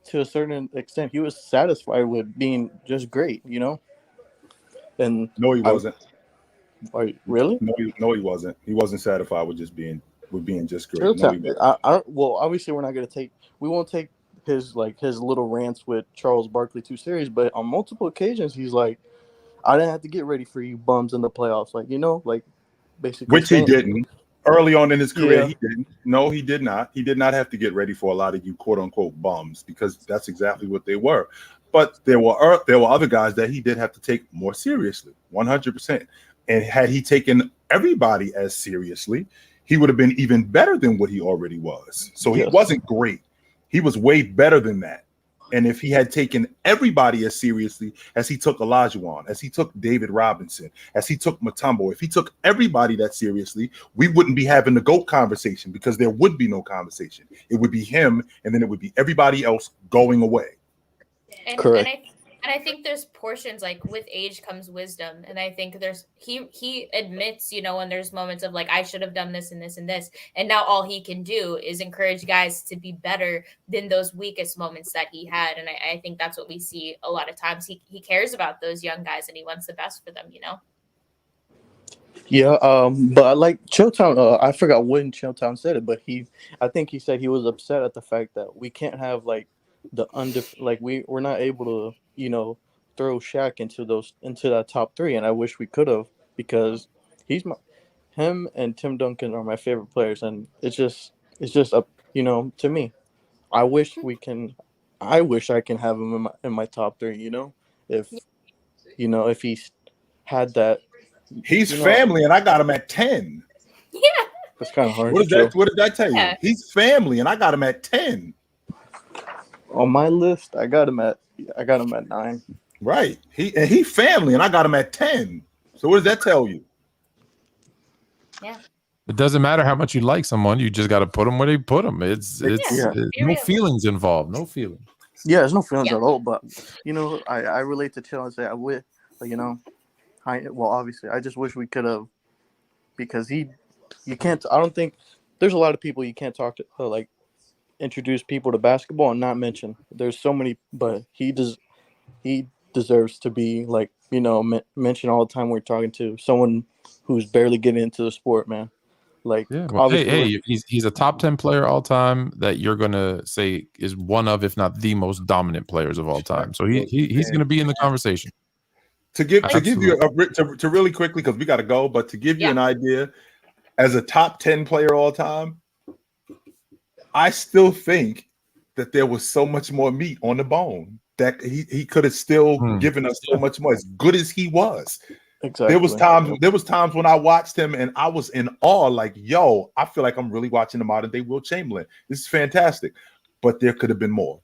to a certain extent, he was satisfied with being just great, And no, he wasn't. Really? No, he wasn't. He wasn't satisfied with being just great. Well, obviously, we're not going to we won't take his little rants with Charles Barkley too serious, but on multiple occasions, he's like, I didn't have to get ready for you bums in the playoffs. Basically. Which he didn't. Early on in his career, he didn't. No, he did not. He did not have to get ready for a lot of you quote unquote bums, because that's exactly what they were. But there were other guys that he did have to take more seriously, 100%. And had he taken everybody as seriously, he would have been even better than what he already was. So he wasn't great. He was way better than that. And if he had taken everybody as seriously as he took Olajuwon, as he took David Robinson, as he took Mutombo, if he took everybody that seriously, we wouldn't be having the GOAT conversation, because there would be no conversation. It would be him, and then it would be everybody else going away. Correct. And I think there's portions like with age comes wisdom. And I think he admits, when there's moments of like, I should have done this and this and this. And now all he can do is encourage guys to be better than those weakest moments that he had. And I think that's what we see a lot of times. He cares about those young guys and he wants the best for them, Yeah, but I like Chilltown. I forgot when Chilltown said it, but I think he said he was upset at the fact that we can't have like we're not able to, throw Shaq into that top three, and I wish we could have because him and Tim Duncan are my favorite players, and it's just up, to me. I wish I can have him in my top three. If he's had that. He's family, and I got him at 10. Yeah, That's kind of hard. What did that tell you? He's family, and I got him at 10. On my list, I got him at 9. Right. He family, and I got him at 10. So what does that tell you? Yeah. It doesn't matter how much you like someone. You just got to put them where they put them. It's no feelings involved. No feelings. Yeah, there's no feelings at all. But I relate to Chill and say I wish, obviously, I just wish we could have, because you can't. I don't think there's a lot of people you can't talk to introduce people to basketball and not mention. There's so many, but he deserves to be mentioned all the time. We're talking to someone who's barely getting into the sport, man. He's a top 10 player all time that you're gonna say is one of, if not the most dominant players of all time. So he's gonna be in the conversation. To give you to really quickly, because we got to go, but to give you an idea, as a top 10 player all time, I still think that there was so much more meat on the bone that he could have still given us so much more, as good as he was. Exactly. There was times when I watched him and I was in awe, like, yo, I feel like I'm really watching the modern day Wilt Chamberlain. This is fantastic. But there could have been more.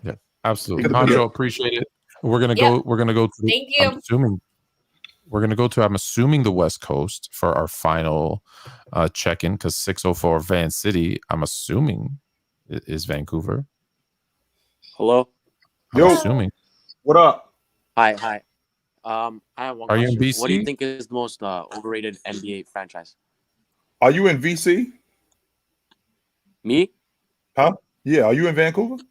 Yeah, absolutely. Honcho, appreciate it. We're gonna go to thank you. I'm assuming the West Coast for our final check-in, because 604 Van City, I'm assuming is Vancouver. Hello. Yo, assuming. What up? Hi. I have one Are question. you in BC? What do you think is the most overrated NBA franchise? Are you in VC? Me? Huh? Yeah. Are you in Vancouver?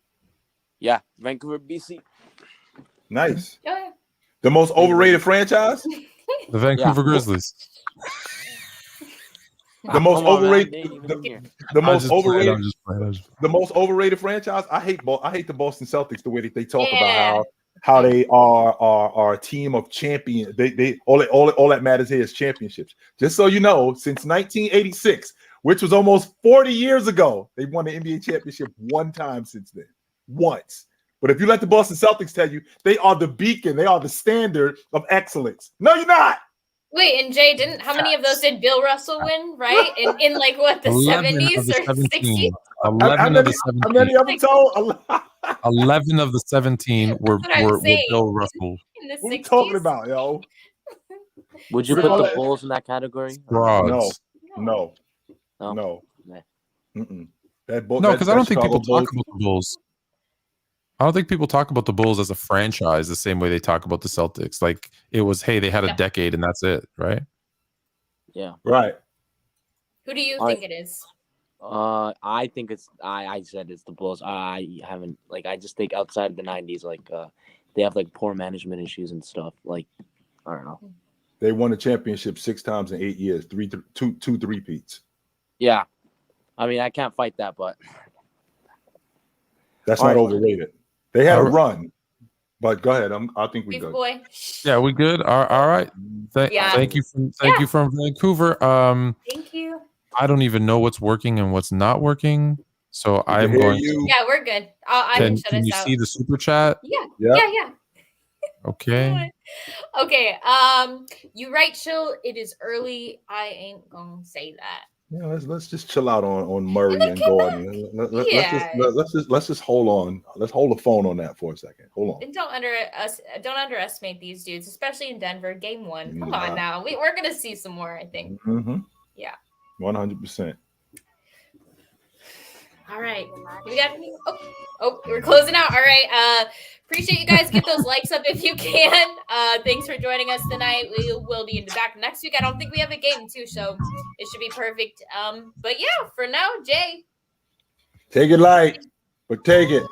Yeah, Vancouver, BC. Nice. Oh, yeah. The most overrated franchise? The Vancouver Grizzlies. The most overrated. The most overrated franchise. I hate the Boston Celtics. The way that they talk about how they are a team of champions. They all that matters here is championships. Just so you know, since 1986, which was almost 40 years ago, they won the NBA championship one time since then. Once. But if you let the Boston Celtics tell you, they are the beacon, they are the standard of excellence. No, you're not. Wait, and Jay, how many of those did Bill Russell win, right? In like what, the 70s or 60s? 11 of the 17. How many of them told? 11 of the 17 were Bill Russell. What are you talking about, yo? Would you put the Bulls in that category? No. No. Because I don't think people talk about the Bulls. I don't think people talk about the Bulls as a franchise the same way they talk about the Celtics. Like it was, hey, they had a decade and that's it, right? Yeah. Right. Who do you think it is? I think I said it's the Bulls. I haven't, I just think outside of the 90s, they have poor management issues and stuff. I don't know. They won the championship 6 times in 8 years, two three-peats. Yeah. I mean, I can't fight that, but that's not overrated. They had a run, but go ahead. I think we good. Boy. Yeah, we good. All right. Thank you from Vancouver. Thank you. I don't even know what's working and what's not working, so I'm going. Yeah, we're good. Can you see the super chat? Yeah. Okay. Okay. You right, Chill. It is early. I ain't gonna say that. Yeah, let's just chill out on Murray and Gordon. Let's just hold on. Let's hold the phone on that for a second. Hold on. And don't underestimate these dudes, especially in Denver. Game 1. Come on now. We're gonna see some more, I think. Mm-hmm. Yeah. 100%. All right. We got we're closing out. All right. Appreciate you guys. Get those likes up if you can. Thanks for joining us tonight. We will be back next week. I don't think we have a game too, so it should be perfect. But yeah, for now, Jay. Take it light, but take it.